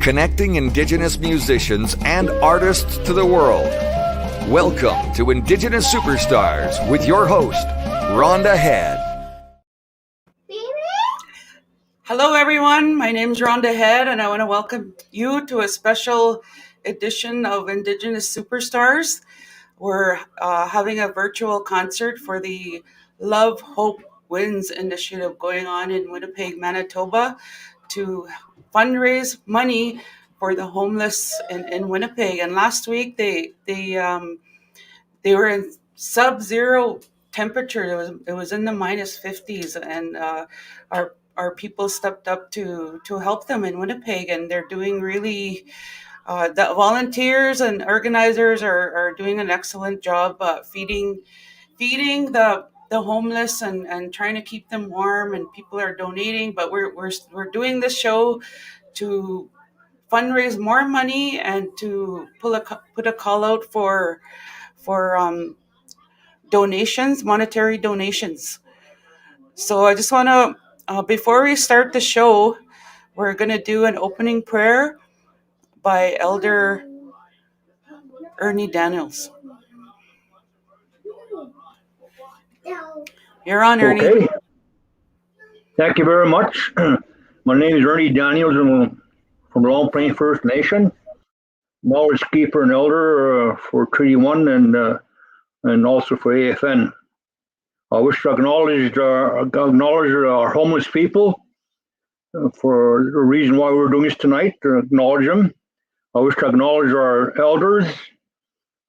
connecting Indigenous musicians and artists to the world. Welcome to Indigenous Superstars with your host, Rhonda Head. Hello everyone, my name is Rhonda Head and I want to welcome you to a special edition of Indigenous Superstars. We're having a virtual concert for the Love.Hope.Wins initiative going on in Winnipeg, Manitoba to fundraise money for the homeless in Winnipeg. And last week they were in sub-zero temperature. It was in the minus 50s, and our people stepped up to help them in Winnipeg, and they're doing really. The volunteers and organizers are doing an excellent job feeding the homeless and trying to keep them warm, and people are donating. But we're doing this show to fundraise more money and to put a call out for donations, monetary donations. So I just want to, before we start the show, we're going to do an opening prayer by Elder Ernie Daniels. You're on, Ernie. Okay. Thank you very much. My name is Ernie Daniels. I'm from Long Plain First Nation. Knowledge keeper and elder for Treaty 1 and also for AFN. I wish to acknowledge our homeless people for the reason why we're doing this tonight, to acknowledge them. I wish to acknowledge our elders,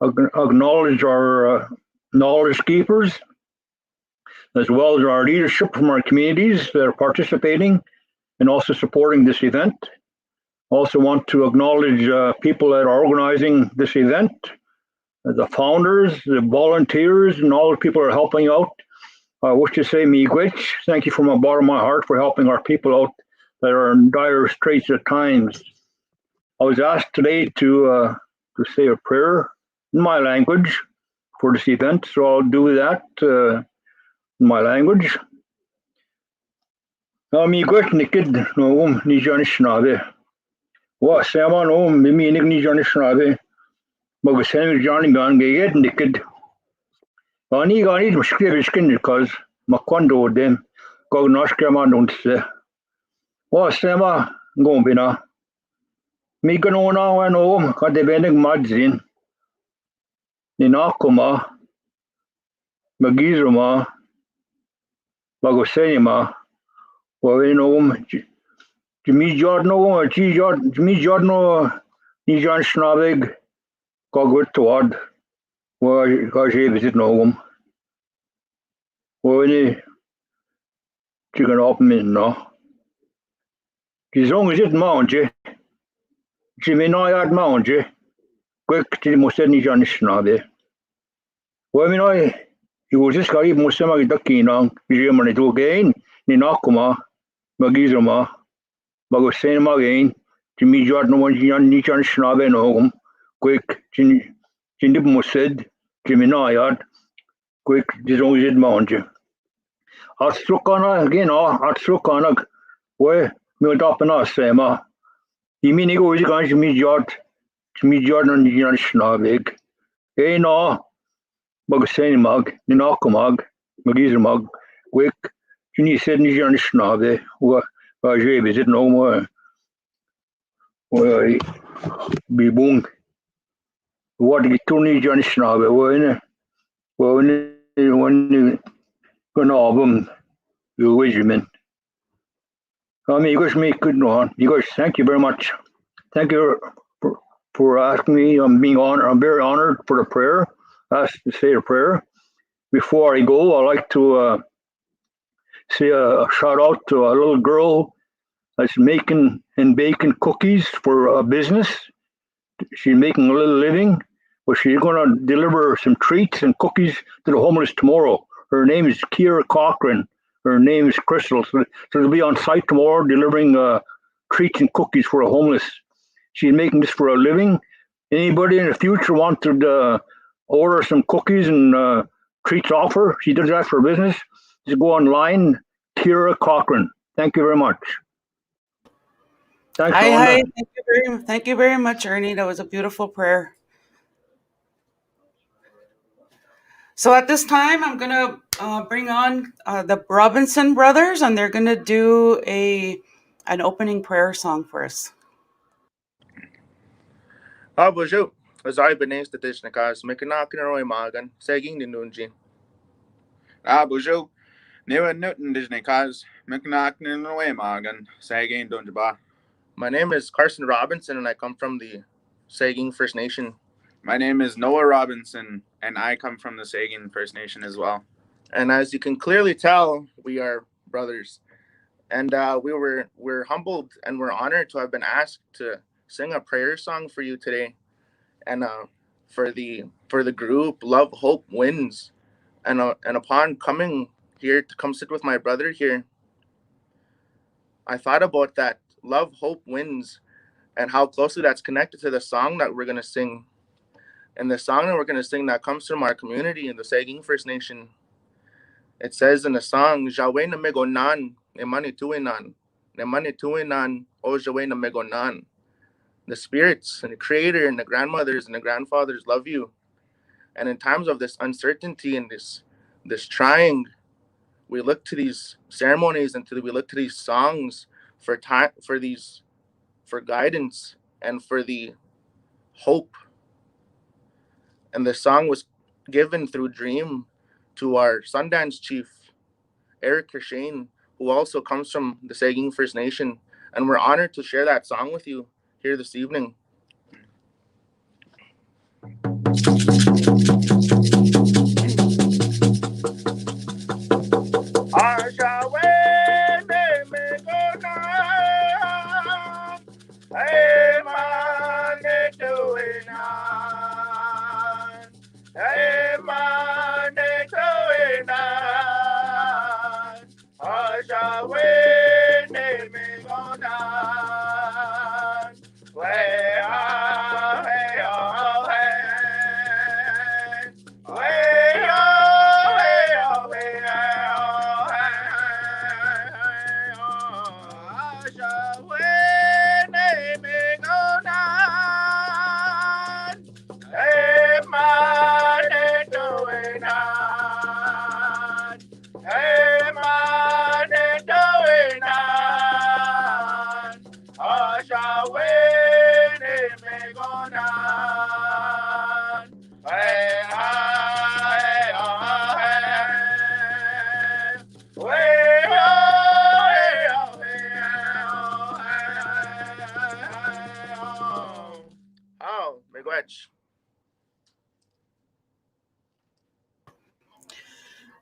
acknowledge our knowledge keepers, as well as our leadership from our communities that are participating and also supporting this event. Also want to acknowledge people that are organizing this event, the founders, the volunteers, and all the people that are helping out. I wish to say miigwech. Thank you from the bottom of my heart for helping our people out that are in dire straits at times. I was asked today to say a prayer in my language for this event, so I'll do that in my language. Miigwech nikid no ni janishnave. Wa sama no mimi ni janishnave. Magusen Johnny Gun get nikid. Ani gani mushkil because makwando dem go noshkama don't say. Wa sama gombina. Mi ganona wan kadebenig madzin. Ninakuma magizuma Magosenima Wavinom Jimmy Jordno Jimmy Jordno Nijan Schnabig Gogwit Towad Gaje visit Nogum Wani Chicken open in no. His own is it Mounty Jimmy Noyard Mounty Quick to the Moseni Schnabig. Well, he was just got even Musema Dakinang, Germany to again, Ninakuma, Magizuma, Magosenma again, Jimmy Jordan, Nichan Schnabe and home, quick, Jindib said, Jimmy Nayard, quick, this always did mount you. Astrukana again, Astrukana, where milk up and us, Sema. You mean he goes against Jimmy Jordan, and Nichan Schnabig. Eh, no. Magaseni mag, Ninakumag, Magizamag, quick, Juni said Nijan Schnabe, who Gaje visit no more. Be boom. What get to Nijan Schnabe, when you gonna album, you regiment. You guys make good no. You guys, thank you very much. Thank you for asking me. I'm very honored for the prayer. Asked to say a prayer. Before I go, I'd like to say a shout out to a little girl that's making and baking cookies for a business. She's making a little living, but she's going to deliver some treats and cookies to the homeless tomorrow. Her name is Kira Cochran. Her name is Crystal. So she'll be on site tomorrow delivering treats and cookies for the homeless. She's making this for a living. Anybody in the future want to order some cookies and treats off her? She does that for business. Just go online, Kira Cochran. Thank you very much. Thanks, Hi, Rhonda. hi. Thank you very much, Ernie. That was a beautiful prayer. So at this time, I'm gonna bring on the Robinson brothers, and they're gonna do a an opening prayer song for us. Bonjour. Zai benes de Disnakas, Mekanakan Magan, Saging the Nunji. Bonjour. Newa Newton Disney Cause McNaughton away Morgan, Sagan Dunjaba. My name is Carson Robinson, and I come from the Saging First Nation. My name is Noah Robinson, and I come from the Sagan First Nation as well. And as you can clearly tell, we are brothers. And we're humbled and we're honored to have been asked to sing a prayer song for you today, and for the group Love.Hope.Wins. And upon coming here to come sit with my brother here, I thought about that Love.Hope.Wins and how closely that's connected to the song that we're gonna sing. And the song that we're gonna sing that comes from our community in the Saging First Nation. It says in the song, Jawe na megonan, nemani tuinan, nemani tuinan, o jawe na megonan. The spirits and the creator and the grandmothers and the grandfathers love you. And in times of this uncertainty and this trying, we look to these ceremonies and we look to these songs for time, for guidance and for the hope. And the song was given through dream to our Sundance chief, Eric Kershane, who also comes from the Saging First Nation. And we're honored to share that song with you here this evening.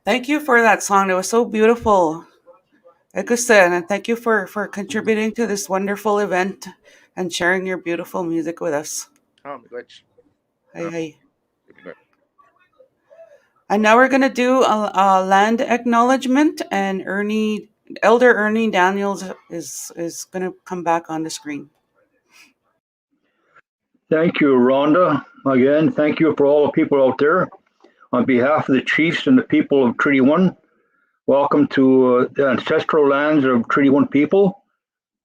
Thank you for that song. It was so beautiful. Like I said, and thank you for contributing to this wonderful event and sharing your beautiful music with us. Hi, hi. And now we're gonna do a land acknowledgement, and Elder Ernie Daniels is gonna come back on the screen. Thank you, Rhonda. Again, thank you for all the people out there. On behalf of the chiefs and the people of Treaty 1, welcome to the ancestral lands of Treaty 1 people,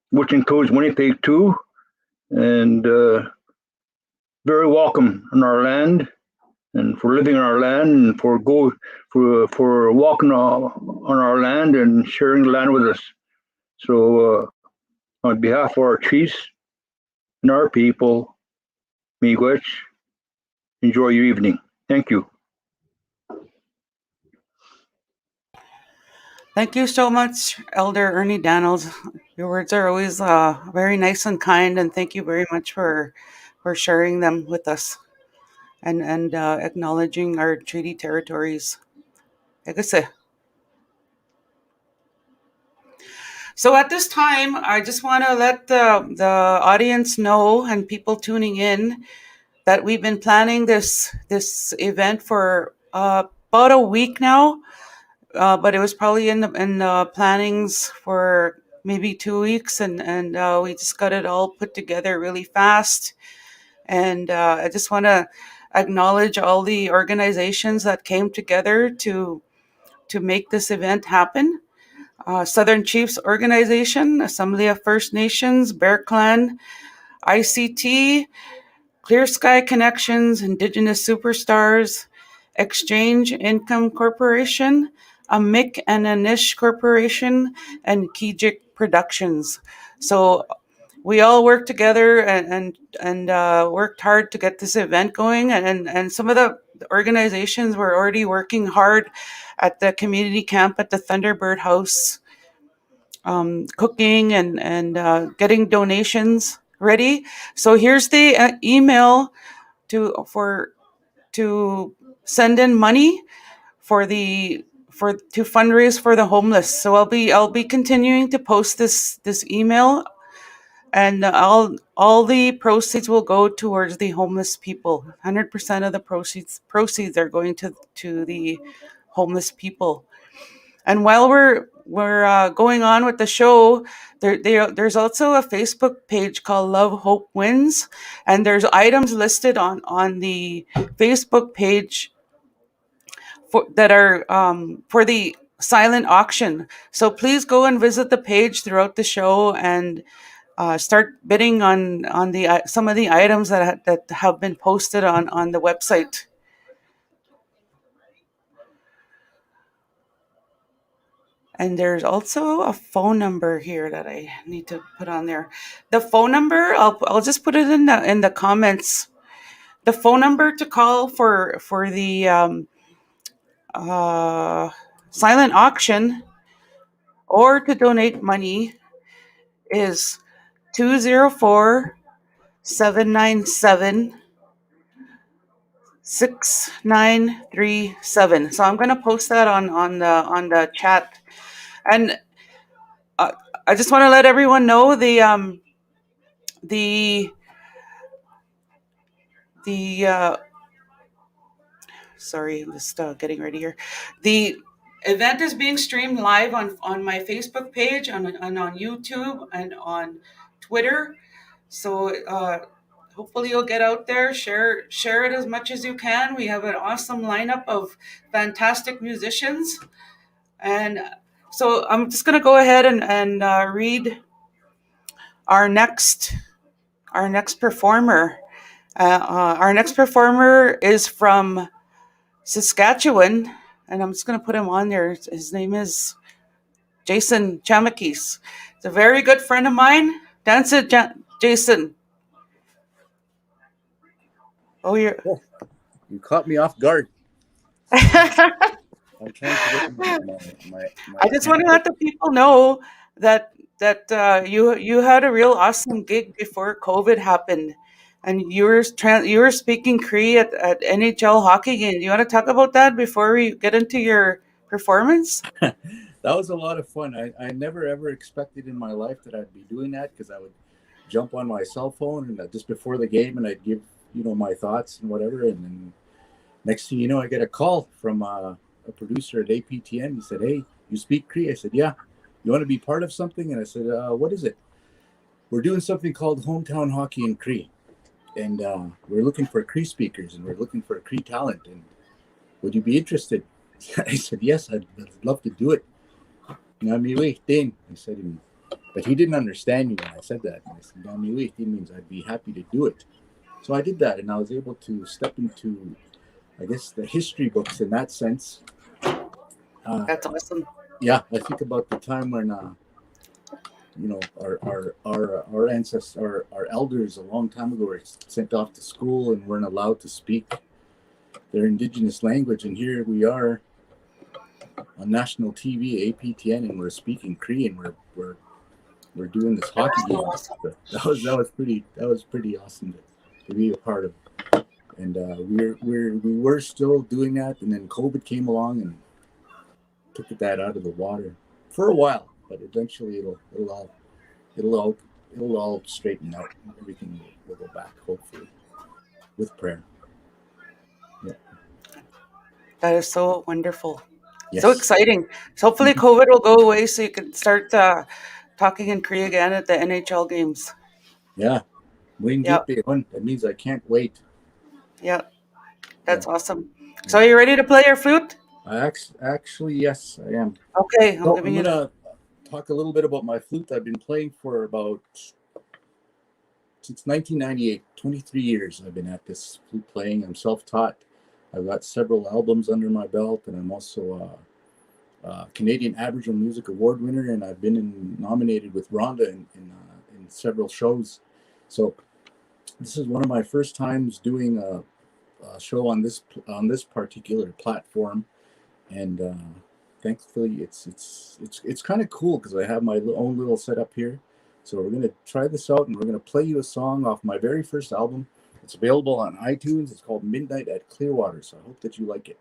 which includes Winnipeg too. And very welcome on our land, and for living on our land, and for walking on our land and sharing the land with us. So on behalf of our chiefs and our people, miigwech, enjoy your evening. Thank you. Thank you so much, Elder Ernie Daniels. Your words are always very nice and kind, and thank you very much for sharing them with us and acknowledging our treaty territories. Like I said. So at this time, I just want to let the audience know and people tuning in that we've been planning this event for about a week now, but it was probably in the plannings for maybe 2 weeks, and we just got it all put together really fast. And I just want to acknowledge all the organizations that came together to make this event happen. Southern Chiefs Organization, Assembly of First Nations, Bear Clan, ICT, Clear Sky Connections, Indigenous Superstars, Exchange Income Corporation, a Mick and Anish Corporation, and Kijik Productions. So we all worked together and worked hard to get this event going. And some of the organizations were already working hard at the community camp at the Thunderbird House, cooking and getting donations ready. So here's the email to send in money to fundraise for the homeless. So I'll be continuing to post this email, and all the proceeds will go towards the homeless people. 100% of the proceeds are going to the homeless people. And while we're going on with the show, there's also a Facebook page called Love.Hope.Wins, and there's items listed on the Facebook page that are for the silent auction. So please go and visit the page throughout the show and start bidding on the some of the items that have been posted on the website. And there's also a phone number here that I need to put on there. The phone number, I'll just put it in the comments. The phone number to call for the silent auction or to donate money is 204-797-6937. So I'm going to post that on the chat. And I just want to let everyone know the sorry, I'm just getting ready here. The event is being streamed live on my Facebook page, and on YouTube, and on Twitter. So hopefully you'll get out there, share it as much as you can. We have an awesome lineup of fantastic musicians. And so I'm just going to go ahead and read our next performer. Our next performer is from Saskatchewan, and I'm just going to put him on there. His name is Jason Chamakis. He's a very good friend of mine. Dance it, Jason. Oh, you're. Oh, you caught me off guard. I'm trying to get my I just want to let the people know that you had a real awesome gig before COVID happened, and you were speaking Cree at NHL hockey games. Do you want to talk about that before we get into your performance? That was a lot of fun. I never ever expected in my life that I'd be doing that, because I would jump on my cell phone and just before the game, and I'd give my thoughts and whatever, and then next thing you know, I get a call from a producer at APTN. He said, "Hey, you speak Cree?" I said, "Yeah. You want to be part of something?" And I said, "What is it?" "We're doing something called Hometown Hockey in Cree, and we're looking for Cree speakers, and we're looking for Cree talent, and would you be interested?" I said, "Yes, I'd love to do it." I said, but he didn't understand me when I said that. And I said, "It means I'd be happy to do it." So I did that, and I was able to step into, I guess, the history books in that sense. That's awesome. Yeah, I think about the time when, our ancestors, our elders a long time ago were sent off to school and weren't allowed to speak their Indigenous language, and here we are on national TV, APTN, and we're speaking Cree, and we're doing this hockey game. That was pretty awesome to be a part of. And we were still doing that, and then COVID came along and took that out of the water for a while. But eventually, it'll all straighten out. Everything will go back, hopefully, with prayer. Yeah. That is so wonderful. Yes. So exciting. So hopefully COVID will go away so you can start talking in Cree again at the NHL games. Yeah. That means I can't wait. Yeah. That's awesome. So are you ready to play your flute? Actually, yes, I am. Okay. I'm gonna talk a little bit about my flute. I've been playing for since 1998, 23 years I've been at this flute playing. I'm self-taught. I've got several albums under my belt, and I'm also a Canadian Aboriginal Music Award winner, and I've been nominated with Rhonda in several shows. So this is one of my first times doing a show on this particular platform, and thankfully it's kind of cool because I have my own little setup here. So we're going to try this out, and we're going to play you a song off my very first album. It's available on iTunes. It's called Midnight at Clearwater. So I hope that you like it.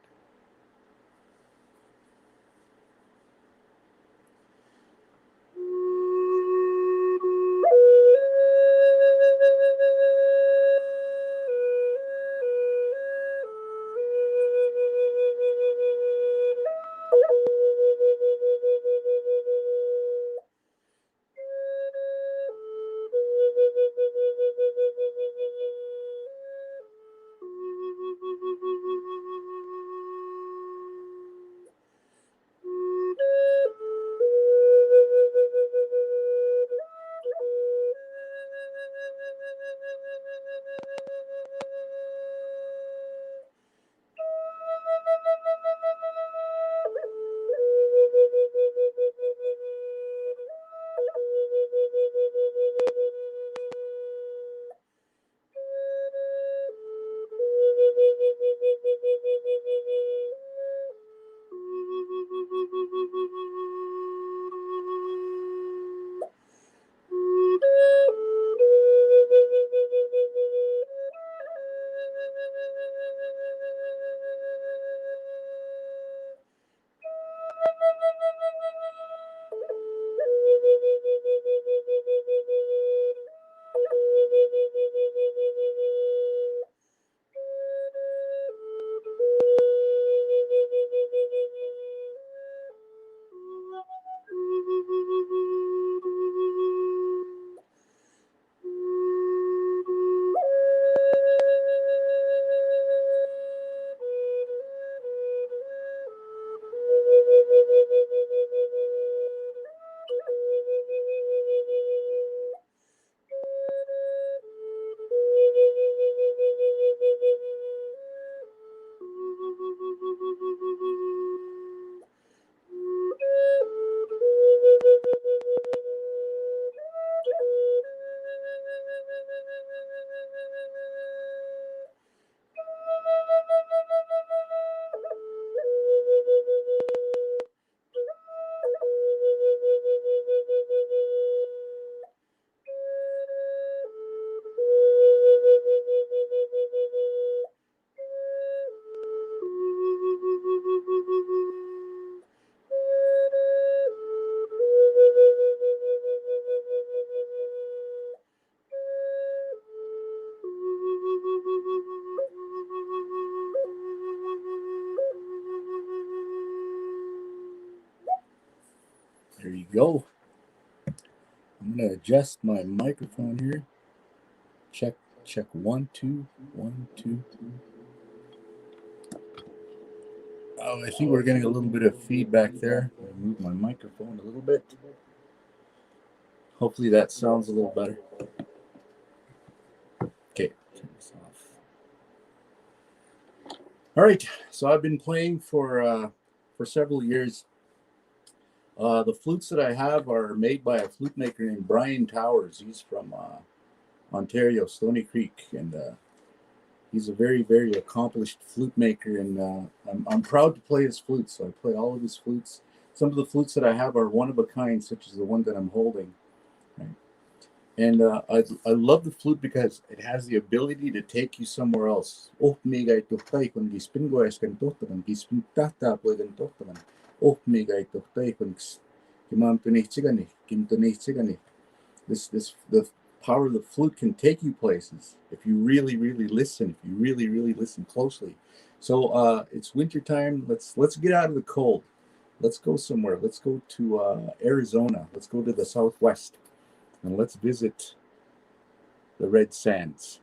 There you go. I'm going to adjust my microphone here. Check 1 2 1 2. Oh, I think we're getting a little bit of feedback there. I'll move my microphone a little bit. Hopefully that sounds a little better. Okay, turn this off. All right, so I've been playing for several years. The flutes that I have are made by a flute maker named Brian Towers. He's from Ontario, Stony Creek, and he's a very, very accomplished flute maker, and I'm proud to play his flutes. So I play all of his flutes. Some of the flutes that I have are one of a kind, such as the one that I'm holding. Right? And I love the flute because it has the ability to take you somewhere else. Oh, mega itohtay kun gispingoes kan tohtaman gispintahta pueden tohtaman. Oh, mega itohtay kun kimamtunihtigani kimtunihtigani. The power of the flute can take you places if you really, really listen. If you really, really listen closely. So it's winter time. Let's get out of the cold. Let's go somewhere. Let's go to Arizona. Let's go to the Southwest. And let's visit the Red Sands.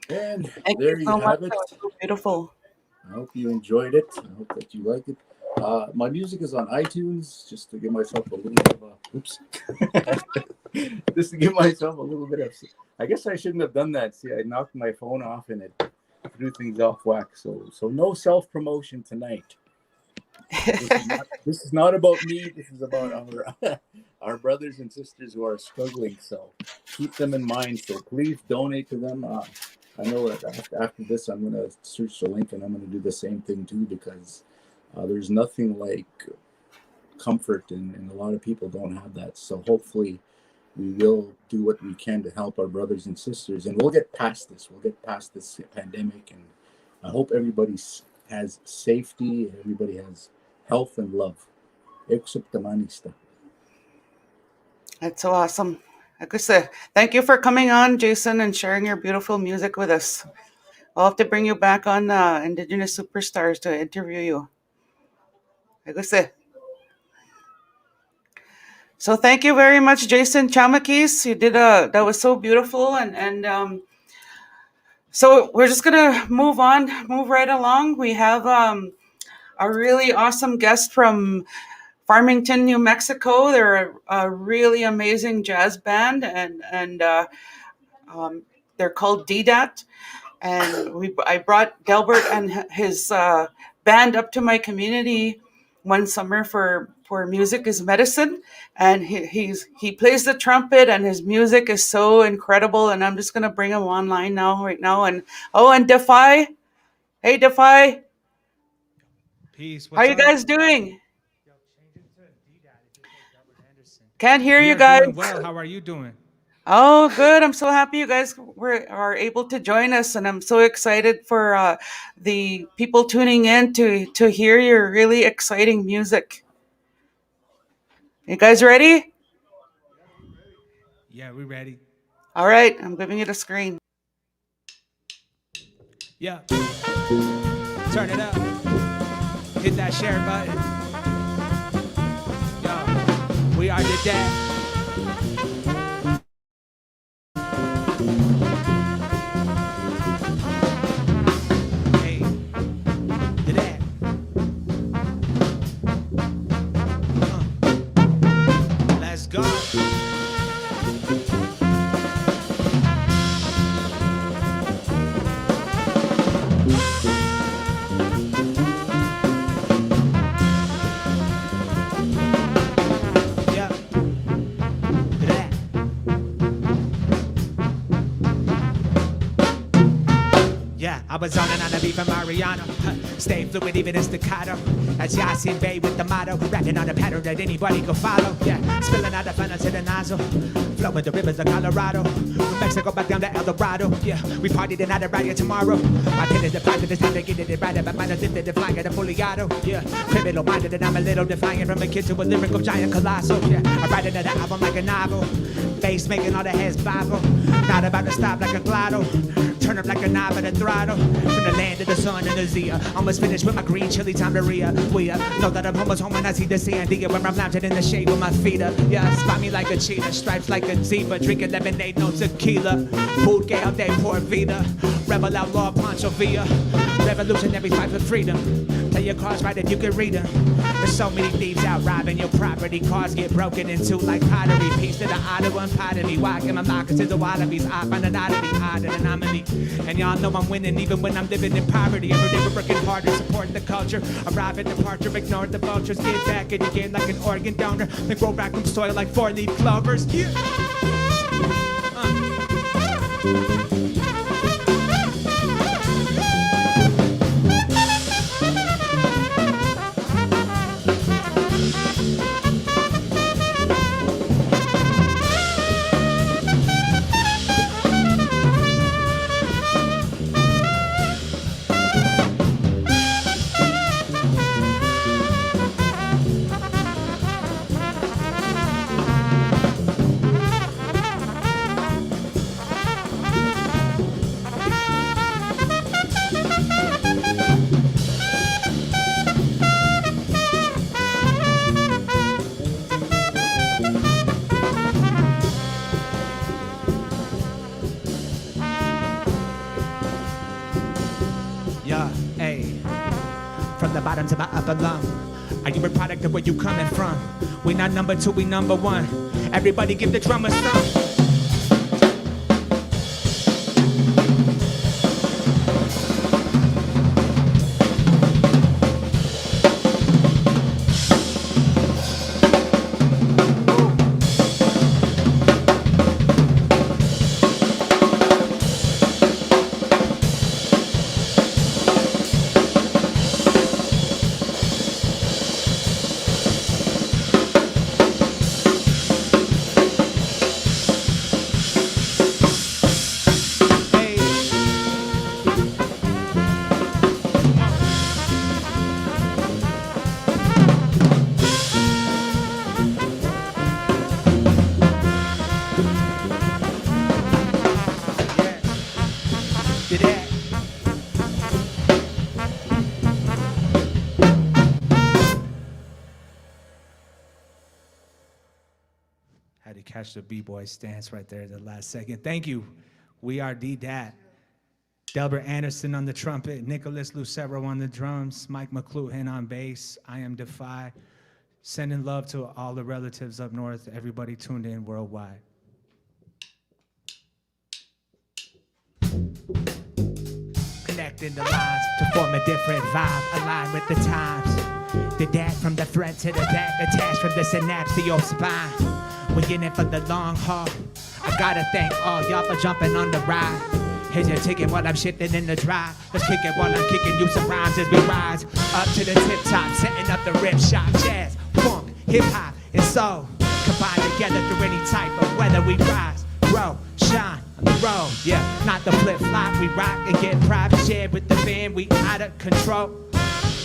And Thank you there you so much. have it. That was so beautiful. I hope you enjoyed it. I hope that you liked it. My music is on iTunes, just to give myself a little bit of a, oops. Just to give myself a little bit of, I guess I shouldn't have done that. See, I knocked my phone off and it threw things off whack. So no self-promotion tonight. This is not about me. This is about our brothers and sisters who are struggling. So keep them in mind. So please donate to them. I know that after this, I'm going to search the link and I'm going to do the same thing too, because there's nothing like comfort, and a lot of people don't have that. So hopefully we will do what we can to help our brothers and sisters, and we'll get past this. We'll get past this pandemic, and I hope everybody has safety, everybody has health and love. That's so awesome. Like I said, thank you for coming on, Jason, and sharing your beautiful music with us. I'll have to bring you back on Indigenous Superstars to interview you. Like I said. So thank you very much, Jason Chamakis. You did that was so beautiful, and so we're just gonna move right along. We have a really awesome guest from Farmington, New Mexico. They're a really amazing jazz band, and they're called DDAT. And I brought Delbert and his band up to my community one summer for Music is Medicine, and he plays the trumpet, and his music is so incredible. And I'm just gonna bring him online right now. And Defy, hey Defy, Peace. how What's you up? guys doing? Can't hear We you are guys. doing well. How are you doing? Oh, good. I'm so happy you guys are able to join us, and I'm so excited for the people tuning in to hear your really exciting music. You guys ready? Yeah, we ready. All right, I'm giving you the screen. Yeah. Turn it up. Hit that share button. Yo, we are the dead. Hey, the dead. Let's go. Yeah, I was on a beat from Mariano. Stay fluid even in staccato. That's Yasin Bay with the motto. Rapping on a pattern that anybody could follow. Yeah, spilling out the funnel to the nozzle. Flowing the rivers of Colorado. From Mexico back down to El Dorado. Yeah, we partied and out of riot tomorrow. My pen is defined, it's time to get it right. But mine is lifted, flying at a foliado. Yeah, criminal minded and I'm a little defiant. From a kid to a lyrical giant colossal. Yeah, I write another album like a novel. Bass making all the heads bobble. Not about to stop like a glottal. Turn up like a knob at a throttle. From the land of the sun and the Zia. Almost finished with my green chili tambourine. We know that I'm almost home when I see the Sandia. When I'm lounging in the shade with my feet up. Yeah, spot me like a cheetah. Stripes like a zebra. Drinking lemonade, no tequila. Food gay all day, poor vida. Rebel outlaw, Pancho Villa. Revolutionary fight for freedom. Tell your cars right if you can read them. There's so many thieves out robbing your property. Cars get broken into like pottery. Piece to the Ottawa and pot of me. Walking my moccasins to the wallabies. I find an oddity, odd and anomaly. And y'all know I'm winning even when I'm living in poverty. Every day we're working harder, supporting the culture. Arrive at departure, ignore the vultures. Get back in the game like an organ donor. Then grow back from soil like 4-leaf clovers. Yeah. bottom to my upper lung. Are you a product of where you coming from? We not number two, we number one. Everybody give the drummer some. Had to catch the B-boy stance right there at the last second. Thank you. We are D-Dat. Delbert Anderson on the trumpet, Nicholas Lucero on the drums, Mike McLuhan on bass. I am Defy. Sending love to all the relatives up north, everybody tuned in worldwide. Connecting the lines to form a different vibe, align with the times. The dad from the thread to the back, attached from the synapse to your spine. We're in it for the long haul. I gotta thank all y'all for jumping on the ride. Here's your ticket while I'm shifting in the drive. Let's kick it while I'm kicking you some rhymes as we rise up to the tip top, setting up the rip shop. Jazz, funk, hip hop, and soul combined together through any type of weather. We rise, grow, shine on the road. Yeah, not the flip flop. We rock and get private shared with the band. We out of control.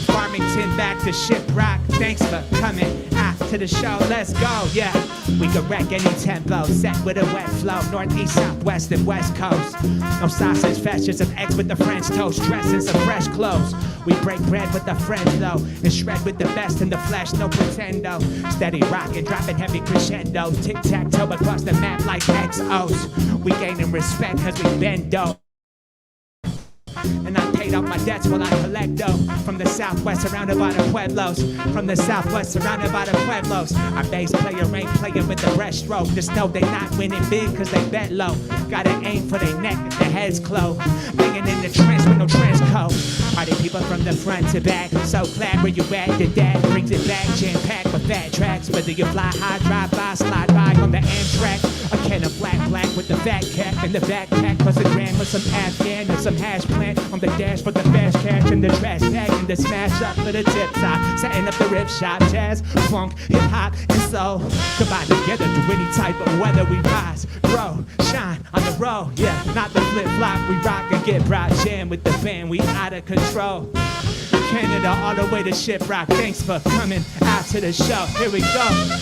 Farmington back to Shiprock. Thanks for coming out to the show. Let's go, yeah. We can wreck any tempo, set with a wet flow. Northeast, southwest, and west coast. No sausage fest, just some eggs with the French toast. Dress in some fresh clothes. We break bread with the friends though, and shred with the best in the flesh, no pretendo. Steady rockin', dropping heavy crescendo. Tic-tac-toe across the map like XOs. We gaining respect cause we bend dope. And I paid off my debts while I collect dough. From the southwest surrounded by the pueblos. From the southwest surrounded by the pueblos. Our bass player ain't playing with the breaststroke. Just know they not winning big cause they bet low. Gotta aim for their neck if their heads closed. Laying in the trench with no trench coat. Party people from the front to back. So glad where you at, your dad brings it back. Jam-packed with fat tracks. Whether you fly high, drive by, slide by on the Amtrak. A can of black with the fat cap in the backpack. Plus a gram with some Afghan and some hash plant. On the dash for the fast cash and the trash bag and the smash up for the tip top. Setting up the rip shop, jazz, funk, hip hop, and soul. Combined together through any type of weather. We rise, grow, shine on the road. Yeah, not the flip flop. We rock and get broad jam with the band. We out of control. Canada all the way to Shiprock. Thanks for coming out to the show. Here we go.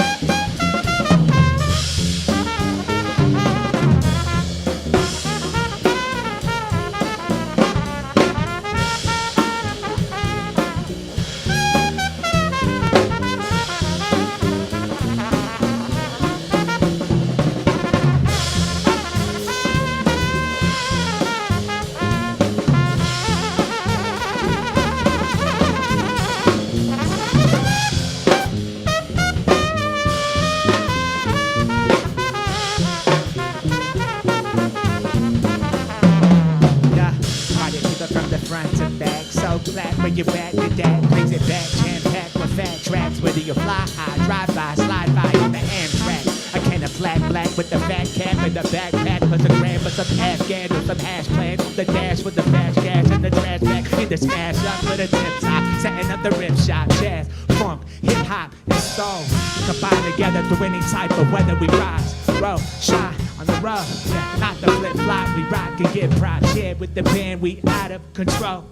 You back to that, brings it back, jam-packed with fat tracks. Whether you fly high, drive by, slide by on the Amtrak. A can of black with the fat cap and the backpack. Plus a gram with some Afghan with some hash plant. The dash with the fast gas and the trash bag. In the smash up for the tip top, setting up the rip shop. Jazz, funk, hip hop, and soul combined together through any type of weather. We rise, grow, shine on the road. Yeah, not the flip flop. We rock and get pride shared with the band. We out of control.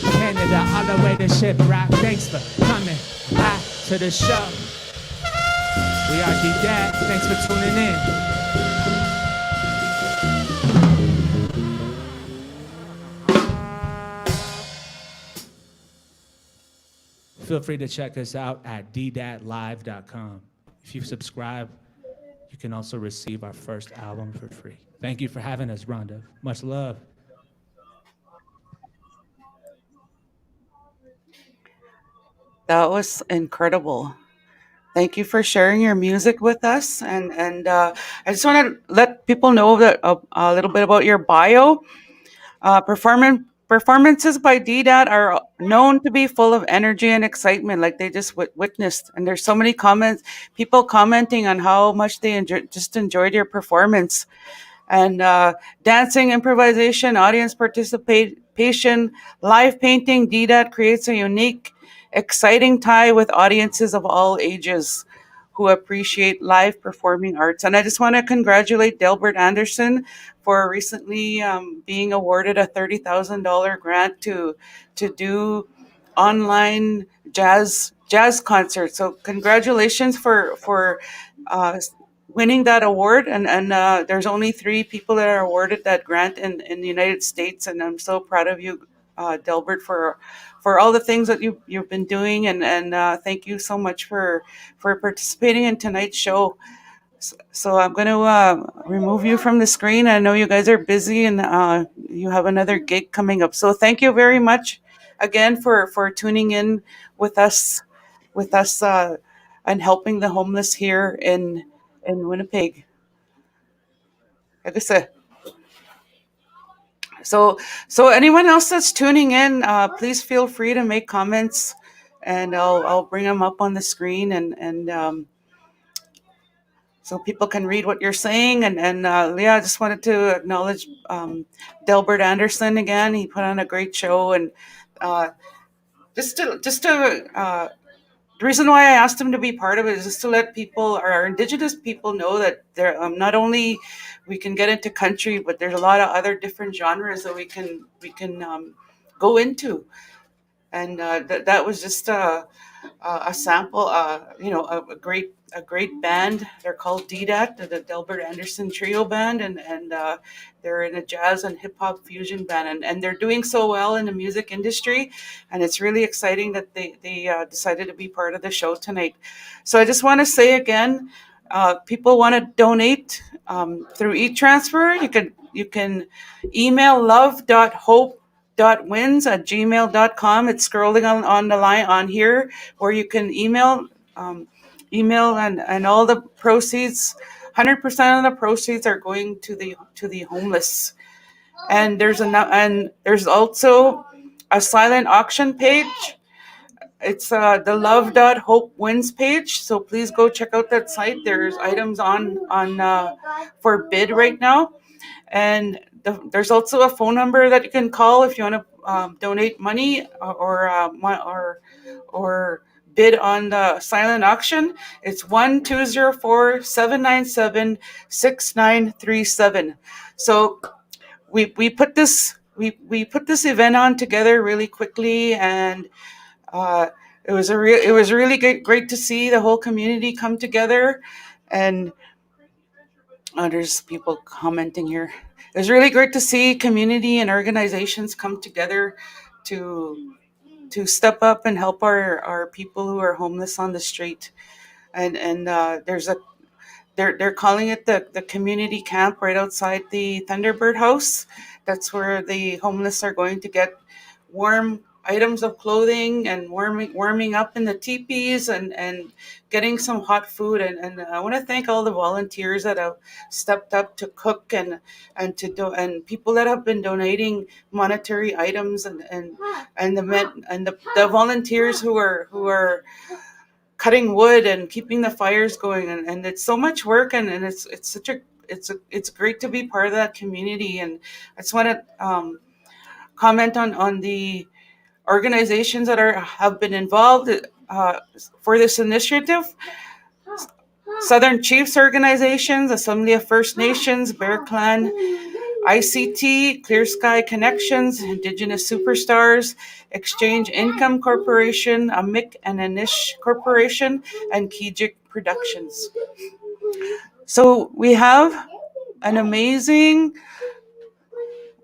Canada all the way to Shiprock. Thanks for coming out to the show. We are D-Dat. Thanks for tuning in. Feel free to check us out at ddatlive.com. If you subscribe, you can also receive our first album for free. Thank you for having us, Rhonda. Much love. That was incredible. Thank you for sharing your music with us. And I just want to let people know that a little bit about your bio. Performances by DDAT are known to be full of energy and excitement, like they just witnessed. And there's so many comments, people commenting on how much they just enjoyed your performance. And dancing, improvisation, audience participation, live painting, DDAT creates a unique, exciting tie with audiences of all ages who appreciate live performing arts. And I just want to congratulate Delbert Anderson for recently being awarded a $30,000 grant to do online jazz concerts. So congratulations for uh, winning that award. And there's only 3 people that are awarded that grant in the United States, and I'm so proud of you, Delbert, for all the things that you've been doing, and thank you so much for participating in tonight's show. So I'm going to remove you from the screen. I know you guys are busy, and you have another gig coming up. So thank you very much again for tuning in with us with us and helping the homeless here in Winnipeg. Like I said, so anyone else that's tuning in, please feel free to make comments, and I'll bring them up on the screen, and so people can read what you're saying. And yeah, I just wanted to acknowledge Delbert Anderson again. He put on a great show, and uh, just to the reason why I asked him to be part of it is just to let people, our Indigenous people, know that there not only we can get into country, but there's a lot of other different genres that we can go into, and that was just a sample. A great band. They're called DDAT, the Delbert Anderson Trio Band, and they're in a jazz and hip hop fusion band, and they're doing so well in the music industry, and it's really exciting that they decided to be part of the show tonight. So I just want to say again, people want to donate through e-transfer. You can email Love.Hope.Wins@gmail.com. It's scrolling on the line on here, where you can email, and all the proceeds, 100% of the proceeds are going to the homeless. And there's also a silent auction page. It's the Love.Hope.Wins page. So please go check out that site. There's items on for bid right now, and there's also a phone number that you can call if you want to donate money, or bid on the silent auction. It's 1-204-797-6937. So we put this event on together really quickly, and it was really great to see the whole community come together. And there's people commenting here. It was really great to see community and organizations come together to step up and help our people who are homeless on the street. And there's a they're calling it the community camp right outside the Thunderbird House. That's where the homeless are going to get warm items of clothing and warming up in the teepees, and getting some hot food. And I want to thank all the volunteers that have stepped up to cook, and people that have been donating monetary items, and the volunteers who are cutting wood and keeping the fires going, and it's so much work, and it's great to be part of that community. And I just want to comment on the organizations that have been involved for this initiative. Southern Chiefs organizations, Assembly of First Nations, Bear Clan, ICT, Clear Sky Connections, Indigenous Superstars, Exchange Income Corporation, Amik and Anish Corporation, and Kijik Productions. So we have an amazing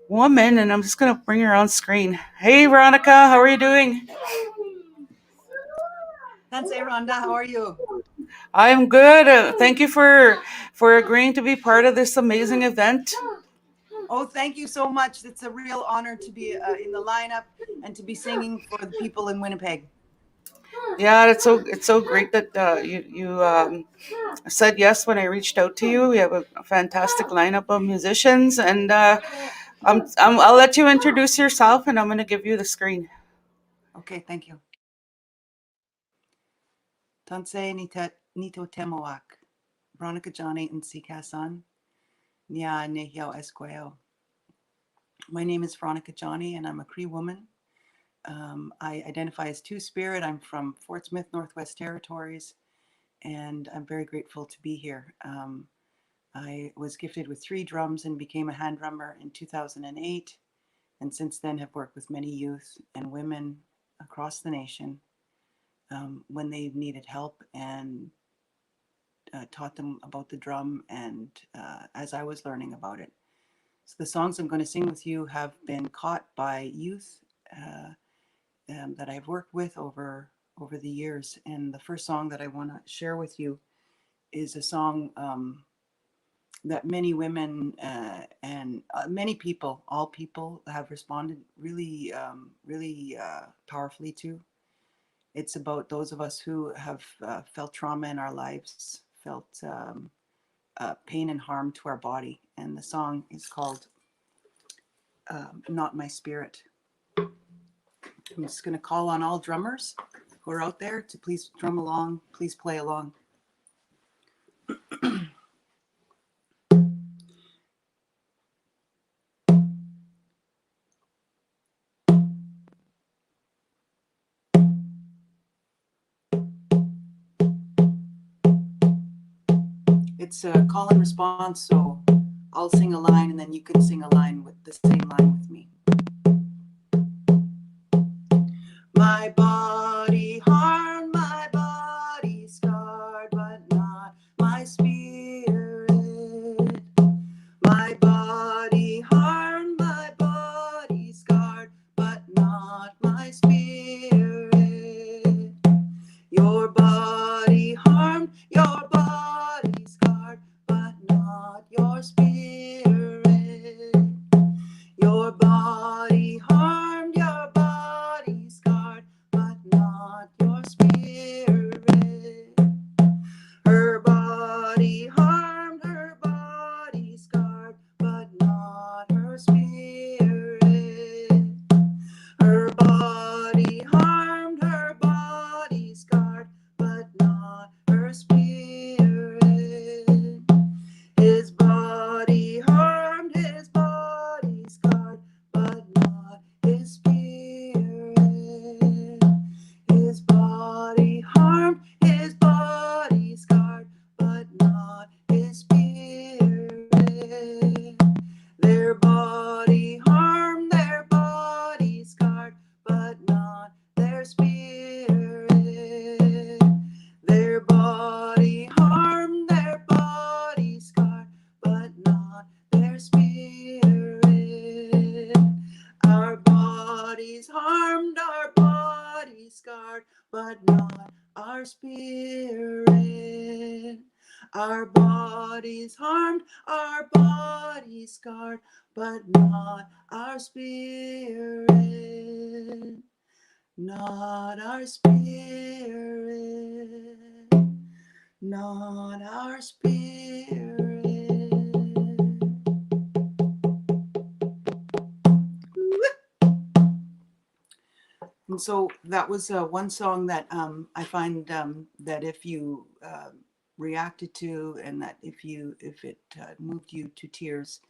woman, and I'm just going to bring her on screen. Hey, Veronica, how are you doing? Thanks, Rhonda. How are you? I'm good. Thank you for agreeing to be part of this amazing event. Oh, thank you so much. It's a real honor to be in the lineup and to be singing for the people in Winnipeg. Yeah, it's so great that you said yes when I reached out to you. We have a fantastic lineup of musicians, and I'll let you introduce yourself, and I'm going to give you the screen. Okay, thank you. Tanse Nito Temoak, Veronica Johnny and Sikasan, Nya Nehiao Esqueo. My name is Veronica Johnny, and I'm a Cree woman. I identify as Two-Spirit. I'm from Fort Smith, Northwest Territories, and I'm very grateful to be here. I was gifted with 3 drums and became a hand drummer in 2008, and since then have worked with many youth and women across the nation when they needed help, and taught them about the drum and as I was learning about it. So the songs I'm going to sing with you have been caught by youth that I've worked with over the years. And the first song that I want to share with you is a song that many women and many people, all people, have responded really, really powerfully to. It's about those of us who have felt trauma in our lives, felt pain and harm to our body. And the song is called Not My Spirit. I'm just going to call on all drummers who are out there to please drum along, please play along. It's a call and response, so I'll sing a line and then you can sing a line with the same line with me. My body harmed, my body scarred, but not my spirit. My body harmed, my body scarred, but not my spirit. Your body harmed, your body scarred, but not your spirit. Your body harmed, your body scarred, but not your spirit. Her body harmed, her body scarred, but not her spirit. Her body harmed, her body scarred, but not her spirit. His body harmed, his body scarred, but not his spirit. His body harmed, his body scarred, but not his spirit. Their body harmed, their body scarred, but not their spirit. Their body harmed, their body scarred, but not their spirit. Our bodies harmed, our bodies scarred, but not our spirit. Our bodies harmed, our bodies scarred, but not our spirit. Not our spirit. Not our spirit. And so that was one song that I find that if you reacted to, and that if it moved you to tears,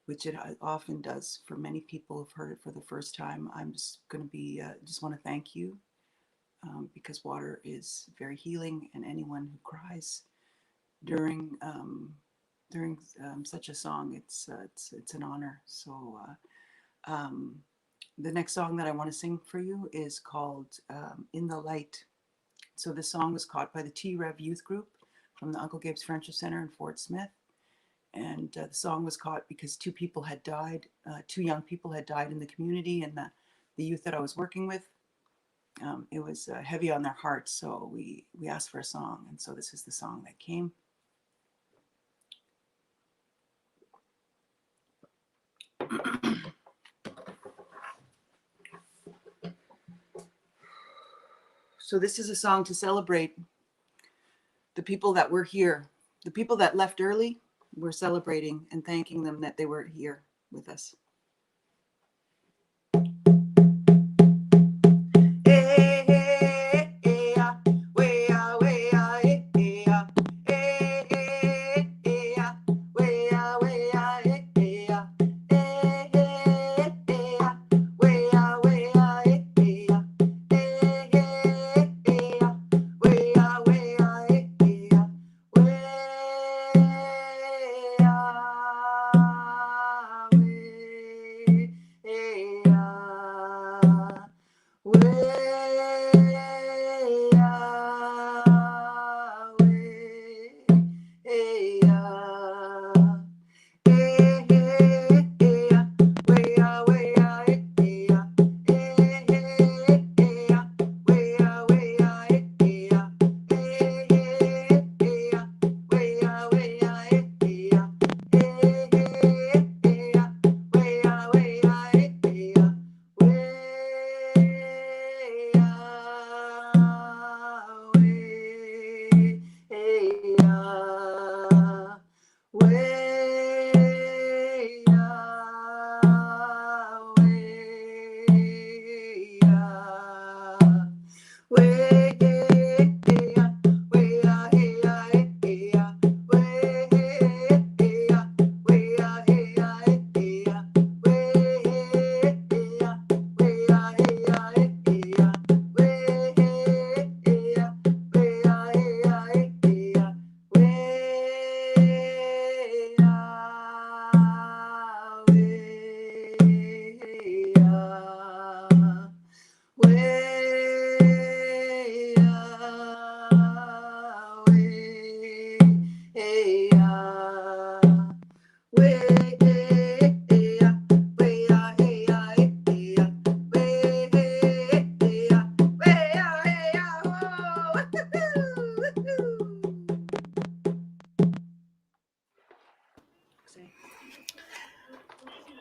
which it often does for many people who've heard it for the first time, I'm just going to be just want to thank you because water is very healing, and anyone who cries during such a song, it's an honor. So. The next song that I want to sing for you is called In the Light. So this song was caught by the T-Rev Youth Group from the Uncle Gabe's Friendship Center in Fort Smith. And the song was caught because 2 people had died, 2 young people had died in the community, and the youth that I was working with, it was heavy on their hearts. So we asked for a song, and so this is the song that came. So this is a song to celebrate the people that were here. The people that left early, we're celebrating and thanking them that they were here with us.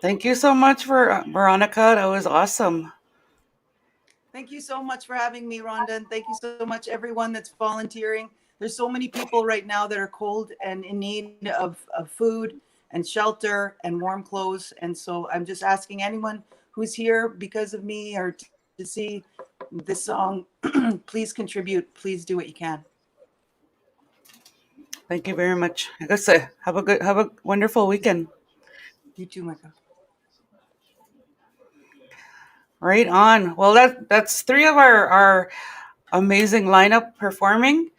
Thank you so much for Veronica. That was awesome. Thank you so much for having me, Rhonda, and thank you so much everyone that's volunteering. There's so many people right now that are cold and in need of food and shelter and warm clothes. And so I'm just asking anyone who's here because of me or to see this song, please contribute. Please do what you can. Thank you very much. I guess have a wonderful weekend. You too, Micah. Right on. Well, that's three of our amazing lineup performing.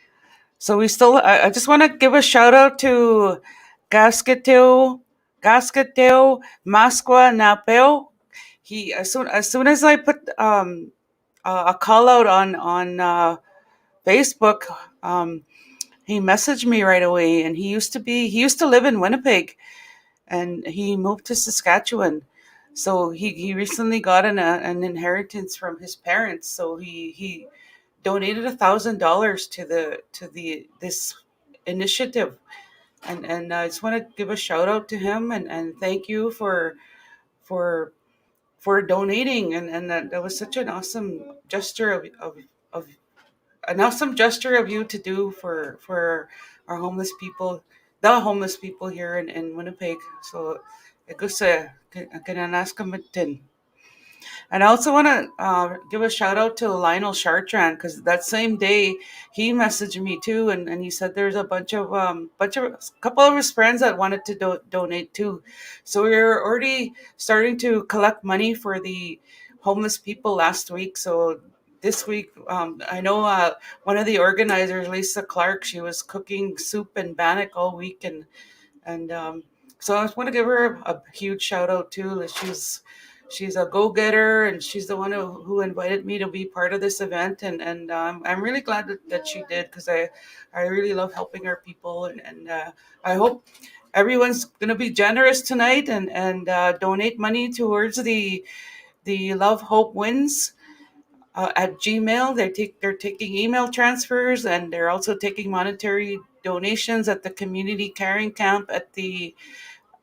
So I just want to give a shout out to Gasketeo, Masqua Napeo. He as soon as I put a call out on Facebook, he messaged me right away. And he used to live in Winnipeg, and he moved to Saskatchewan. So he recently got an inheritance from his parents. So he donated $1,000 to this initiative, and I just want to give a shout out to him and thank you for for donating, and that was such an awesome gesture of an awesome gesture of you to do for our homeless people, the homeless people here in Winnipeg. So it goes and I also want to give a shout out to Lionel Chartrand, because that same day he messaged me too, and he said there's a couple of his friends that wanted to donate too. So we were already starting to collect money for the homeless people last week. So this week, I know one of the organizers, Lisa Clark, she was cooking soup and bannock all week, and so I just want to give her a huge shout out too. She's a go-getter, and she's the one who invited me to be part of this event, and I'm really glad that she did, because I really love helping our people, and I hope everyone's gonna be generous tonight and donate money towards the Love.Hope.Wins at Gmail. They're taking email transfers, and they're also taking monetary donations at the community caring camp at the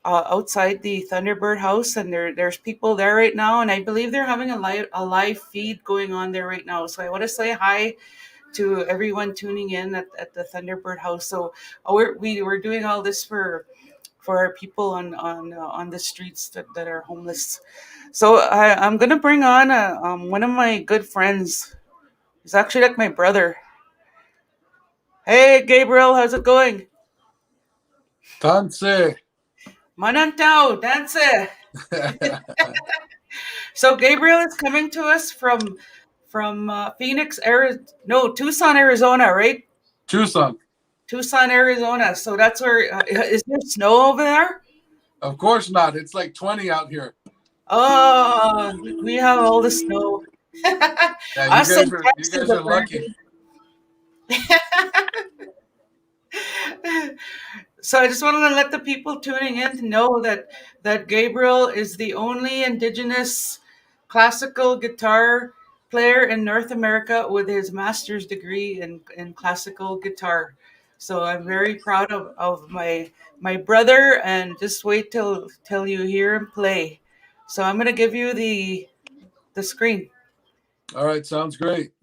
outside the Thunderbird house, and there's people there right now, and I believe they're having a live feed going on there right now. So I want to say hi to everyone tuning in at the Thunderbird house. So we're doing all this for our people on the streets that are homeless. So I'm gonna bring on one of my good friends. He's actually like my brother. Hey, Gabriel, how's it going? Tanse. Manantao, dance. So Gabriel is coming to us from Phoenix, Arizona. No, Tucson, Arizona, right? Tucson. Tucson, Arizona. So that's where is there snow over there? Of course not. It's like 20 out here. Oh, we have all the snow. Yeah, Us in you Texas, guys are lucky. So I just wanted to let the people tuning in to know that Gabriel is the only Indigenous classical guitar player in North America with his master's degree in classical guitar. So I'm very proud of my brother, and just wait till you hear him play. So I'm gonna give you the screen. All right, sounds great.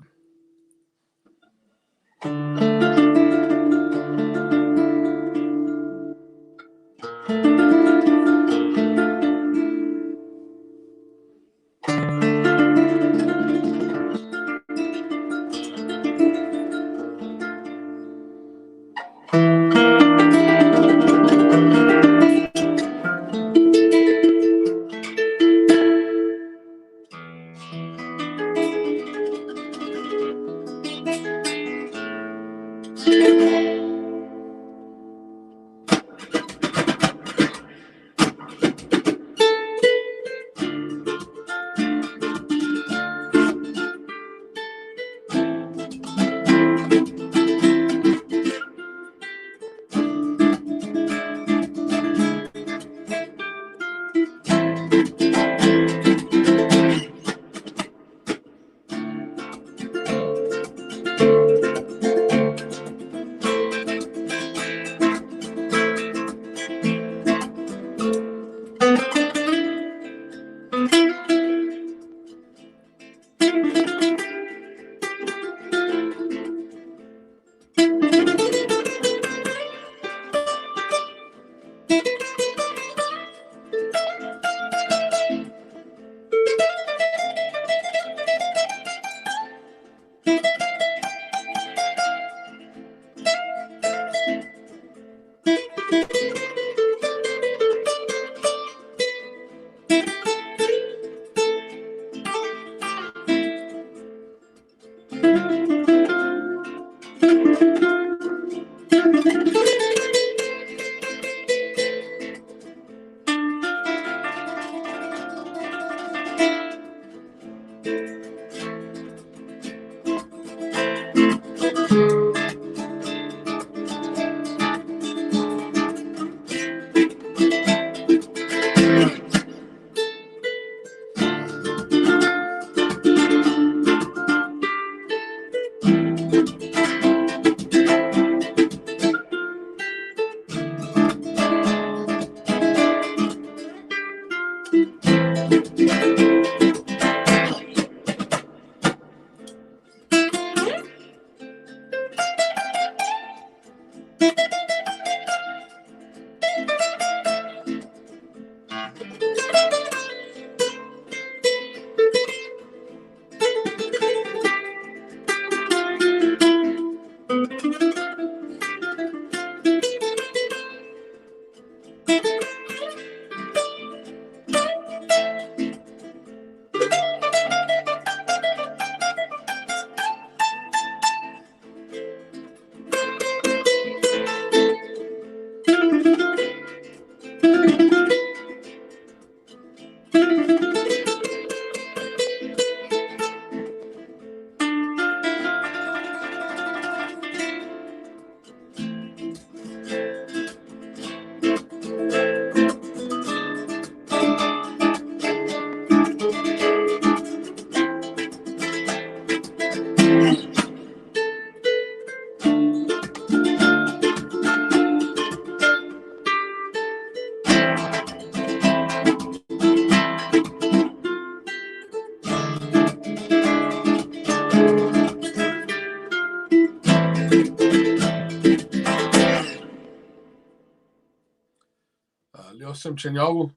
Leosem Chenyagu,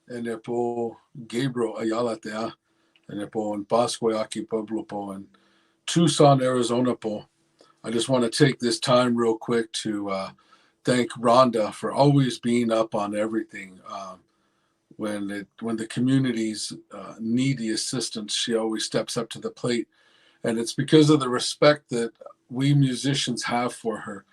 and po Gabriel Ayala Tea, and po and Pasquayaki Pueblo po and Tucson, Arizona po. I just want to take this time real quick to thank Rhonda for always being up on everything. When the communities need the assistance, she always steps up to the plate, and it's because of the respect that we musicians have for her.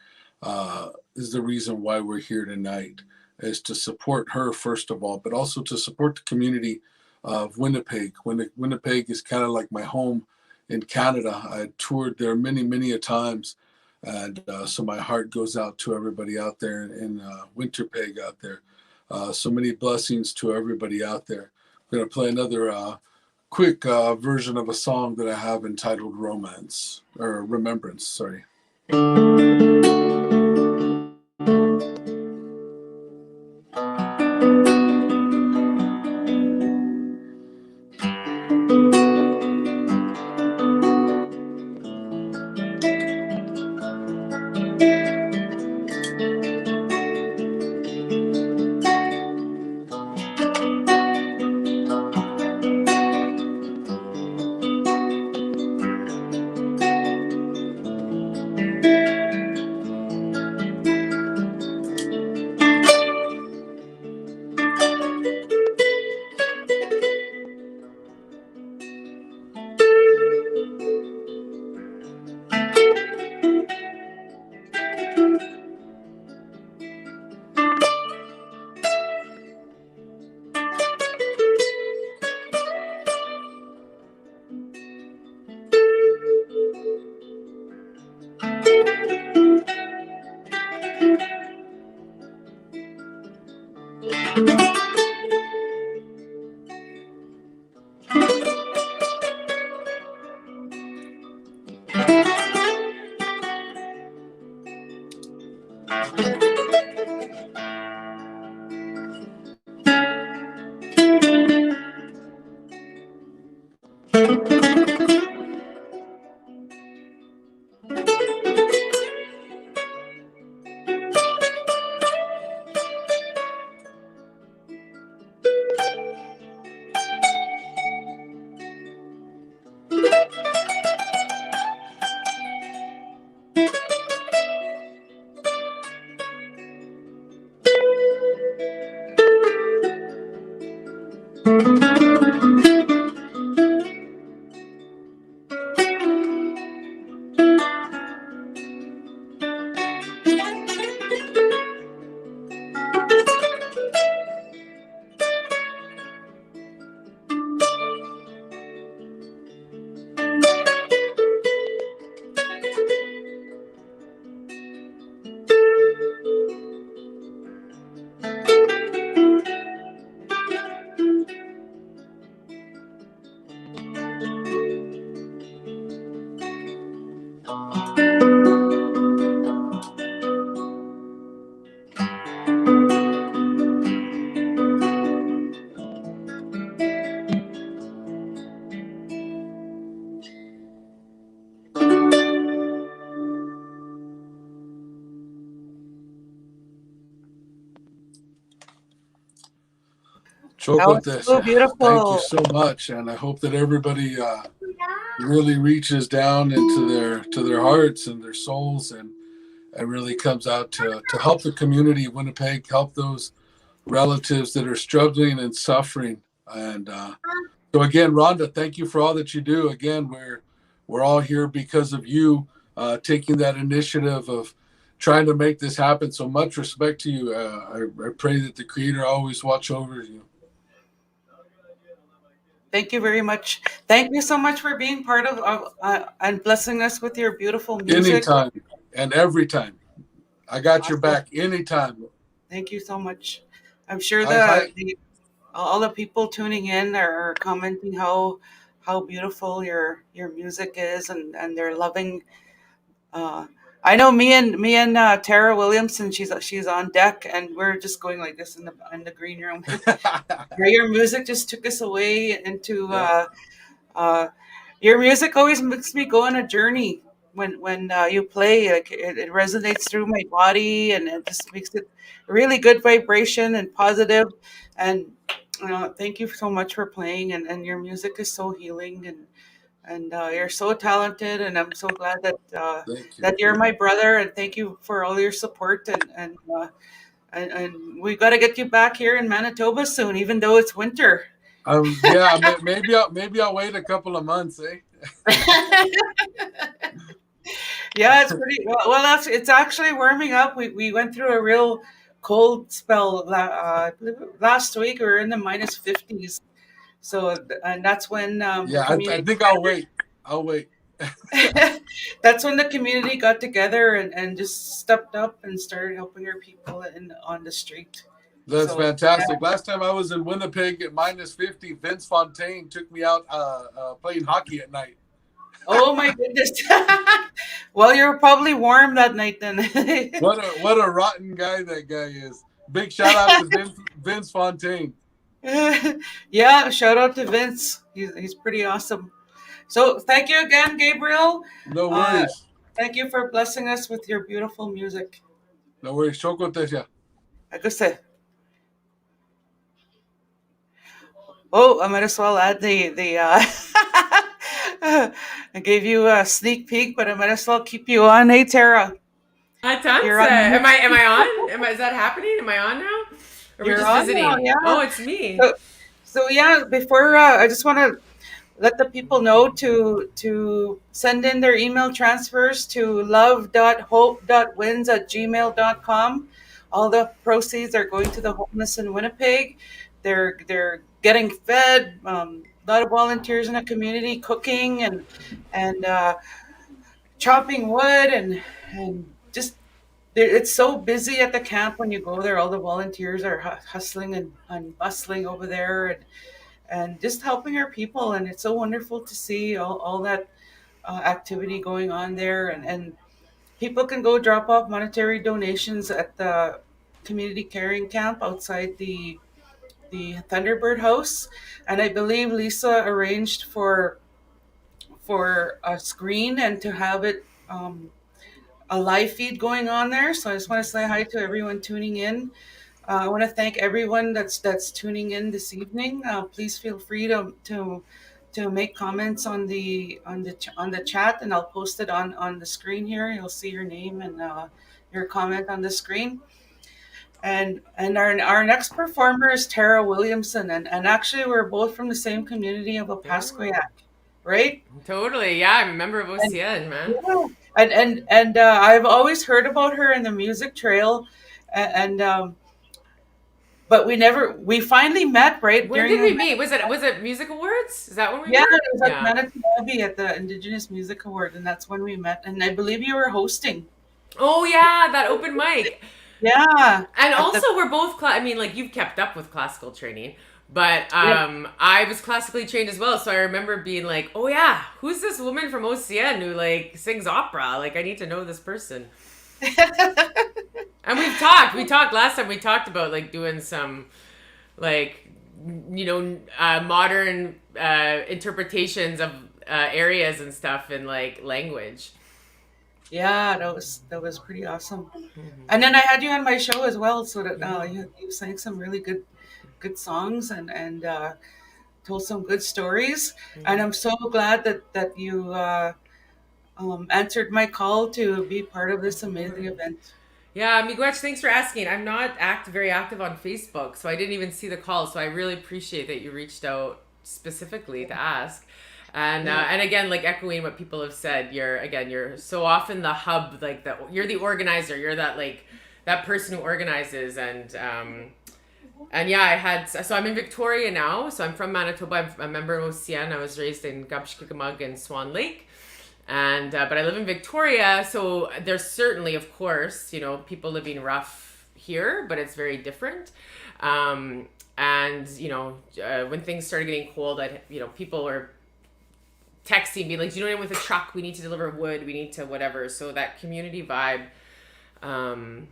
Is the reason why we're here tonight, is to support her first of all, but also to support the community of Winnipeg. Winnipeg is kind of like my home in Canada. I toured there many a times, and so my heart goes out to everybody out there in Winterpeg out there. So many blessings to everybody out there. I'm going to play another quick version of a song that I have entitled Romance, or Remembrance, sorry. That was so Thank you beautiful. so much, and I hope that everybody really reaches down into their hearts and their souls, and really comes out to help the community of Winnipeg, help those relatives that are struggling and suffering. And so again, Rhonda, thank you for all that you do. Again, we're all here because of you taking that initiative of trying to make this happen. So much respect to you. I pray that the Creator always watch over you. Thank you very much. Thank you so much for being part of and blessing us with your beautiful music. Anytime and every time. I got your Awesome. back anytime. Thank you so much. I'm sure all the people tuning in are commenting how beautiful your music is, and they're loving. I know me and Tara Williamson. She's on deck, and we're just going like this in the green room. Your music just took us away into. Your music always makes me go on a journey. when you play. Like it resonates through my body, and it just makes it a really good vibration and positive. And thank you so much for playing. And your music is so healing, and you're so talented. And I'm so glad Thank you. that you're my brother. And thank you for all your support. And we got to get you back here in Manitoba soon, even though it's winter. Yeah, maybe I'll wait a couple of months, eh? Yeah, it's pretty well. It's actually warming up. We went through a real cold spell last week. We were in the minus 50s. So and that's when the Yeah, I community think I'll wait. I'll wait. that's when the community got together and just stepped up and started helping our people on the street. That's So fantastic. Last time I was in Winnipeg at minus 50, Vince Fontaine took me out playing hockey at night. oh my goodness. Well, you were probably warm that night then. What a rotten guy that guy is. Big shout out to Vince Fontaine. Yeah, shout out to Vince. He's pretty awesome. So thank you again, Gabriel. No Uh, worries. thank you for blessing us with your beautiful music. No worries. Choco Tesha. I could say. Oh, I might as well add the I gave you a sneak peek, but I might as well keep you on. Hey, Tara. You're on. Am I on? Is that happening? Am I on now? Or are we You're just on visiting? now, yeah. Oh, it's me. So yeah, before I just want to let the people know to send in their email transfers to Love.Hope.Wins at gmail.com. All the proceeds are going to the homeless in Winnipeg. They're getting fed. A lot of volunteers in the community cooking and chopping wood and just it's so busy at the camp when you go there. All the volunteers are hustling and bustling over there and just helping our people. And it's so wonderful to see all that activity going on there. And people can go drop off monetary donations at the community caring camp outside the Thunderbird House. And I believe Lisa arranged for a screen and to have it a live feed going on there. So I just want to say hi to everyone tuning in. I want to thank everyone that's tuning in this evening. Please feel free to make comments on the chat, and I'll post it on the screen here. You'll see your name and your comment on the screen. And our next performer is Tara Williamson, and actually we're both from the same community of Opaskwayak, right? Totally. Yeah, I'm a member of OCN, man. Yeah. And I've always heard about her in the music trail, and but we finally met right When during did we meet? Was it Music Awards? Is that when we yeah, met? it was at Manitoba at the Indigenous Music Award, and that's when we met. And I believe you were hosting. Oh yeah, that open mic. Yeah. And also we're both I mean, like, you've kept up with classical training, but I was classically trained as well, so I remember being like, oh yeah, who's this woman from OCN who like sings opera? Like, I need to know this person. And we talked last time. We talked about like doing some like modern interpretations of areas and stuff in like language. Yeah, that was pretty awesome. And then I had you on my show as well, so that you sang some really good songs and told some good stories. And I'm so glad that you answered my call to be part of this amazing event. Yeah, Miigwech, thanks for asking. I'm not very active on Facebook, so I didn't even see the call. So I really appreciate that you reached out specifically to ask. And and again, like echoing what people have said, you're so often the hub, like you're the organizer. You're that person who organizes. And yeah, so I'm in Victoria now. So I'm from Manitoba. I'm a member of OCN. I was raised in Gabshkikamug and Swan Lake. And but I live in Victoria, so there's certainly, of course, people living rough here, but it's very different. And when things started getting cold, people were texting me like, "Do you know anyone with a truck? We need to deliver wood. We need to whatever." So that community vibe, and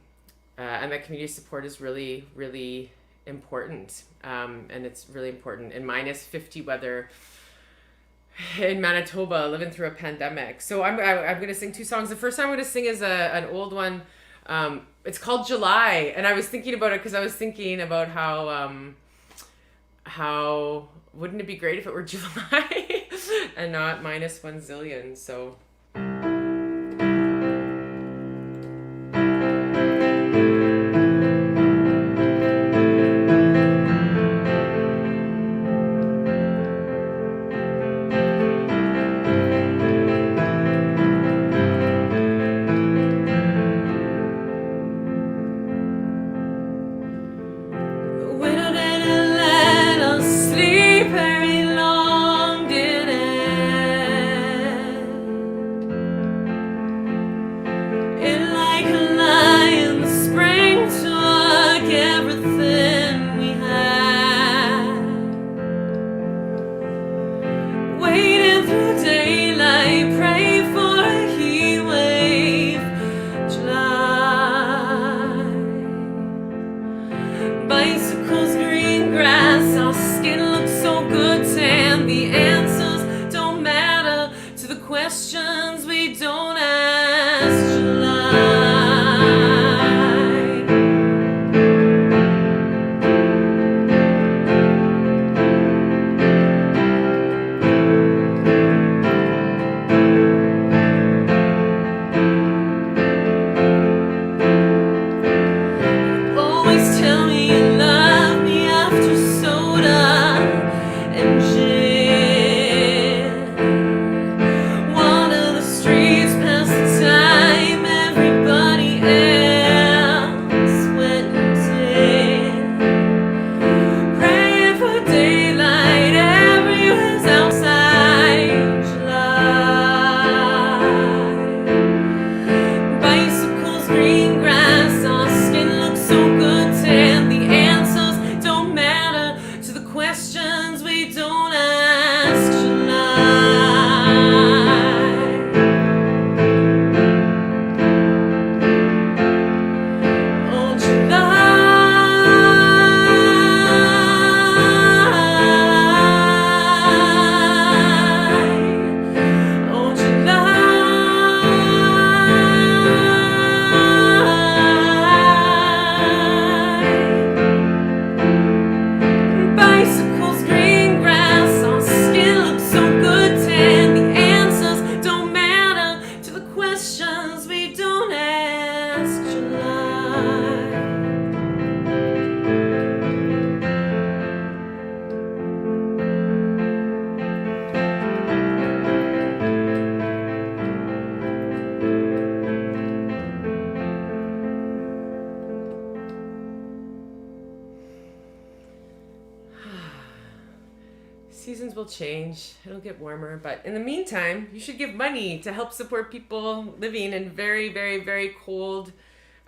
that community support is really, really important. And it's really important in minus 50 weather. in Manitoba, living through a pandemic. So I'm going to sing two songs. The first song I'm going to sing is an old one. It's called July, and I was thinking about it because I was thinking about how wouldn't it be great if it were July and not minus 1 zillion. So. Seasons will change. It'll get warmer. But in the meantime, you should give money to help support people living in very, very, very cold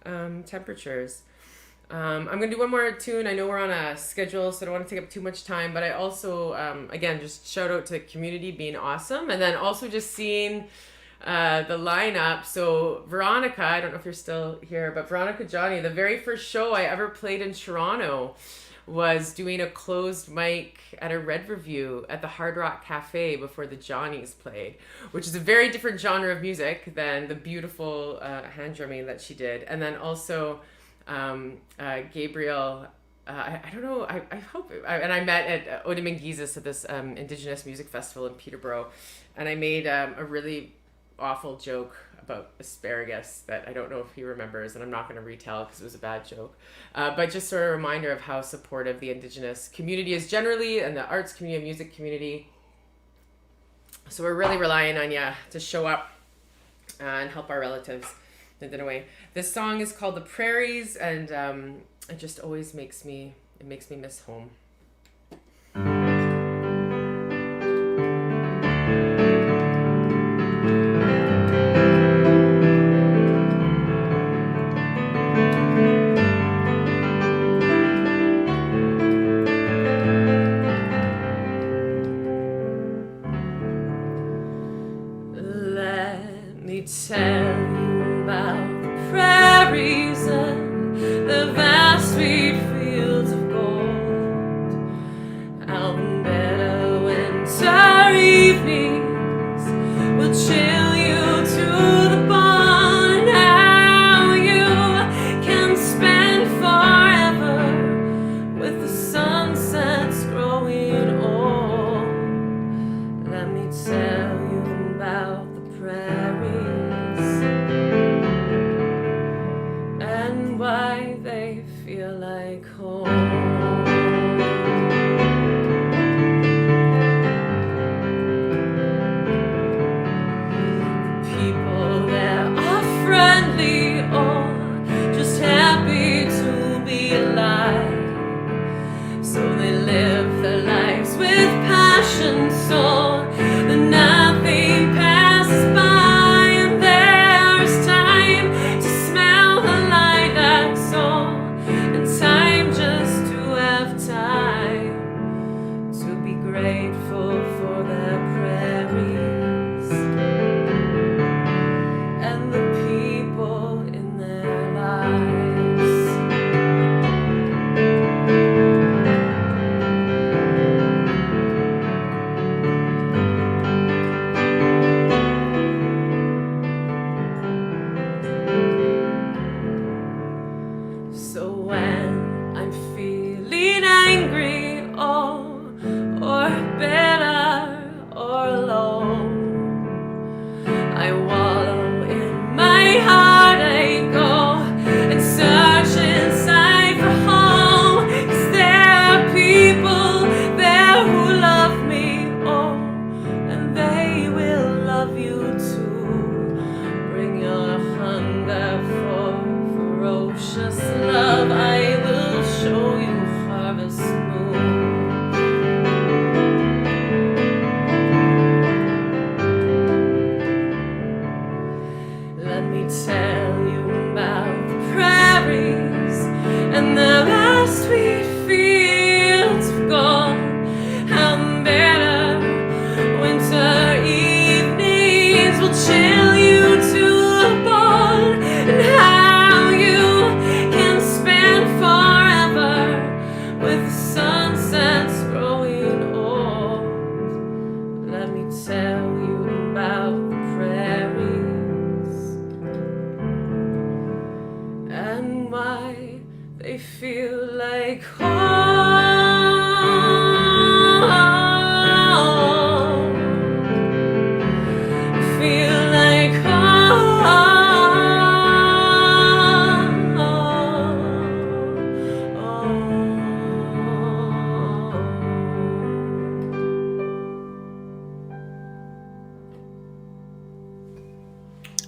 temperatures. I'm going to do one more tune. I know we're on a schedule, so I don't want to take up too much time. But I also, again, just shout out to community being awesome. And then also just seeing the lineup. So Veronica, I don't know if you're still here, but Veronica Johnny, the very first show I ever played in Toronto was doing a closed mic at a Red Review at the Hard Rock Cafe before the Johnnies played, which is a very different genre of music than the beautiful hand drumming that she did. And then also Gabriel, I don't know, I hope, and I met at Odemengizis at this Indigenous music festival in Peterborough, and I made a really awful joke about asparagus that I don't know if he remembers, and I'm not going to retell because it was a bad joke, but just sort of a reminder of how supportive the Indigenous community is generally, and the arts community, music community. So we're really relying on you to show up and help our relatives in a way. This song is called The Prairies, and it just always makes me miss home. Tell you about the prairies and the vast sweet fields of gold.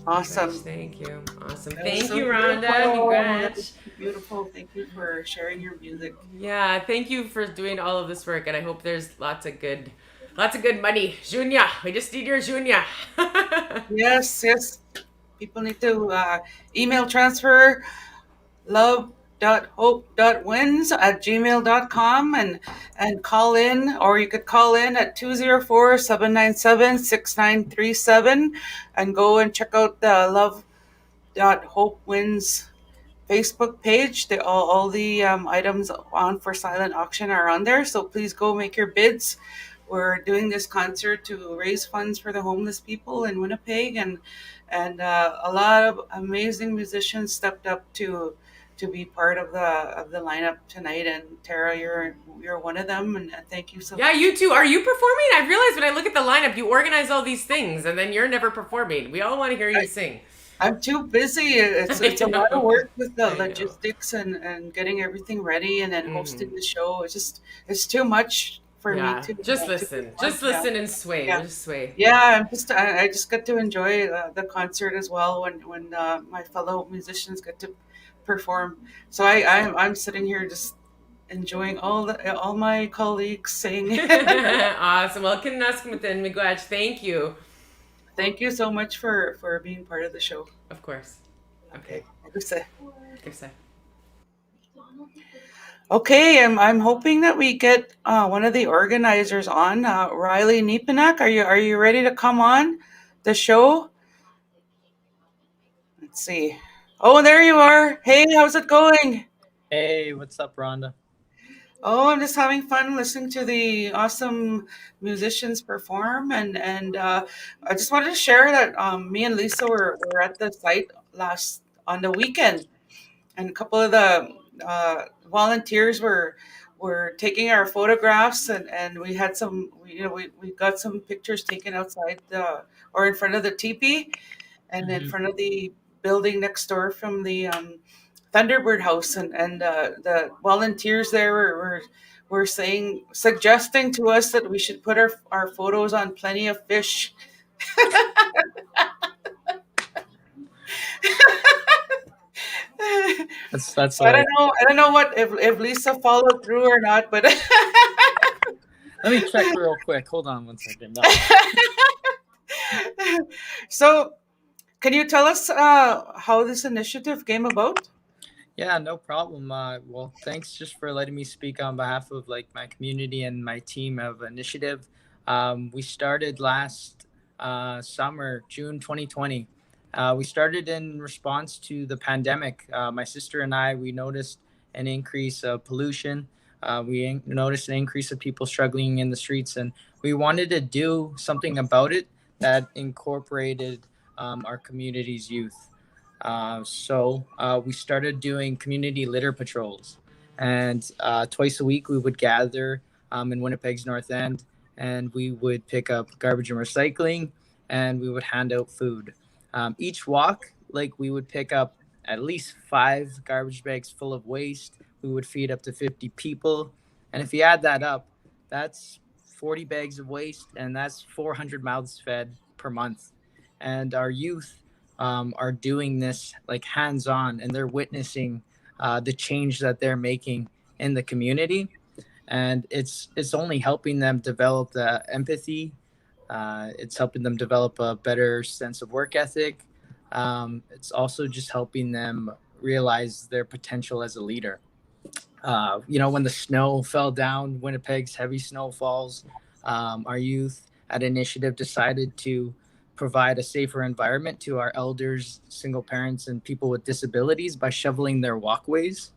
Awesome. Thank you. Awesome. That was Thank so you, Rhonda. beautiful. That Congrats. was beautiful. Thank you for sharing your music. Yeah, thank you for doing all of this work, and I hope there's lots of good money. Junya, we just need your Junya. Yes, yes. People need to email transfer Love.Hope.Wins at gmail.com and call in, or you could call in at 204-797-6937 and go and check out the Love.Hope.Wins Facebook page. All the items on for silent auction are on there, so please go make your bids. We're doing this concert to raise funds for the homeless people in Winnipeg, and a lot of amazing musicians stepped up to be part of the lineup tonight. And Tara, you're one of them, and thank you so Yeah, much. you too. Are you performing? I realized when I look at the lineup, you organize all these things, and then you're never performing. We all want to hear you sing. I'm too busy. It's a lot of work with the logistics and getting everything ready and then hosting the show. It's too much for me to just listen. Just listen and sway. Yeah. Just sway. Yeah, I just get to enjoy the concert as well when my fellow musicians get to perform. So I'm sitting here just enjoying all my colleagues sing. Awesome. Well, thank you. Thank you so much for being part of the show. Of course. Okay. Okay, I'm hoping that we get one of the organizers on, Riley Niepenak. Are you ready to come on the show? Let's see. Oh, there you are. Hey, how's it going? Hey, what's up, Rhonda? Oh, I'm just having fun listening to the awesome musicians perform, and I just wanted to share that me and Lisa were at the site on the weekend, and a couple of the volunteers were taking our photographs, and we had we got some pictures taken outside or in front of the teepee, and in front of the building next door from the Thunderbird House, and the volunteers there were suggesting to us that we should put our photos on Plenty of Fish. That's. I don't know what if Lisa followed through or not, but let me check real quick. Hold on one second. So, can you tell us how this initiative came about? Yeah, no problem. Well, thanks just for letting me speak on behalf of my community and my team of initiative. We started last summer, June 2020. We started in response to the pandemic. My sister and we noticed an increase of pollution. We noticed an increase of people struggling in the streets, and we wanted to do something about it that incorporated our community's youth. So we started doing community litter patrols, and twice a week we would gather in Winnipeg's North End, and we would pick up garbage and recycling, and we would hand out food. Each walk, we would pick up at least 5 garbage bags full of waste. We would feed up to 50 people, and if you add that up, that's 40 bags of waste, and that's 400 mouths fed per month. And our youth are doing this hands-on, and they're witnessing the change that they're making in the community, and it's only helping them develop the empathy. It's helping them develop a better sense of work ethic. It's also just helping them realize their potential as a leader. When the snow fell down, Winnipeg's heavy snowfalls, our youth at Initiative decided to provide a safer environment to our elders, single parents, and people with disabilities by shoveling their walkways.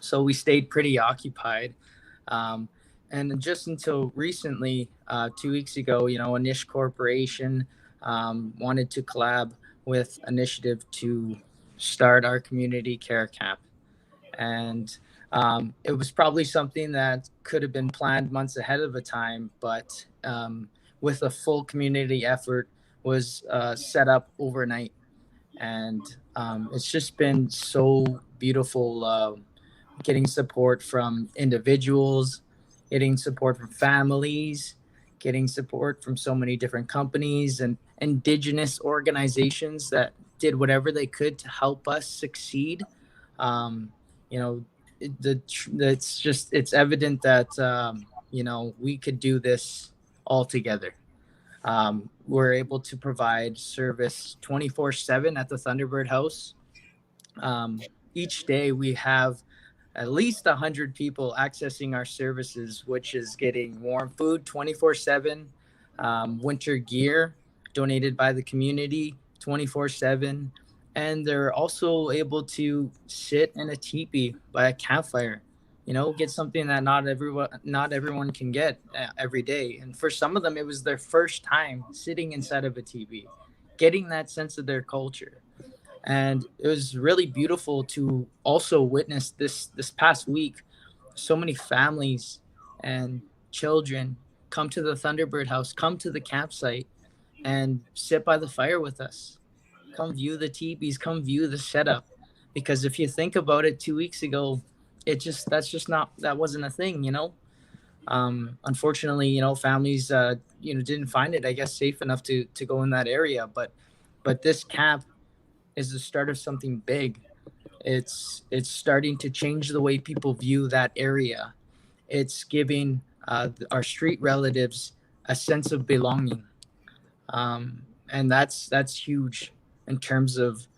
So we stayed pretty occupied. And just until recently, 2 weeks ago, Anish Corporation wanted to collab with Initiative to start our community care camp. And it was probably something that could have been planned months ahead of a time, but with a full community effort was set up overnight. And it's just been so beautiful getting support from individuals, getting support from families, getting support from so many different companies and Indigenous organizations that did whatever they could to help us succeed. You know, it's evident that you know, we could do this all together. We're able to provide service 24/7 at the Thunderbird House. Each day we have at least 100 people accessing our services, which is getting warm food 24/7, winter gear donated by the community 24/7, and they're also able to sit in a teepee by a campfire. You know, get something that not everyone can get every day. And for some of them, it was their first time sitting inside of a teepee, getting that sense of their culture. And it was really beautiful to also witness this past week. So many families and children come to the Thunderbird House, come to the campsite, and sit by the fire with us. Come view the teepees, come view the setup. Because if you think about it, 2 weeks ago, that wasn't a thing, you know. Unfortunately, you know, families you know, didn't find it, I guess, safe enough to go in that area. But this camp is the start of something big. It's starting to change the way people view that area. It's giving our street relatives a sense of belonging, and that's huge in terms of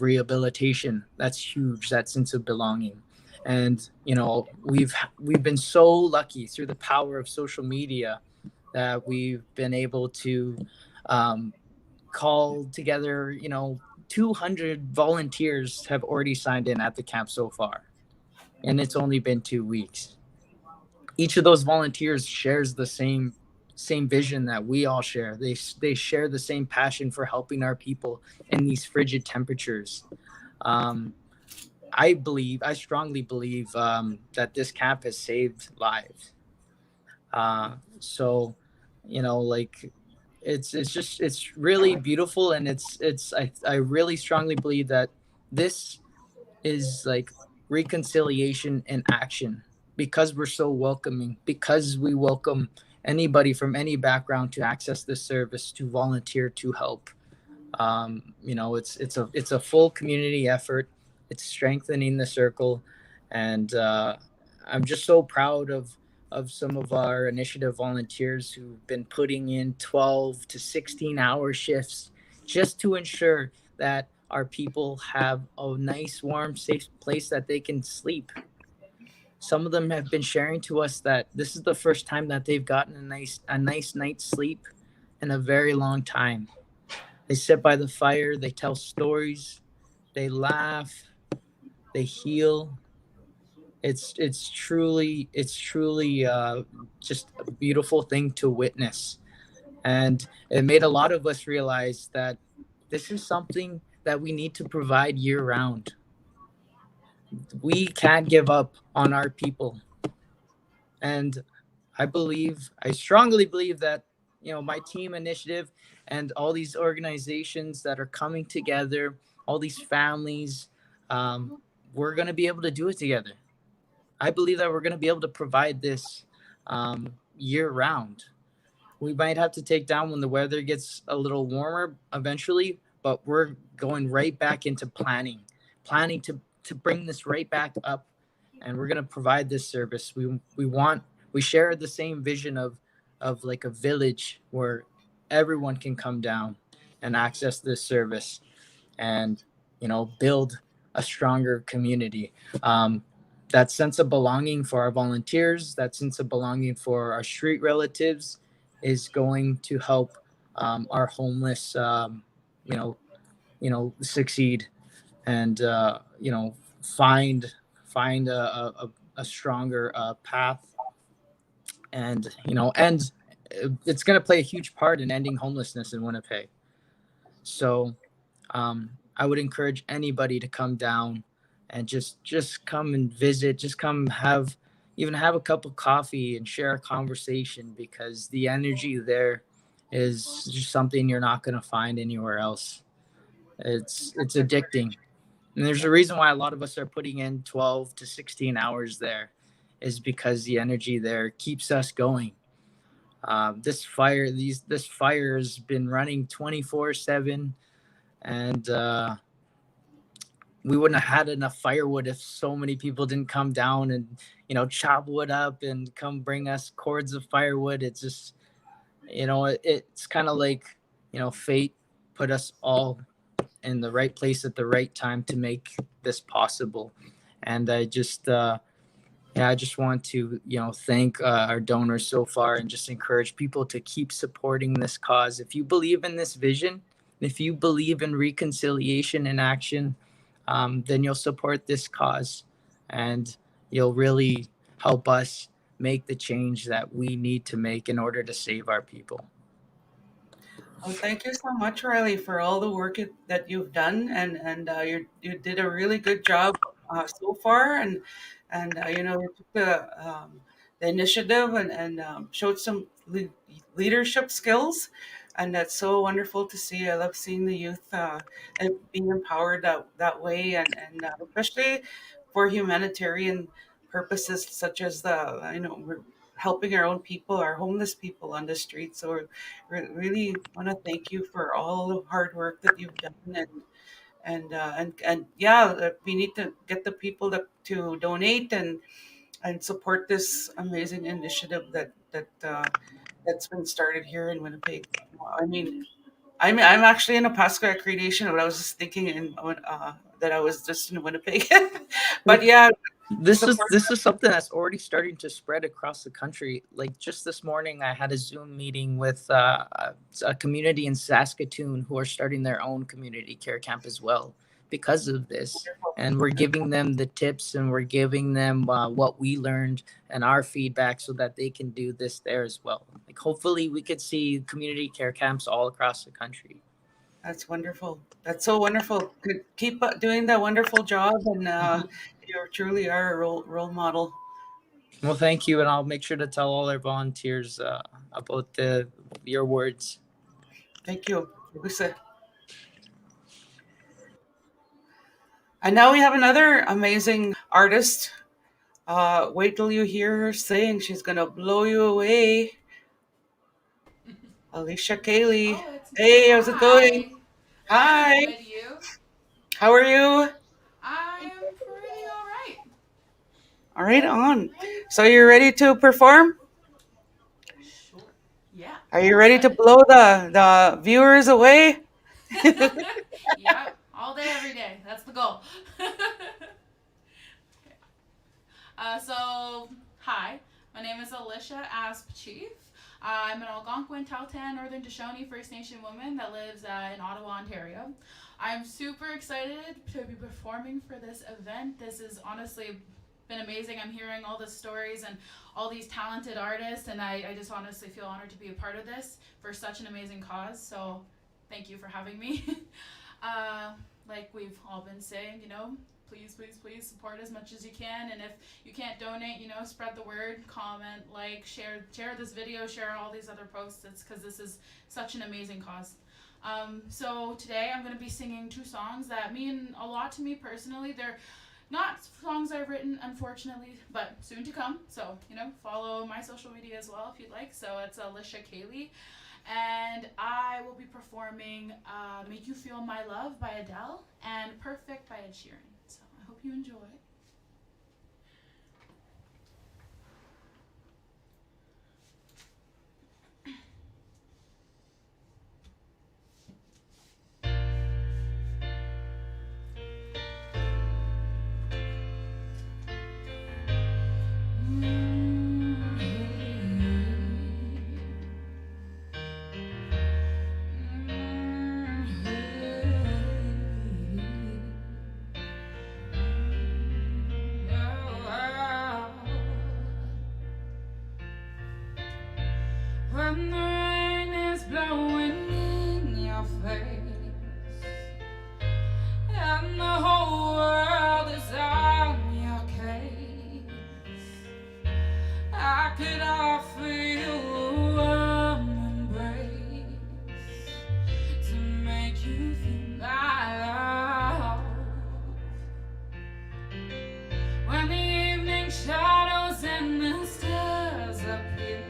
rehabilitation. That's huge. That sense of belonging. And you know, we've been so lucky through the power of social media that we've been able to call together, you know, 200 volunteers have already signed in at the camp so far, and it's only been 2 weeks. Each of those volunteers shares the same vision that we all share. They share the same passion for helping our people in these frigid temperatures. Um, I strongly believe that this camp has saved lives. So, you know, like it's really beautiful, and I really strongly believe that this is like reconciliation in action, because we're so welcoming, because we welcome anybody from any background to access this service, to volunteer, to help. You know, it's a full community effort. It's strengthening the circle, and I'm just so proud of some of our initiative volunteers who've been putting in 12 to 16-hour shifts just to ensure that our people have a nice, warm, safe place that they can sleep. Some of them have been sharing to us that this is the first time that they've gotten a nice night's sleep in a very long time. They sit by the fire, they tell stories, they laugh, they heal. It's truly just a beautiful thing to witness, and it made a lot of us realize that this is something that we need to provide year round. We can't give up on our people, and I strongly believe that, you know, my team initiative and all these organizations that are coming together, all these families, we're going to be able to do it together. I believe that we're going to be able to provide this year round. We might have to take down when the weather gets a little warmer eventually, but we're going right back into planning to bring this right back up, and we're going to provide this service. We share the same vision of like a village where everyone can come down and access this service, and, you know, build a stronger community. That sense of belonging for our volunteers, that sense of belonging for our street relatives, is going to help our homeless, succeed, and find a stronger path, and and it's going to play a huge part in ending homelessness in Winnipeg. So I would encourage anybody to come down and just come and visit, just come have a cup of coffee and share a conversation, because the energy there is just something you're not going to find anywhere else. It's addicting. And there's a reason why a lot of us are putting in 12 to 16 hours there, is because the energy there keeps us going. This fire has been running 24/7, and we wouldn't have had enough firewood if so many people didn't come down and chop wood up and come bring us cords of firewood. It's just it's kind of like fate put us all in the right place at the right time to make this possible. And I just I just want to thank our donors so far, and just encourage people to keep supporting this cause. If you believe in this vision, if you believe in reconciliation in action, then you'll support this cause, and you'll really help us make the change that we need to make in order to save our people. Well, thank you so much, Riley, for all the work that you've done, and you did a really good job so far, and you took the initiative and showed some leadership skills, and that's so wonderful to see. I love seeing the youth and being empowered that way, and especially for humanitarian purposes such as we're helping our own people, our homeless people on the street. So really want to thank you for all the hard work that you've done, and yeah, we need to get the people to donate and support this amazing initiative that's been started here in Winnipeg. I mean, I'm actually in a Pasco accreditation, but I was just thinking that I was just in Winnipeg. But yeah, This is something that's already starting to spread across the country. Like just this morning, I had a Zoom meeting with a community in Saskatoon who are starting their own community care camp as well because of this. And we're giving them the tips, and we're giving them what we learned and our feedback so that they can do this there as well. Like hopefully we could see community care camps all across the country. That's wonderful. That's so wonderful. Keep doing that wonderful job, and you truly are a role model. Well, thank you, and I'll make sure to tell all our volunteers about your words. Thank you. And now we have another amazing artist. Wait till you hear her sing. She's gonna blow you away. Alicia Cayley. Oh, Hey, how's it going? Hi. Good, you? How are you? I'm pretty all right. All right, on. So you're ready to perform? Sure. Yeah. Are you ready to blow the viewers away? Yeah, all day, every day. That's the goal. So, hi. My name is Alicia Asp Chief. I'm an Algonquin, Tahltan, Northern Shoshone First Nation woman that lives in Ottawa, Ontario. I'm super excited to be performing for this event. This has honestly been amazing. I'm hearing all the stories and all these talented artists, and I just honestly feel honored to be a part of this for such an amazing cause. So thank you for having me. Like we've all been saying, please, please, please support as much as you can. And if you can't donate, spread the word, comment, like, share this video, share all these other posts. It's because this is such an amazing cause. So today I'm going to be singing two songs that mean a lot to me personally. They're not songs I've written, unfortunately, but soon to come. So, follow my social media as well if you'd like. So it's Alicia Cayley. And I will be performing Make You Feel My Love by Adele and Perfect by Ed Sheeran. So I hope you enjoy. When the rain is blowing in your face and the whole world is on your case, I could offer you a warm embrace to make you feel my love. When the evening shadows and the stars appear,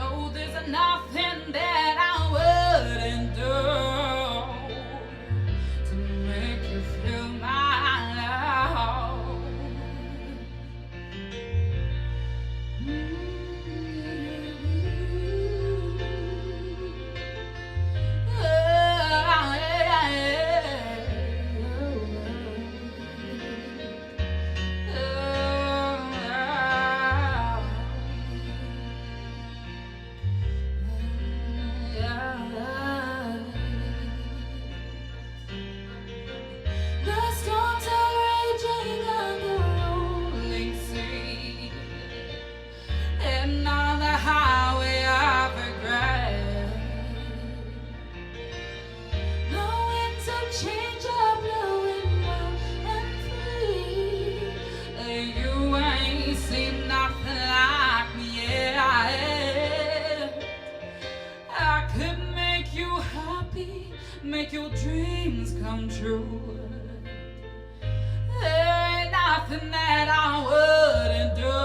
No, there's nothing that I wouldn't do to make you feel my love. The storms are raging on the rolling sea, and on the highway of regret, the winds of change are blowing wild and free, and you ain't seen nothing like me yet. I could make you happy, make your dreams come true. There ain't nothing that I wouldn't do.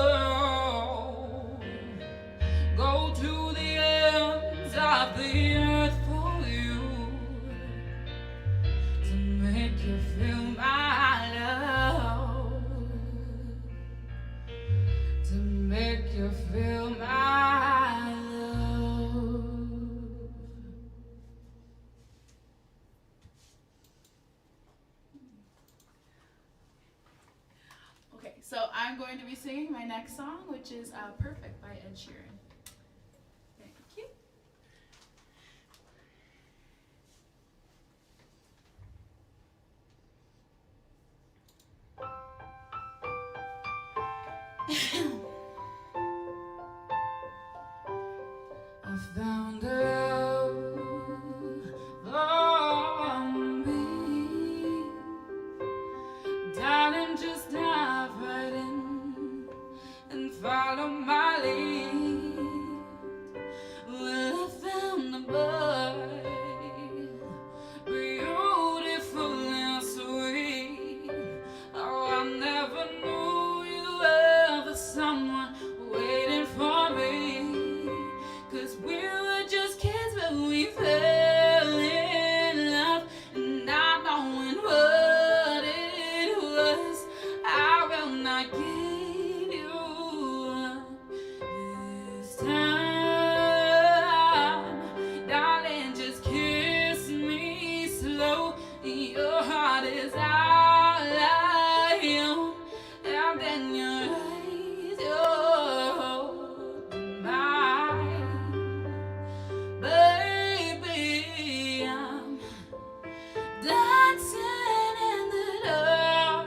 Go to the ends of the earth for you, to make you feel my love, to make you feel my love. Okay, so I'm going to be singing my next song, which is Perfect by Ed Sheeran. Thank you. I found out for me, darling, just dive right in and follow my lead. Well, I found the boy, beautiful and sweet. Oh, I never knew you were the someone waiting for me. 'Cause we were just kids, but we fell in love, and not knowing what it was, I will not give you up this time. Darling, just kiss me slow. Your heart is all I own, and then your eyes, you're mine. Baby, I'm dancing in the dark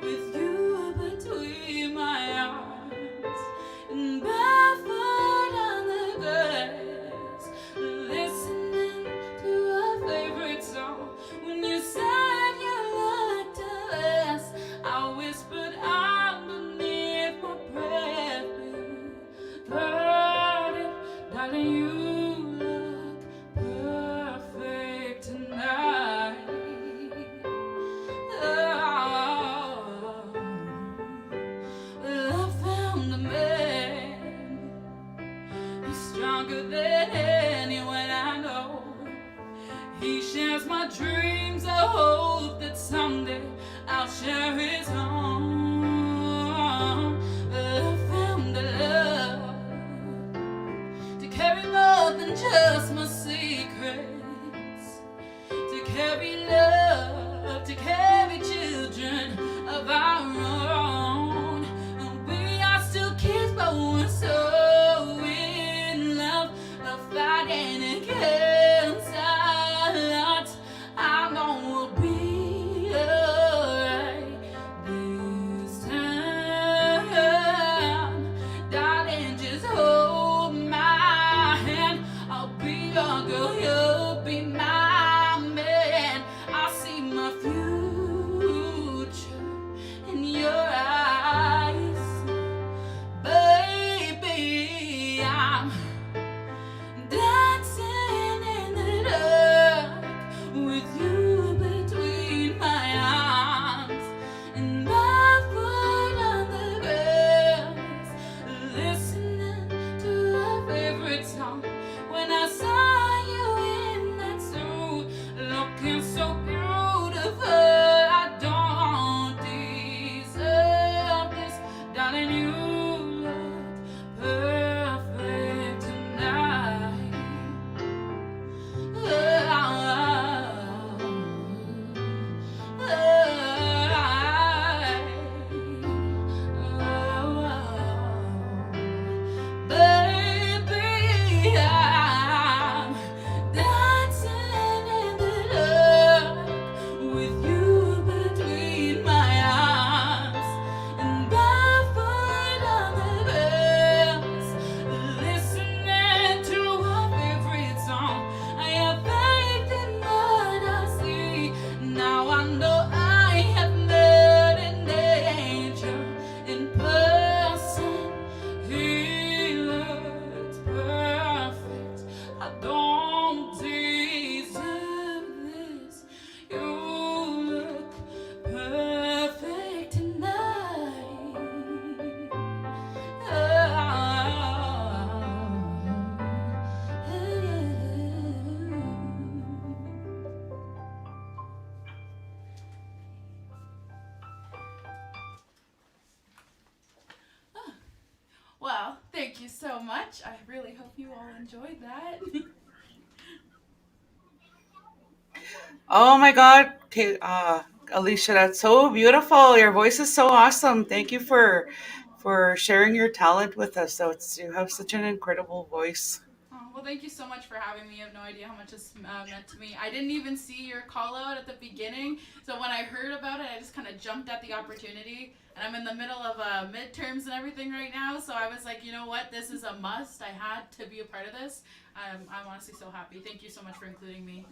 with you between my arms, and barefoot on the grass, listening to our favorite song. When you said you looked a mess, I whispered underneath my breath, "Perfect, darling, you look perfect tonight." Oh, well, I found a man who's stronger than anyone I know. He shares my dreams. I hope that someday I'll share his home. Well, I found a love to carry more than just my secrets, to carry love, to carry children of our own. And we are still kids, but we're so in love, fighting against our odds. I know we'll be alright this time. Darling, just hold my hand. I'll be your girl, you'll be my man. I see my future in your eyes. Baby, I'm dancing so much. I really hope you all enjoyed that. Oh my God, okay, Alicia, that's so beautiful. Your voice is so awesome. Thank you for sharing your talent with us. So you have such an incredible voice. Oh, well, thank you so much for having me. You have no idea how much this meant to me. I didn't even see your call out at the beginning, so when I heard about it, I just kind of jumped at the opportunity. And I'm in the middle of midterms and everything right now, so I was like, you know what, this is a must. I had to be a part of this. I'm honestly so happy. Thank you so much for including me.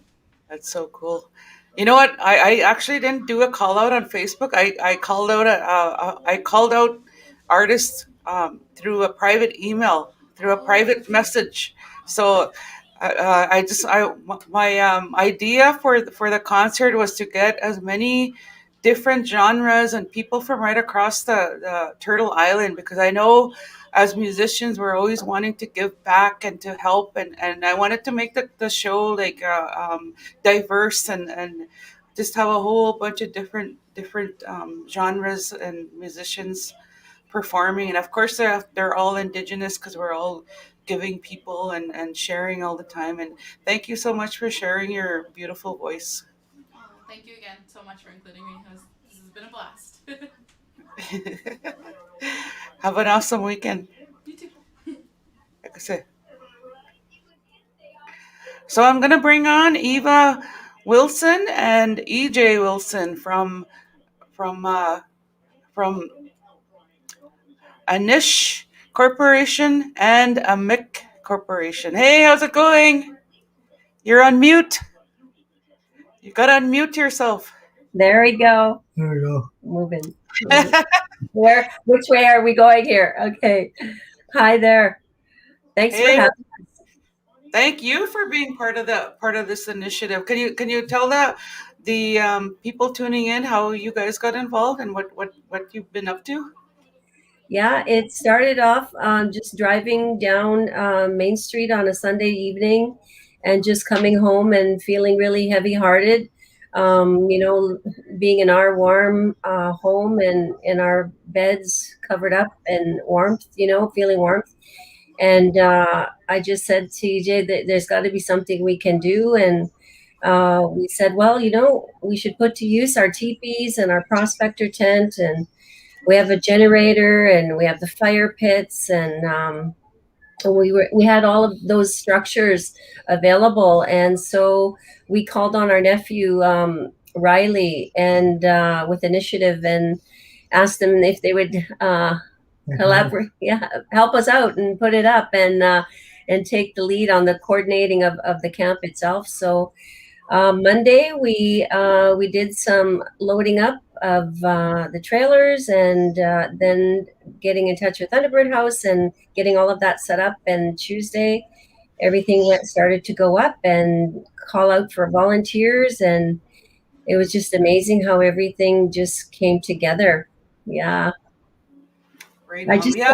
That's so cool. You know what? I actually didn't do a call out on Facebook. I called out I called out artists through a private email, through a private message. So I just I my idea for the concert was to get as many different genres and people from right across the Turtle Island, because I know as musicians we're always wanting to give back and to help, and I wanted to make the show like diverse and just have a whole bunch of different genres and musicians performing. And of course they're all Indigenous, because we're all giving people and sharing all the time. And thank you so much for sharing your beautiful voice. Oh, thank you again so much for including me. This has been a blast. Have an awesome weekend. You too. Like I said. So I'm gonna bring on Eva Wilson and EJ Wilson from from Anish Corporation and a Mick Corporation. Hey, how's it going? You're on mute. You gotta unmute yourself. There we go. There we go. Moving. Which way are we going here? Okay. Hi there. Thanks for Hey, having us. thank you for being part of this initiative. Can you tell the people tuning in how you guys got involved and what you've been up to? Yeah, it started off just driving down Main Street on a Sunday evening and just coming home and feeling really heavy hearted. Being in our warm home and in our beds covered up and warmth, feeling warmth. And I just said to EJ that there's got to be something we can do. And we said, well, we should put to use our teepees and our prospector tent, and we have a generator and we have the fire pits, and we had all of those structures available. And so we called on our nephew Riley and with Initiative, and asked them if they would collaborate, help us out and put it up and take the lead on the coordinating of the camp itself. So Monday we did some loading up of the trailers, and then getting in touch with Thunderbird House and getting all of that set up. And Tuesday everything started to go up and call out for volunteers, and it was just amazing how everything just came together. Yeah. Right on. Yeah,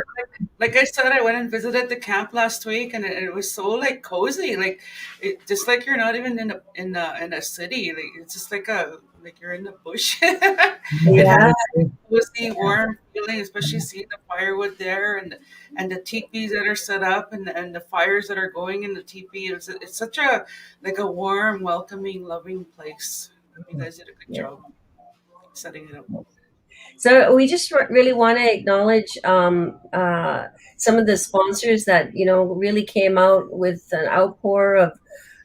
like I said, I went and visited the camp last week, and it was so like cozy, like it just like you're not even in a city. Like it's just like you're in the bush. It had a cozy, warm feeling, especially seeing the firewood there and the teepees that are set up and the fires that are going in the teepee. It's such a warm, welcoming, loving place. You guys did a good job setting it up. So we just really want to acknowledge some of the sponsors that really came out with an outpour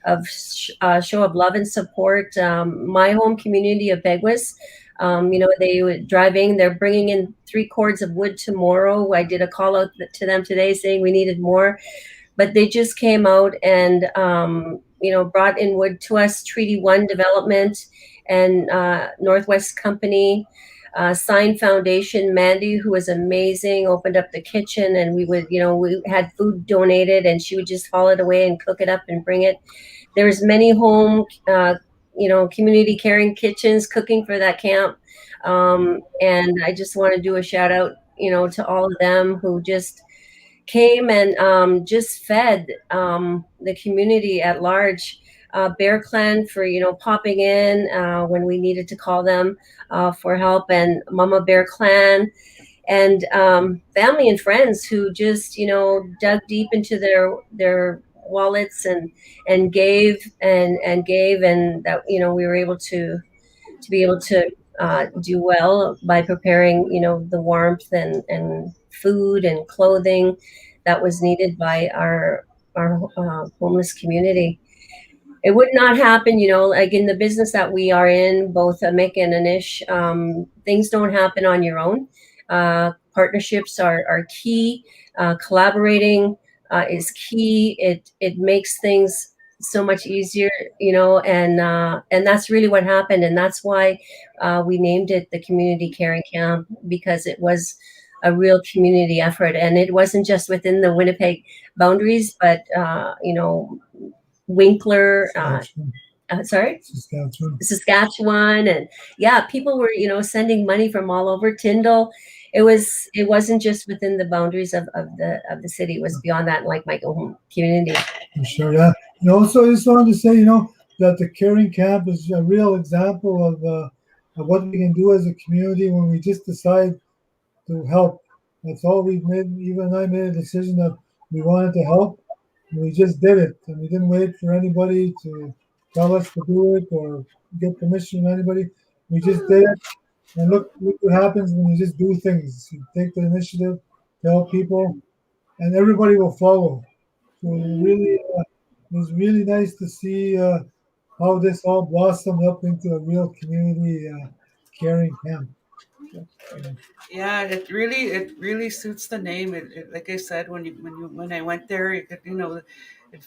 of show of love and support. My home community of Beguis, they were driving. They're bringing in 3 cords of wood tomorrow. I did a call out to them today saying we needed more, but they just came out and brought in wood to us. Treaty 1 Development and Northwest Company. Sign Foundation, Mandy, who was amazing, opened up the kitchen, and we had food donated, and she would just haul it away and cook it up and bring it. There's many home, community caring kitchens cooking for that camp. And I just want to do a shout out, to all of them who just came and just fed the community at large. Bear Clan for popping in when we needed to call them for help, and Mama Bear Clan, and family and friends who just, dug deep into their wallets and gave and gave, and that, we were able to be able to do well by preparing, the warmth and food and clothing that was needed by our homeless community. It would not happen, like in the business that we are in, both Mick and Anish. Things don't happen on your own. Partnerships are key. Collaborating is key. It makes things so much easier, and that's really what happened, and that's why we named it the Community Caring Camp, because it was a real community effort, and it wasn't just within the Winnipeg boundaries, but Winkler, Saskatchewan, and people were, sending money from all over. Tyndall. It wasn't just within the boundaries of the city. It was beyond that, like my own community. For sure, yeah. And also, I just wanted to say, that the Caring Camp is a real example of what we can do as a community when we just decide to help. That's all we've made. Even I made a decision that we wanted to help. And we just did it, and we didn't wait for anybody to tell us to do it or get permission from anybody. We just did it, and look what happens when you just do things. You take the initiative to help people, and everybody will follow. So it was really nice to see how this all blossomed up into a real community caring camp. Yeah, it really suits the name. Like I said, when I went there, it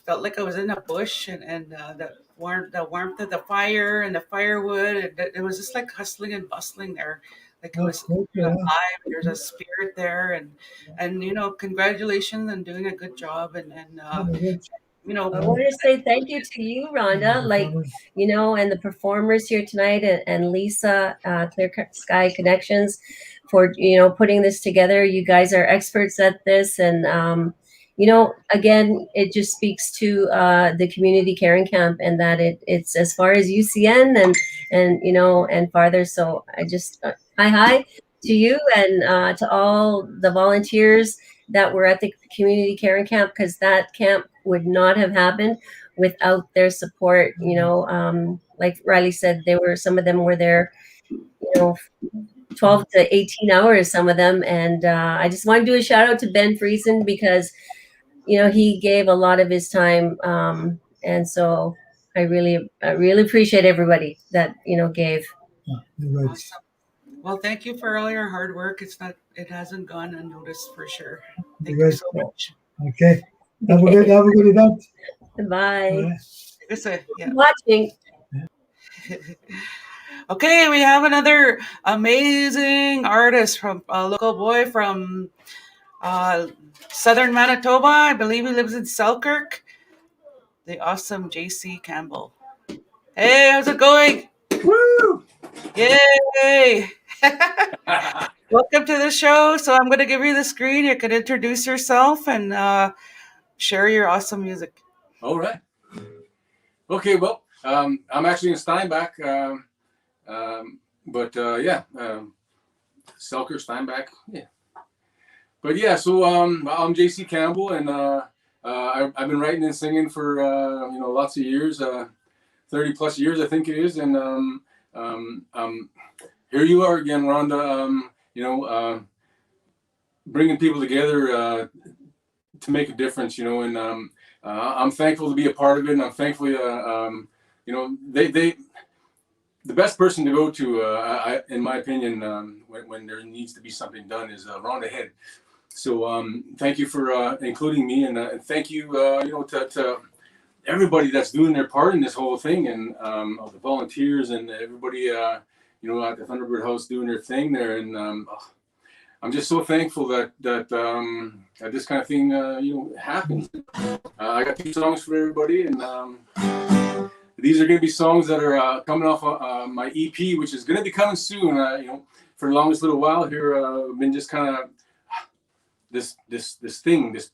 felt like I was in a bush, and the warmth of the fire and the firewood. It was just like hustling and bustling there. Like it was alive. There's a spirit there, and congratulations on doing a good job, and I want to say thank you to you, Rhonda, and the performers here tonight, and Lisa, Clear Sky Connections, for, putting this together. You guys are experts at this. And, again, it just speaks to the Community Caring Camp, and that it's as far as UCN and farther. So I just, hi to you, and to all the volunteers that were at the Community Caring Camp, because that camp would not have happened without their support. Like Riley said, some of them were there, 12 to 18 hours, some of them. And I just want to do a shout out to Ben Friesen, because, he gave a lot of his time. And so I really appreciate everybody that, gave. Awesome. Well, thank you for all your hard work. It hasn't gone unnoticed for sure. Thank you so much. Okay. Have a good event. Bye. Watching. Okay, we have another amazing artist from a local boy from southern Manitoba. I believe he lives in Selkirk. The awesome JC Campbell. Hey, how's it going? Woo! Yay! Welcome to the show. So I'm going to give you the screen. You can introduce yourself and share your awesome music. All right. Okay, well, I'm actually in Steinbach, but Selkirk, Steinbach, yeah. But yeah, so I'm JC Campbell, and I've been writing and singing for lots of years, 30 plus years, I think it is, and here you are again, Rhonda. Bringing people together to make a difference, and I'm thankful to be a part of it, and I'm thankful, the best person to go to, in my opinion, when there needs to be something done is Rhonda Head. So thank you for including me, and thank you, to everybody that's doing their part in this whole thing, and all the volunteers and everybody, at the Thunderbird House doing their thing there, and I'm just so thankful that this kind of thing, happens. I got 2 songs for everybody, and these are going to be songs that are coming off my EP, which is going to be coming soon. For the longest little while here, I've been just kind of this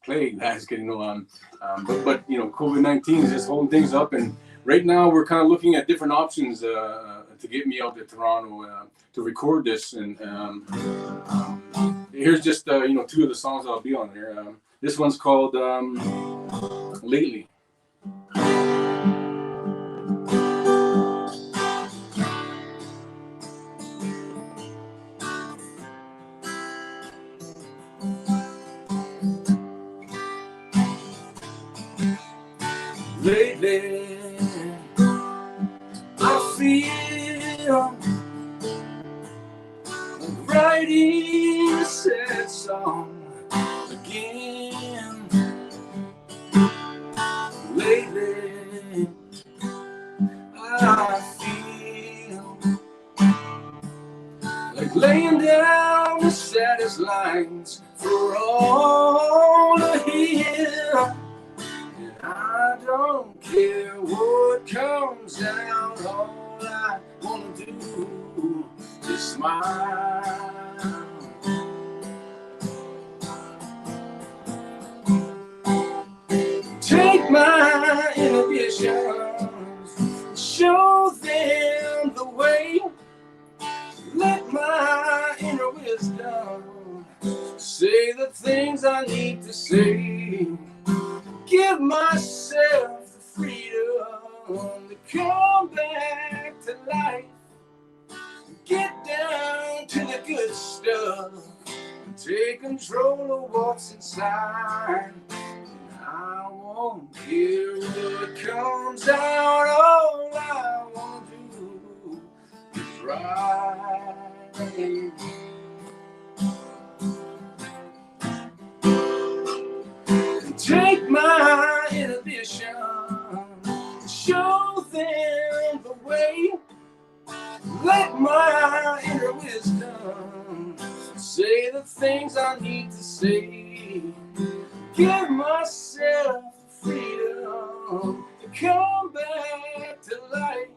plague that is getting on. But COVID-19 is just holding things up, and right now we're kind of looking at different options to get me out to Toronto to record this, and here's just you know, two of the songs I'll be on there. This one's called Lately. Lately, I feel like writing a sad song again. Lately, I feel like laying down the saddest lines for all to hear. I don't care what comes out, all I wanna do is smile. Take my inhibitions, show them the way. Let my inner wisdom say the things I need to say. Give myself the freedom to come back to life. Get down to the good stuff. Take control of what's inside. And I won't care what comes out. All I want to do is ride. Take my inhibition, show them the way. Let my inner wisdom say the things I need to say. Give myself the freedom to come back to life.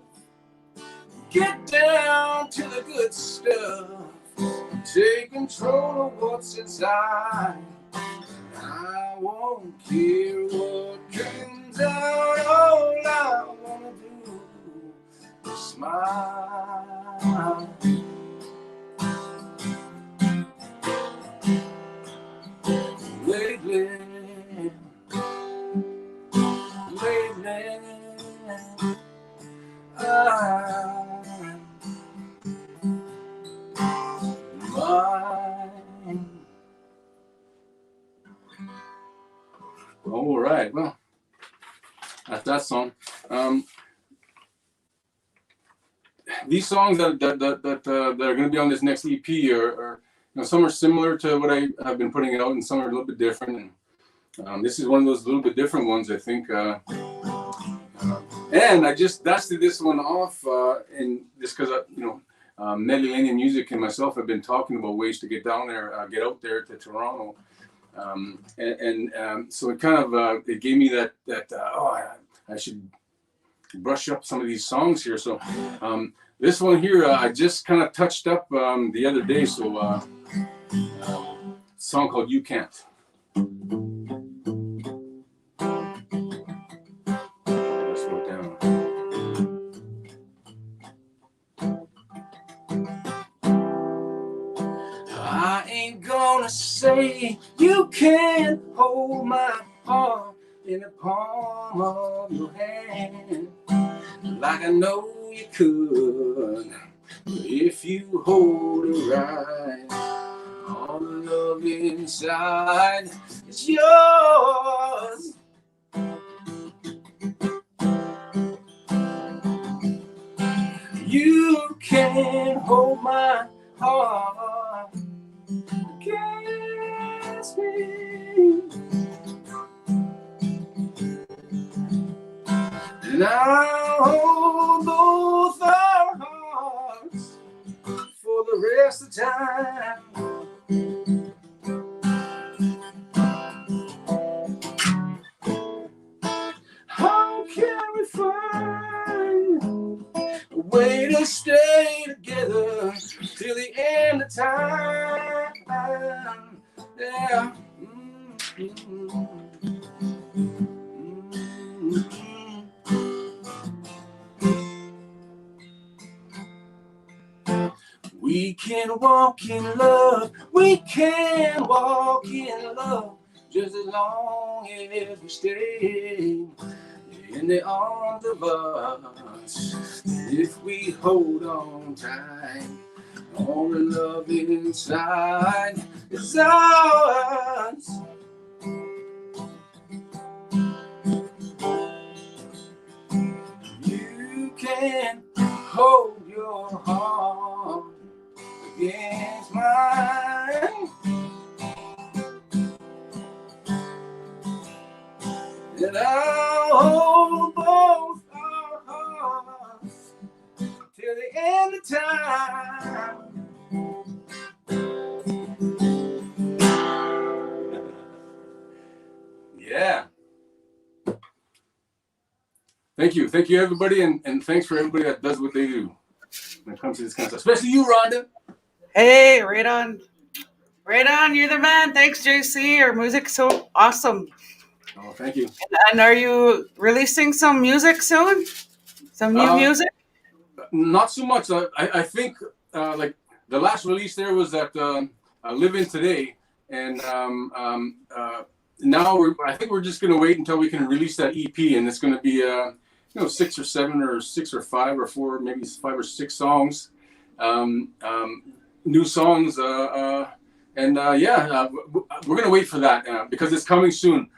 Get down to the good stuff. Take control of what's inside. I won't care what comes out. All I wanna do is smile. Lately, I'm mine. All right, well, that's that song. These songs that are going to be on this next EP are you know, some are similar to what I have been putting out, and some are a little bit different. And this is one of those little bit different ones, I think. And I just dusted this one off, and just because you know, Mediterranean Music and myself have been talking about ways to get down there, get out there to Toronto. So it kind of it gave me that I should brush up some of these songs here. So this one here I just kind of touched up the other day. So a song called "You Can't." I ain't gonna say you can't hold my heart in the palm of your hand, like I know you could if you hold it right. All the love inside is yours. You can't hold my heart against me. And I'll hold both our hearts for the rest of time. How can we find a way to stay together till the end of time? Yeah. We can walk in love. We can walk in love just as long as we stay in the arms of us. If we hold on tight, all the love inside is ours. You can hold your heart against mine, and I'll hold both our hearts till the end of time. Yeah. Thank you, everybody, and thanks for everybody that does what they do when it comes to this kind of stuff, especially you, Rhonda. Hey, right on. Right on, you're the man. Thanks, JC. Your music's so awesome. Oh, thank you. And are you releasing some music soon? Some new music? Not so much. I think like the last release there was that Live In Today, and now I think we're just gonna wait until we can release that EP, and it's gonna be 6 or 7 or 6 or 5 or 4, maybe 5 or 6 songs, new songs, and we're gonna wait for that because it's coming soon.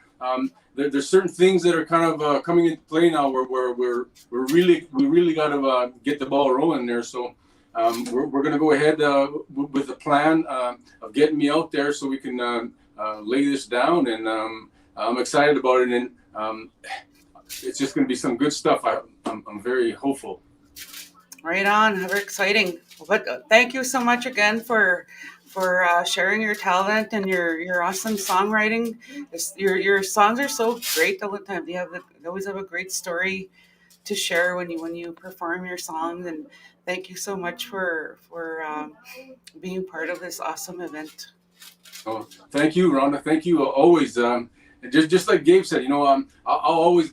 There's certain things that are kind of coming into play now where we really got to get the ball rolling there. So we're going to go ahead with the plan of getting me out there so we can lay this down, and I'm excited about it, and it's just going to be some good stuff. I'm very hopeful. Right on. Very exciting. But thank you so much again for sharing your talent and your awesome songwriting. Your songs are so great all the time. They always have a great story to share when you perform your songs. And thank you so much for being part of this awesome event. Oh, thank you, Rhonda. Thank you always. Just like Gabe said, I'll always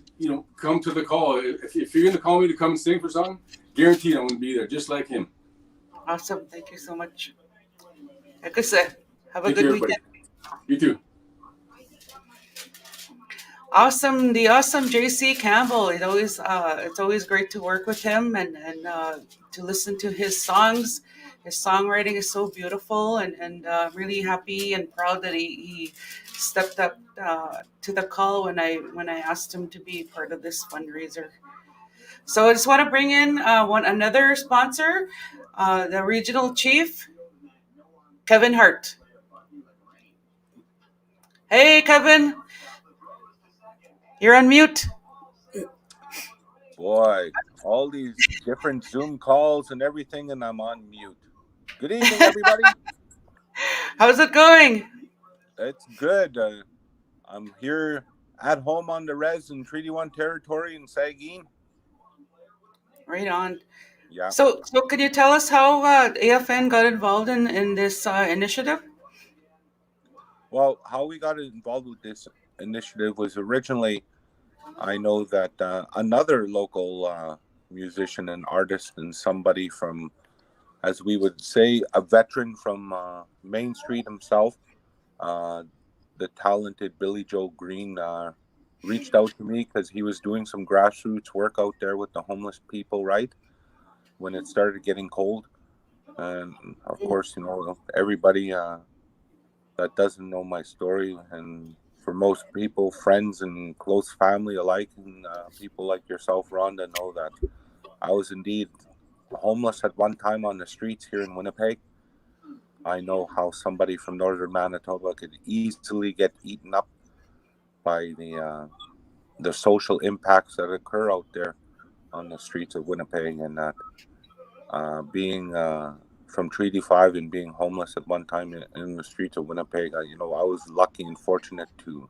come to the call. If you're going to call me to come and sing for something, guaranteed I'm going to be there, just like him. Awesome. Thank you so much. Like I said, have a Thank good you, weekend. You too. Awesome, the awesome JC Campbell. It's always great to work with him and to listen to his songs. His songwriting is so beautiful, and I'm really happy and proud that he stepped up to the call when I asked him to be part of this fundraiser. So I just want to bring in another sponsor, the regional chief, Kevin Hart. Hey, Kevin, you're on mute. Boy, all these different Zoom calls and everything, and I'm on mute. Good evening, everybody. How's it going? It's good. I'm here at home on the res in Treaty 1 territory in Saugeen. Right on. Yeah. So could you tell us how AFN got involved in this initiative? Well, how we got involved with this initiative was originally, I know that another local musician and artist and somebody from, as we would say, a veteran from Main Street himself, the talented Billy Joe Green, reached out to me because he was doing some grassroots work out there with the homeless people, right? When it started getting cold. And of course, everybody that doesn't know my story, and for most people, friends and close family alike, and people like yourself, Rhonda, know that I was indeed homeless at one time on the streets here in Winnipeg. I know how somebody from northern Manitoba could easily get eaten up by the social impacts that occur out there on the streets of Winnipeg, and that being from Treaty 5 and being homeless at one time in the streets of Winnipeg, I was lucky and fortunate to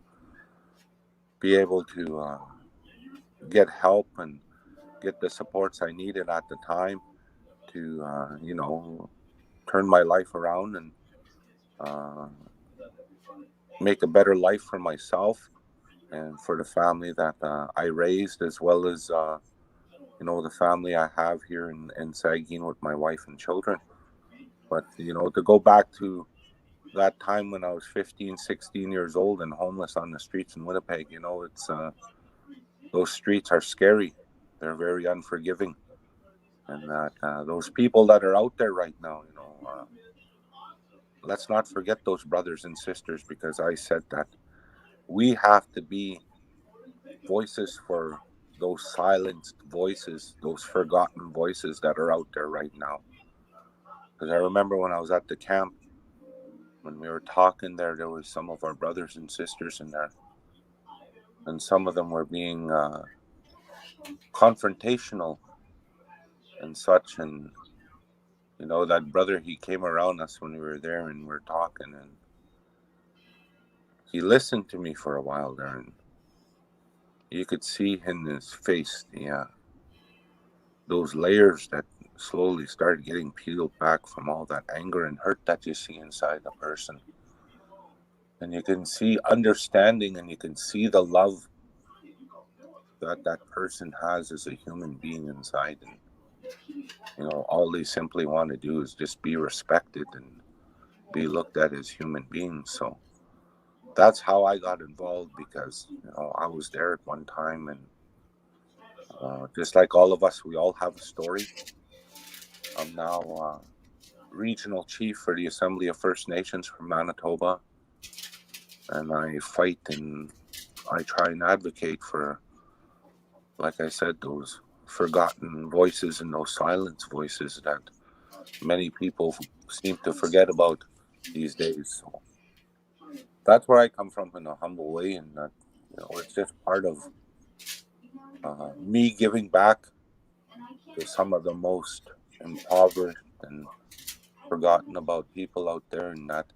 be able to get help and get the supports I needed at the time to, turn my life around and make a better life for myself and for the family that I raised, as well as, the family I have here in Saugeen with my wife and children. But, to go back to that time when I was 15, 16 years old and homeless on the streets in Winnipeg, it's those streets are scary. They're very unforgiving. And that those people that are out there right now, let's not forget those brothers and sisters, because I said that we have to be voices for those silenced voices, those forgotten voices that are out there right now. Because I remember when I was at the camp, when we were talking there was some of our brothers and sisters in there, and some of them were being confrontational and such. And that brother, he came around us when we were there and we were talking, and he listened to me for a while there, and you could see in his face those layers that slowly started getting peeled back from all that anger and hurt that you see inside a person. And you can see understanding, and you can see the love that that person has as a human being inside. And all they simply want to do is just be respected and be looked at as human beings. So that's how I got involved, because I was there at one time, and just like all of us, we all have a story. I'm now regional chief for the Assembly of First Nations from Manitoba, and I fight and I try and advocate for, like I said, those forgotten voices and those silenced voices that many people seem to forget about these days. So that's where I come from, in a humble way, and that it's just part of me giving back to some of the most impoverished and forgotten about people out there, and that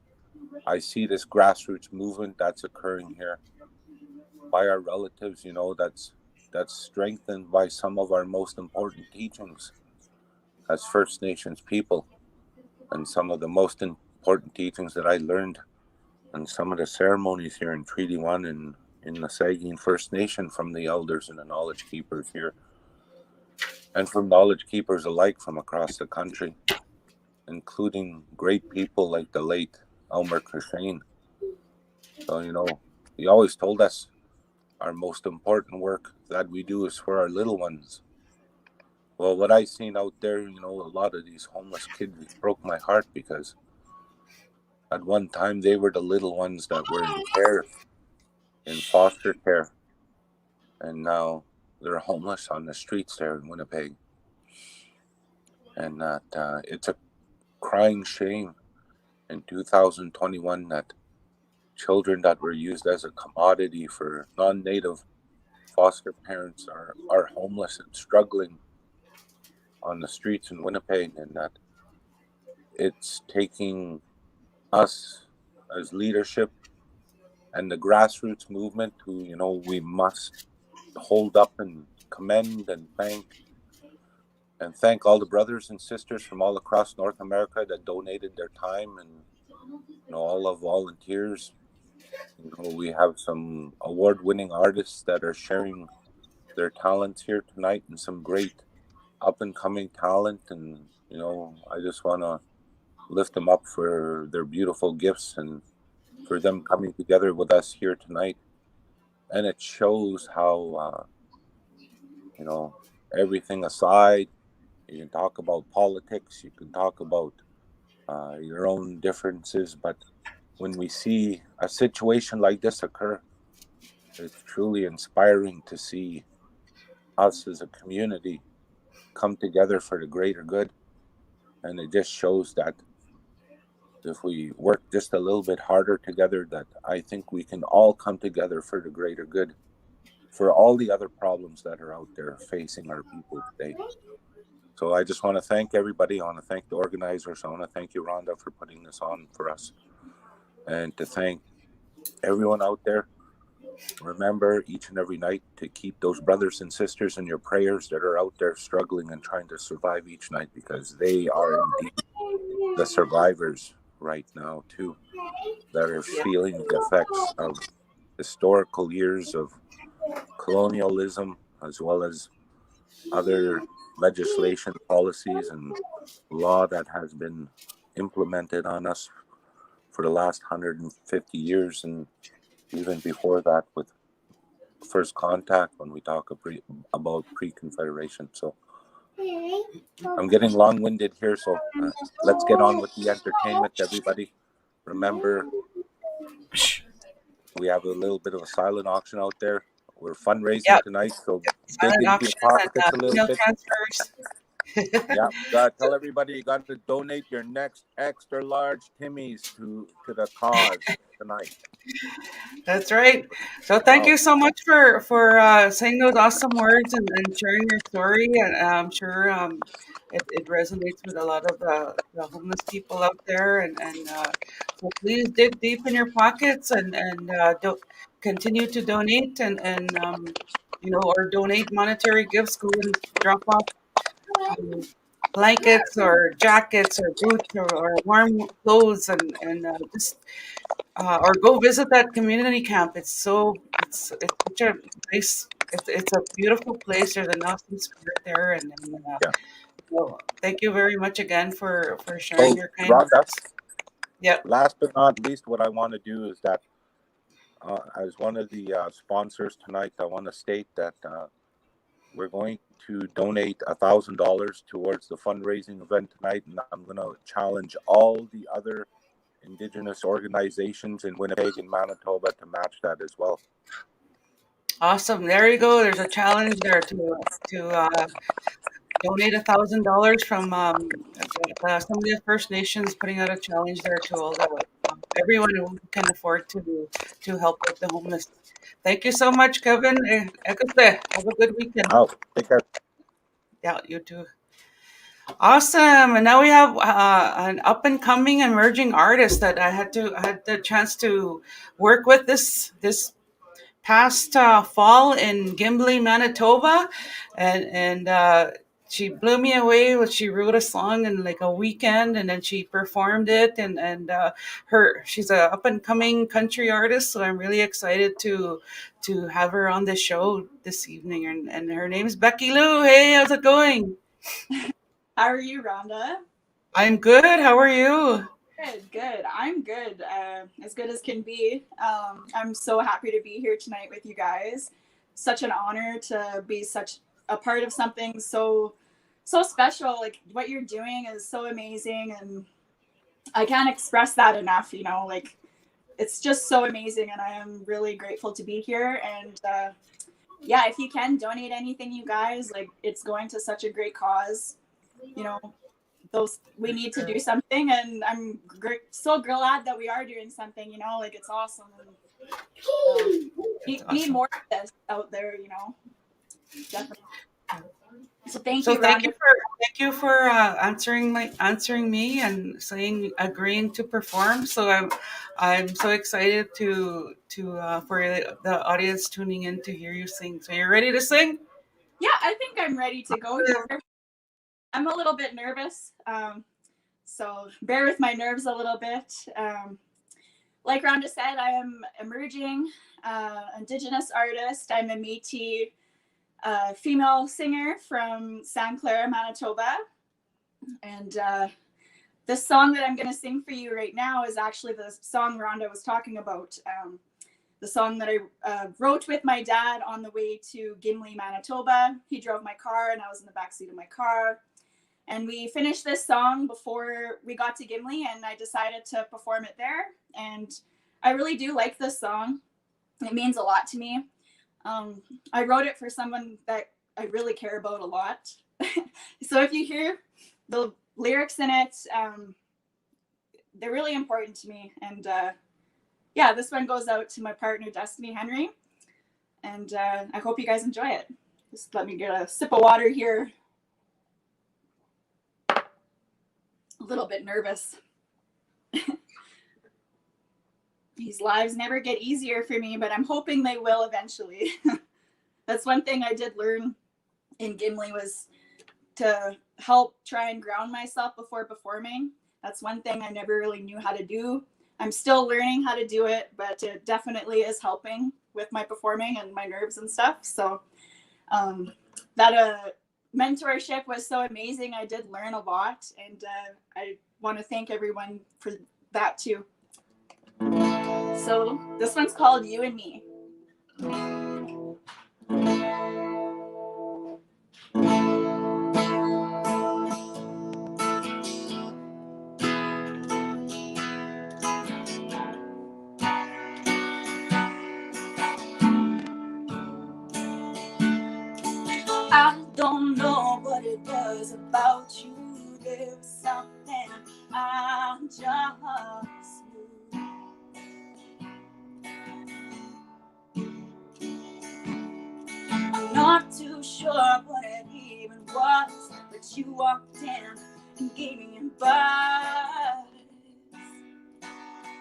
I see this grassroots movement that's occurring here by our relatives, that's strengthened by some of our most important teachings as First Nations people, and some of the most important teachings that I learned in some of the ceremonies here in Treaty 1 and in the Saugeen First Nation from the elders and the knowledge keepers here, and from knowledge keepers alike from across the country, including great people like the late Elmer Cushane. So, he always told us our most important work that we do is for our little ones. Well, what I seen out there, a lot of these homeless kids, it broke my heart, because at one time they were the little ones that were in care, in foster care, and now they're homeless on the streets there in Winnipeg. And that it's a crying shame in 2021 that children that were used as a commodity for non-native foster parents are homeless and struggling on the streets in Winnipeg, and that it's taking us as leadership and the grassroots movement who, we must hold up and commend and thank all the brothers and sisters from all across North America that donated their time, and all of volunteers. We have some award-winning artists that are sharing their talents here tonight, and some great up-and-coming talent, and I just want to lift them up for their beautiful gifts and for them coming together with us here tonight. And it shows how everything aside, you can talk about politics, you can talk about your own differences, but when we see a situation like this occur, it's truly inspiring to see us as a community come together for the greater good. And it just shows that if we work just a little bit harder together, that I think we can all come together for the greater good, for all the other problems that are out there facing our people today. So I just want to thank everybody. I want to thank the organizers. I want to thank you, Rhonda, for putting this on for us. And to thank everyone out there. Remember each and every night to keep those brothers and sisters in your prayers that are out there struggling and trying to survive each night, because they are indeed the survivors right now too, that are feeling the effects of historical years of colonialism, as well as other legislation, policies, and law that has been implemented on us for the last 150 years, and even before that with first contact when we talk about pre-Confederation. So I'm getting long-winded here, so let's get on with the entertainment, everybody. Remember, we have a little bit of a silent auction out there. We're fundraising tonight, so dig into your pockets a little bit. Transfers. Yeah, tell everybody you got to donate your next extra large Timmy's to the cause tonight. That's right. So thank you so much for saying those awesome words and sharing your story. And I'm sure it resonates with a lot of the homeless people out there. And so please dig deep in your pockets and continue to donate and or donate monetary gifts. Go and drop off blankets or jackets or boots or warm clothes and just or go visit that community camp. It's such a place. It's a beautiful place. There's an awesome spirit there, and so thank you very much again for sharing your kind Rhonda, words. Yep. Last but not least, what I want to do is that as one of the sponsors tonight, I want to state that we're going to donate $1,000 towards the fundraising event tonight, and I'm going to challenge all the other Indigenous organizations in Winnipeg and Manitoba to match that as well. Awesome. There you go. There's a challenge there to donate $1,000 from some of the First Nations, putting out a challenge there to all the everyone who can afford to help with the homeless. Thank you so much, Kevin. Have a good weekend. Oh, take care. Yeah, you too. Awesome. And now we have an up and coming emerging artist that I had the chance to work with this past fall in Gimli, Manitoba, and she blew me away when she wrote a song in like a weekend, and then she performed it, and she's a up and coming country artist, so I'm really excited to have her on the show this evening, and her name's Becky Lou. Hey, how's it going? How are you, Rhonda? I'm good. How are you? Good. I'm good. As good as can be. I'm so happy to be here tonight with you guys. Such an honor to be such a part of something so special. Like what you're doing is so amazing, and I can't express that enough. Like it's just so amazing, and I am really grateful to be here. And yeah, if you can donate anything, you guys, like it's going to such a great cause. We need to do something, and I'm so glad that we are doing something. Like it's awesome. And, need more of this out there. Definitely. So thank you for answering me and agreeing to perform. So I'm so excited to for the audience tuning in to hear you sing. So you're ready to sing? Yeah, I think I'm ready to go here. I'm a little bit nervous, so bear with my nerves a little bit. Like Rhonda said, I am emerging Indigenous artist. I'm a Métis female singer from St. Clair, Manitoba. And this song that I'm going to sing for you right now is actually the song Rhonda was talking about. The song that I wrote with my dad on the way to Gimli, Manitoba. He drove my car and I was in the backseat of my car. And we finished this song before we got to Gimli, and I decided to perform it there. And I really do like this song. It means a lot to me. I wrote it for someone that I really care about a lot. So if you hear the lyrics in it, they're really important to me. And yeah, this one goes out to my partner, Destiny Henry. And I hope you guys enjoy it. Just let me get a sip of water here. A little bit nervous. These lives never get easier for me, but I'm hoping they will eventually. That's one thing I did learn in Gimli, was to help try and ground myself before performing. That's one thing I never really knew how to do. I'm still learning how to do it, but it definitely is helping with my performing and my nerves and stuff. So that mentorship was so amazing. I did learn a lot, and I want to thank everyone for that too. So this one's called You and Me. I don't know what it was about you. There was something I just knew. I'm not too sure what it even was, but you walked in and gave me advice.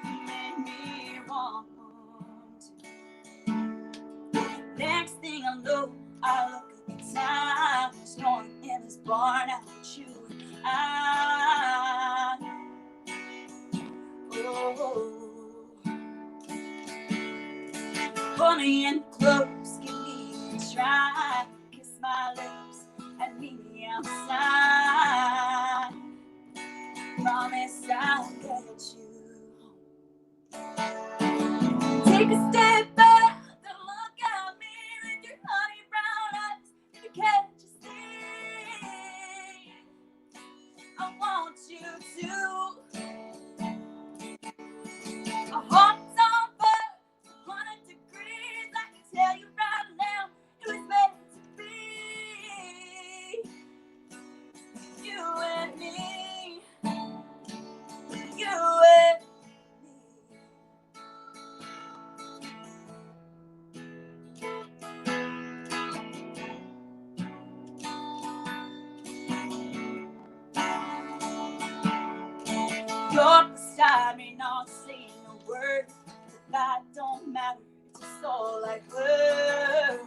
You made me want to. Next thing I know, I look at the time, snowing in this barn out with you and I. Oh, pull me in close, give me a try, kiss my lips and meet me outside. Promise I'll get you. Take a step back and look at me with your honey brown eyes. Baby, can't you see? I want you to. My heart's on fire, 100 degrees. I can tell you right now, it was meant to be. You and me. You and me. You're beside me, not saying a word, but that don't matter, it's just all I heard.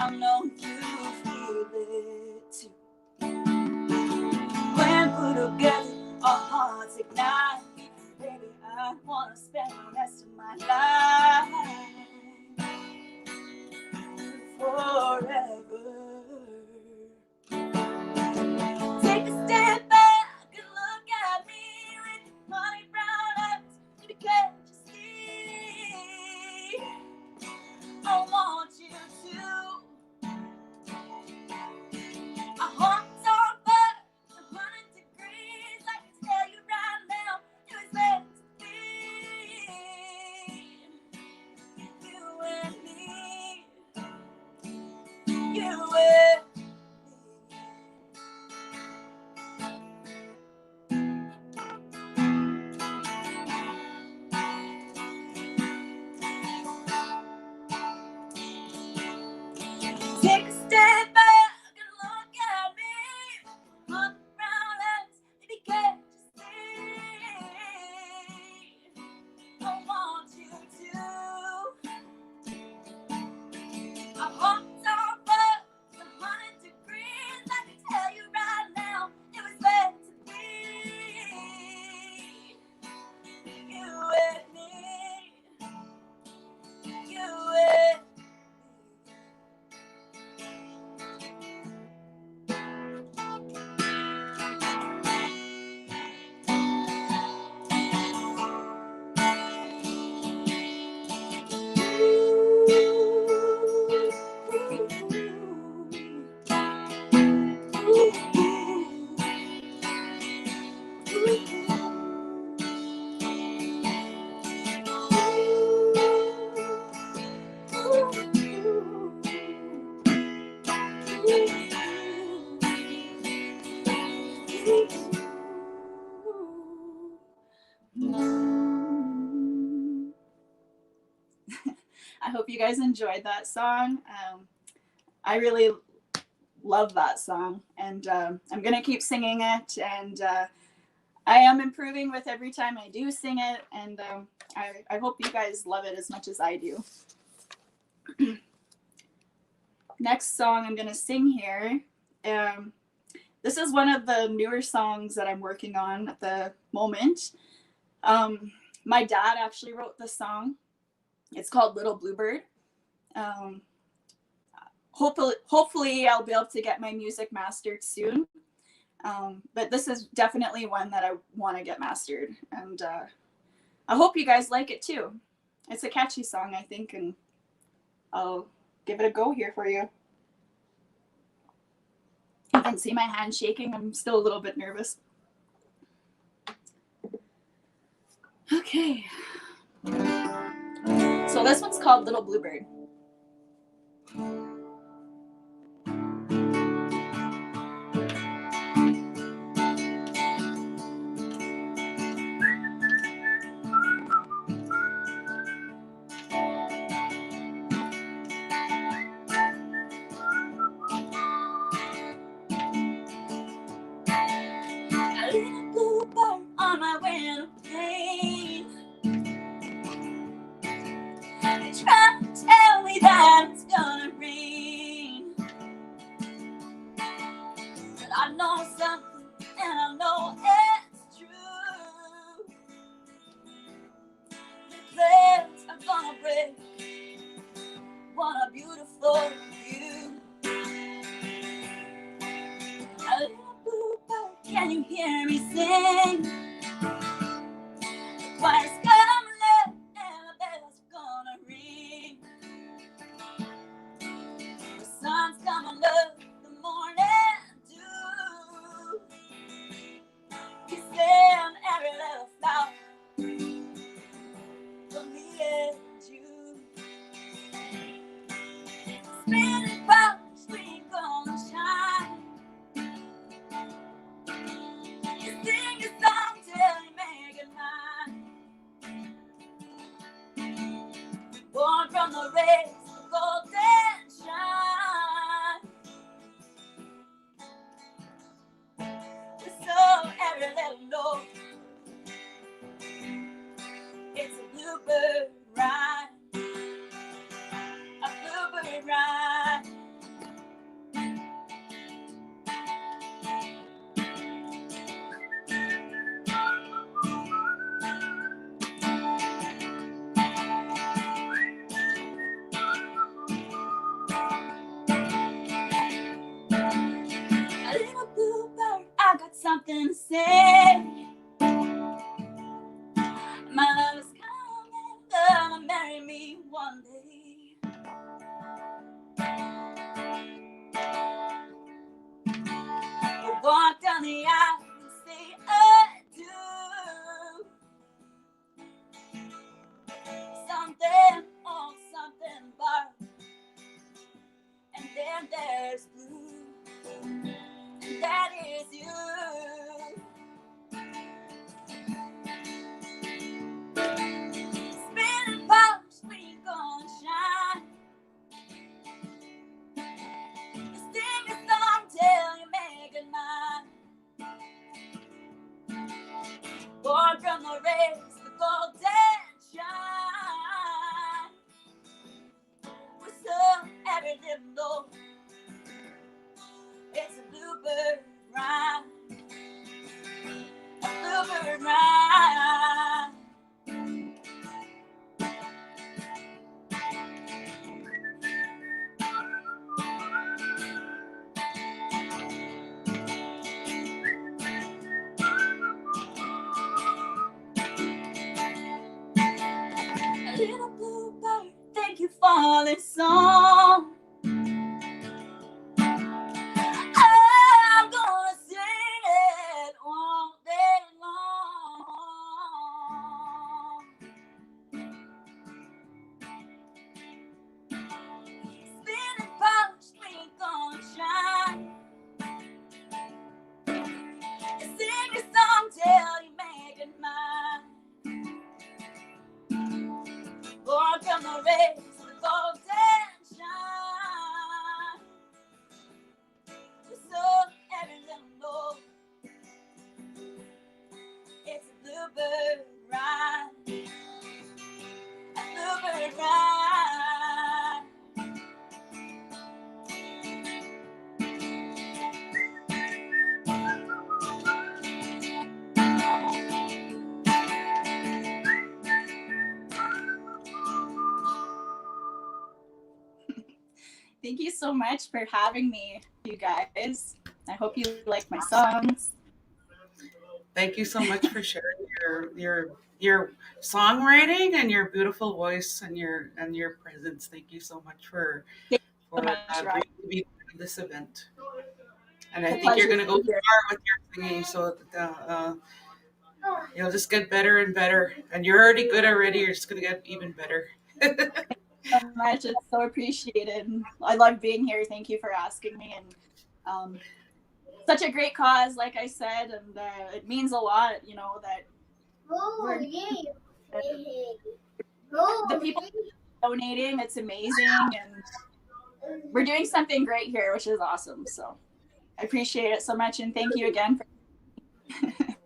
I know you feel it too. When put together, our hearts ignite. Baby, I wanna spend the rest of my life forever. Take a step back and look at me with your honey brown eyes. Baby, can't you see? I want you to. Our hearts are fire, 100 degrees. I can tell you right now, it was meant to be. You and me. You and me. Take a step back and look at me. Look around us, baby, can't you see? I want you to. Our hearts are fire, 100 degrees. I can tell you right now, it was meant to be. You and me. You and me. I hope you guys enjoyed that song. I really love that song, and I'm gonna keep singing it, and I am improving with every time I do sing it, and I hope you guys love it as much as I do. Next song I'm gonna sing here. This is one of the newer songs that I'm working on at the moment. My dad actually wrote this song. It's called Little Bluebird. hopefully I'll be able to get my music mastered soon. But this is definitely one that I want to get mastered, and I hope you guys like it too. It's a catchy song, I think, and I'll give it a go here for you. You can see my hand shaking. I'm still a little bit nervous. Okay. So this one's called Little Bluebird. A little bluebird on my window pane. They try to tell me that it's gonna rain, but I know something, and I know it's true. The clouds are gonna break. What a beautiful view. A little bluebird, can you hear me sing? The choir's coming up and the bells are gonna ring. The sun's coming up, the morning dew. Kissing every little flower for me and you. Spinning powers, we gonna shine. You sing a song till you make it mine. Born from the rays of golden shine. So every little note, it's a bluebird rhyme. A bluebird rhyme. A little bluebird, I got something to say. My love is coming, gonna marry me one day. We'll walk down the aisle and say I do. Something on something bar, and then there's blue, and that is you. Spinning powers, we gon' shine. You sing a song till you make it mine. Born from the rays, the golden shine. We're so every little note, it's a bluebird rhyme. A bluebird rhyme. A little bluebird, thank you for this song. I'm gonna sing thank you so much for having me, you guys. I hope you like my songs. Thank you so much for sharing your songwriting and your beautiful voice and your presence. Thank you so much for Thank you so much, agreeing to be part of this event. And I It's a think you're pleasure going to to go be here. far with your singing, so you'll just get better and better. And you're already good already. You're just going to get even better. So much. It's so appreciated. I love being here. Thank you for asking me. And such a great cause, like I said, and it means a lot, you know, that the people donating. It's amazing, and we're doing something great here, which is awesome. So I appreciate it so much, and thank you again.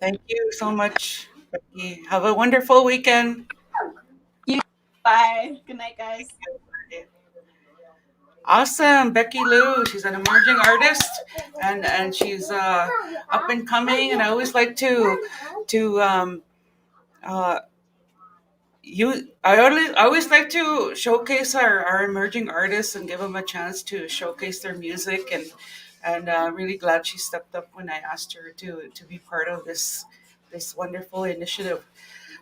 Thank you so much, Becky. Have a wonderful weekend. Bye. Good night, guys. Awesome, Becky Lou. She's an emerging artist, and she's up and coming. And I always like I always like to showcase our emerging artists and give them a chance to showcase their music. And really glad she stepped up when I asked her to be part of this wonderful initiative.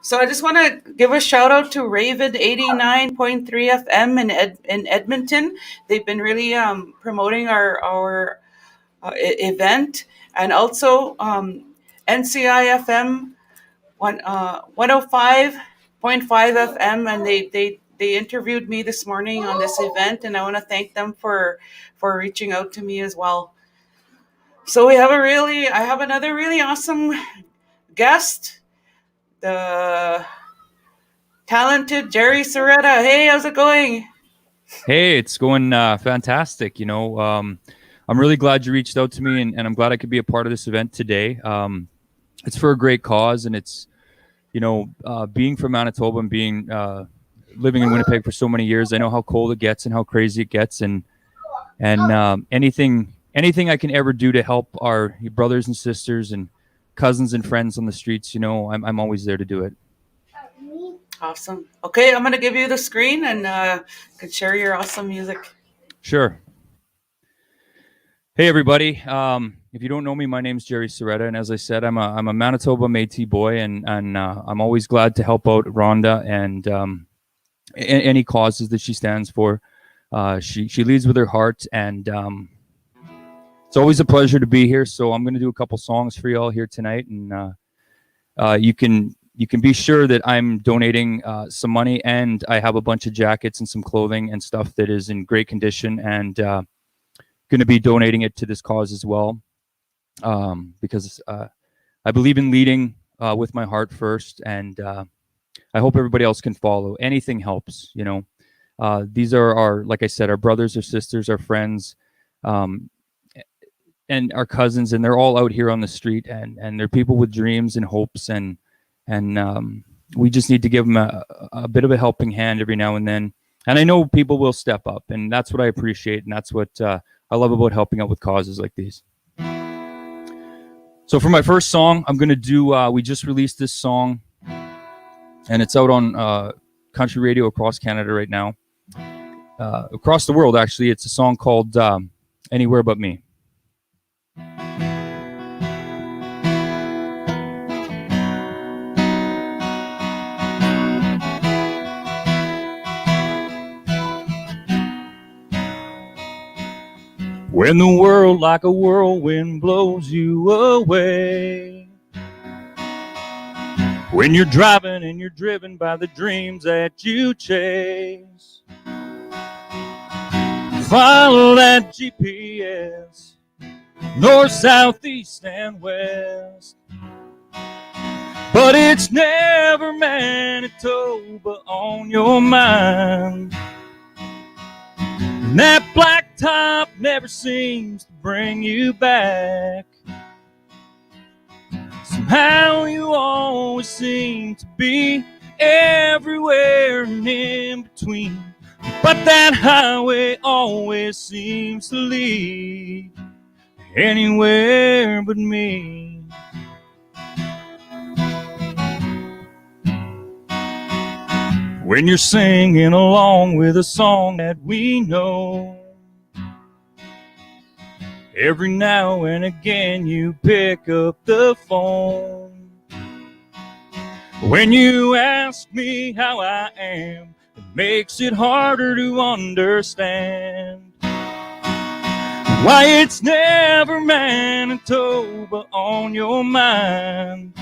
So I just want to give a shout out to Raven 89.3 FM in Edmonton. They've been really promoting our event, and also NCI FM 105.5 FM, and they interviewed me this morning on this event, and I want to thank them for reaching out to me as well. So I have another really awesome guest, the talented Jerry Soretta. Hey, how's it going? Hey, it's going fantastic. I'm really glad you reached out to me, and I'm glad I could be a part of this event today. It's for a great cause, and it's, being from Manitoba and being living in Winnipeg for so many years, I know how cold it gets and how crazy it gets, and anything I can ever do to help our brothers and sisters and cousins and friends on the streets, I'm always there to do it. Awesome. Okay, I'm going to give you the screen, and you can share your awesome music. Sure. Hey, everybody. If you don't know me, my name's Jerry Soretta, and as I said, I'm a Manitoba Métis boy, and I'm always glad to help out Rhonda and any causes that she stands for. She leads with her heart, and it's always a pleasure to be here. So I'm going to do a couple songs for you all here tonight, and you can be sure that I'm donating some money, and I have a bunch of jackets and some clothing and stuff that is in great condition, and going to be donating it to this cause as well, because I believe in leading with my heart first, and I hope everybody else can follow. Anything helps, These are our, like I said, our brothers, our sisters, our friends, and our cousins, and they're all out here on the street, and they're people with dreams and hopes, and we just need to give them a bit of a helping hand every now and then. And I know people will step up, and that's what I appreciate, and that's what I love about helping out with causes like these. So for my first song, I'm going to do, we just released this song, and it's out on country radio across Canada right now. Across the world, actually. It's a song called Anywhere But Me. When the world like a whirlwind blows you away, when you're driving and you're driven by the dreams that you chase, follow that GPS, north, south, east, and west. But it's never Manitoba on your mind. And that black top never seems to bring you back. Somehow you always seem to be everywhere and in between. But that highway always seems to lead anywhere but me. When you're singing along with a song that we know, Every now and again you pick up the phone. When you ask me how I am, it makes it harder to understand why it's never Manitoba on your mind.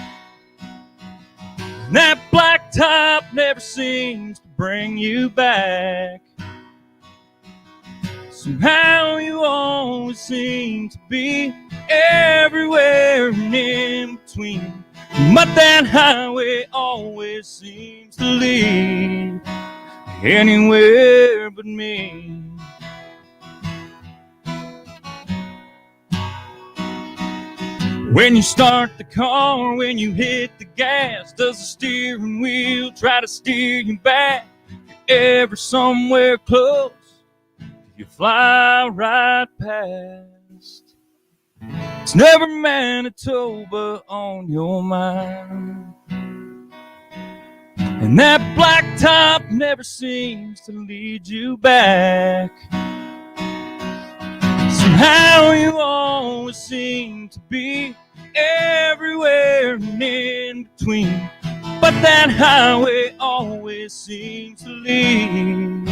That black top never seems to bring you back. Somehow you always seem to be everywhere and in between. But that highway always seems to lead anywhere but me. When you start the car, when you hit the gas, does the steering wheel try to steer you back? If you're ever somewhere close, you fly right past. It's never Manitoba on your mind. And that black top never seems to lead you back. Somehow you always seem to be everywhere and in between. But that highway always seems to lead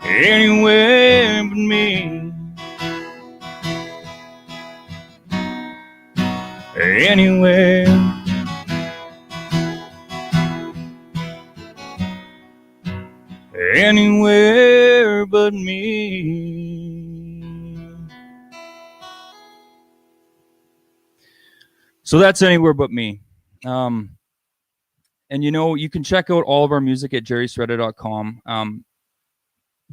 anywhere but me. Anywhere. Anywhere but me. So that's Anywhere But Me. And you know, you can check out all of our music at jerryseretta.com.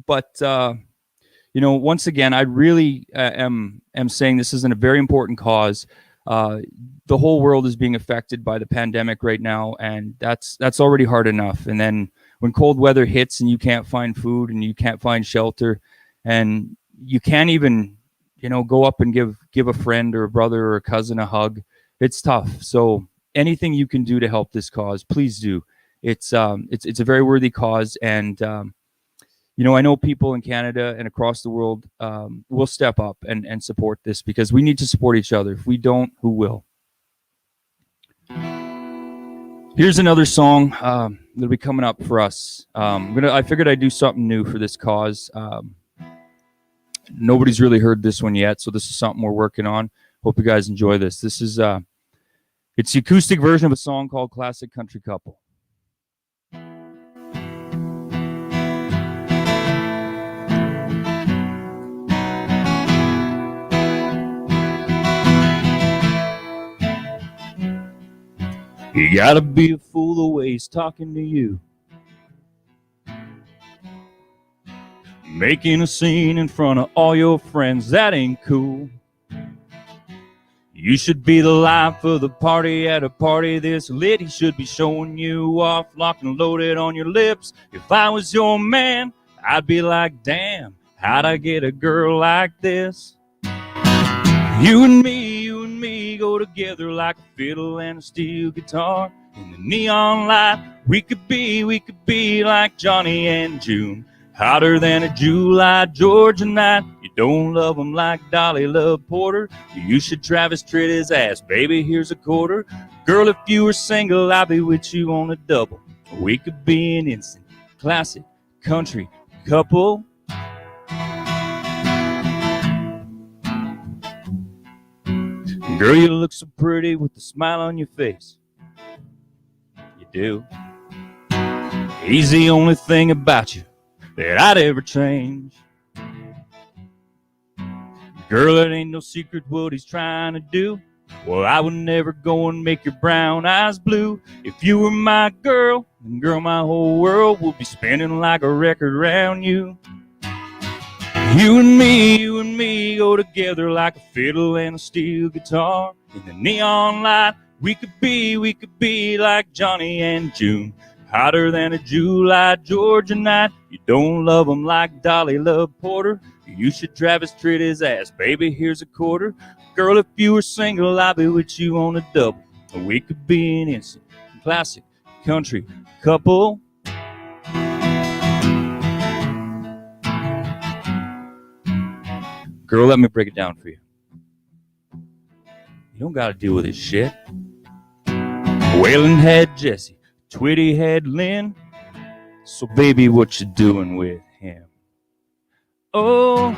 But you know, once again, I really am saying this is a very important cause. The whole world is being affected by the pandemic right now, and that's already hard enough. And then when cold weather hits and you can't find food and you can't find shelter, and you can't even, you know, go up and give a friend or a brother or a cousin a hug, it's tough. So anything you can do to help this cause, please do. It's a very worthy cause, and you know, I know people in Canada and across the world will step up and support this, because we need to support each other. If we don't, who will? Here's another song that'll be coming up for us. I figured I'd do something new for this cause. Nobody's really heard this one yet, so this is something we're working on. Hope you guys enjoy this. This is it's the acoustic version of a song called Classic Country Couple. You gotta be a fool the way he's talking to you, making a scene in front of all your friends. That ain't cool. You should be the life of the party at a party this lit. He should be showing you off, locked and loaded on your lips. If I was your man, I'd be like, damn, how'd I get a girl like this? You and me go together like a fiddle and a steel guitar. In the neon light, we could be like Johnny and June. Hotter than a July Georgia night. You don't love him like Dolly loved Porter. You should Travis Tritt his ass. Baby, here's a quarter. Girl, if you were single, I'd be with you on a double. We could be an instant classic country couple. Girl, you look so pretty with the smile on your face. You do. He's the only thing about you that I'd ever change. Girl, it ain't no secret what he's trying to do. Well, I would never go and make your brown eyes blue. If you were my girl, then girl, my whole world would be spinning like a record around you. You and me go together like a fiddle and a steel guitar. In the neon light, we could be like Johnny and June. Hotter than a July Georgia night. You don't love him like Dolly loved Porter. You should Travis Tritt his ass. Baby, here's a quarter. Girl, if you were single, I'd be with you on a double. We could be an instant classic country couple. Girl, let me break it down for you. You don't got to deal with his shit. Waylon had Jesse, Twitty had Lynn. So baby, what you doing with him? Oh,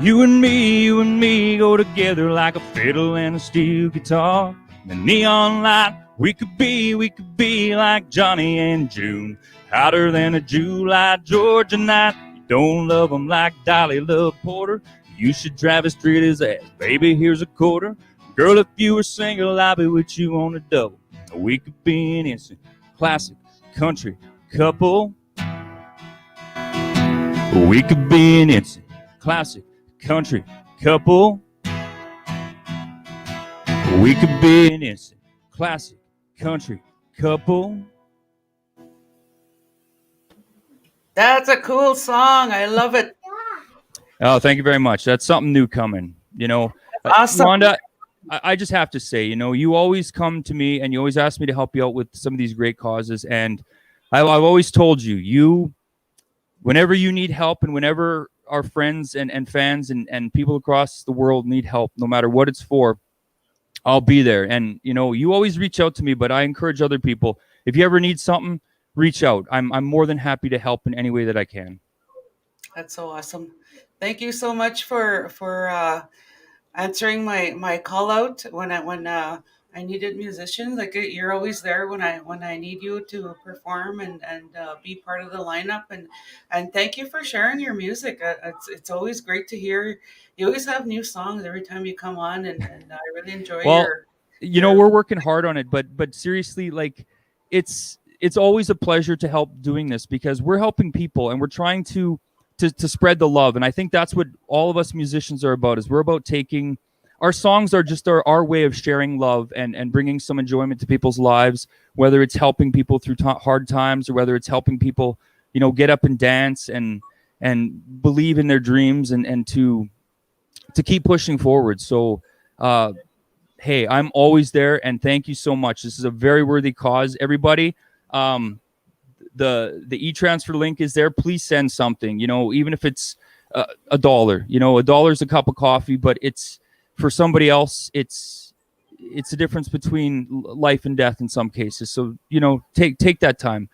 you and me go together like a fiddle and a steel guitar. The neon light, we could be like Johnny and June. Hotter than a July Georgia night. You don't love him like Dolly loved Porter. You should drive as straight as ass. Baby, here's a quarter. Girl, if you were single, I'll be with you on a double. We could be an instant classic country couple. We could be an instant classic country couple. We could be an instant classic country couple. That's a cool song. I love it. Oh, thank you very much. That's something new coming. You know, awesome. Rhonda, I just have to say, you know, you always come to me and you always ask me to help you out with some of these great causes. And I've always told you, whenever you need help and whenever our friends and fans and people across the world need help, no matter what it's for, I'll be there. And, you know, you always reach out to me, but I encourage other people. If you ever need something, reach out. I'm more than happy to help in any way that I can. That's so awesome. Thank you so much for answering my call out when I needed musicians. Like you're always there when I need you to perform and be part of the lineup. And thank you for sharing your music. It's always great to hear. You always have new songs every time you come on, and I really enjoy your. You know, we're working hard on it, but seriously, like it's always a pleasure to help doing this because we're helping people and we're trying to spread the love. And I think that's what all of us musicians are about, is we're about taking our songs are just our way of sharing love and bringing some enjoyment to people's lives, whether it's helping people through hard times or whether it's helping people, you know, get up and dance and believe in their dreams and to keep pushing forward. So, hey, I'm always there, and thank you so much. This is a very worthy cause, everybody. The e-transfer link is there. Please send something, you know, even if it's $1. You know, $1 a cup of coffee, but it's for somebody else, it's a difference between life and death in some cases. So, you know, take that time.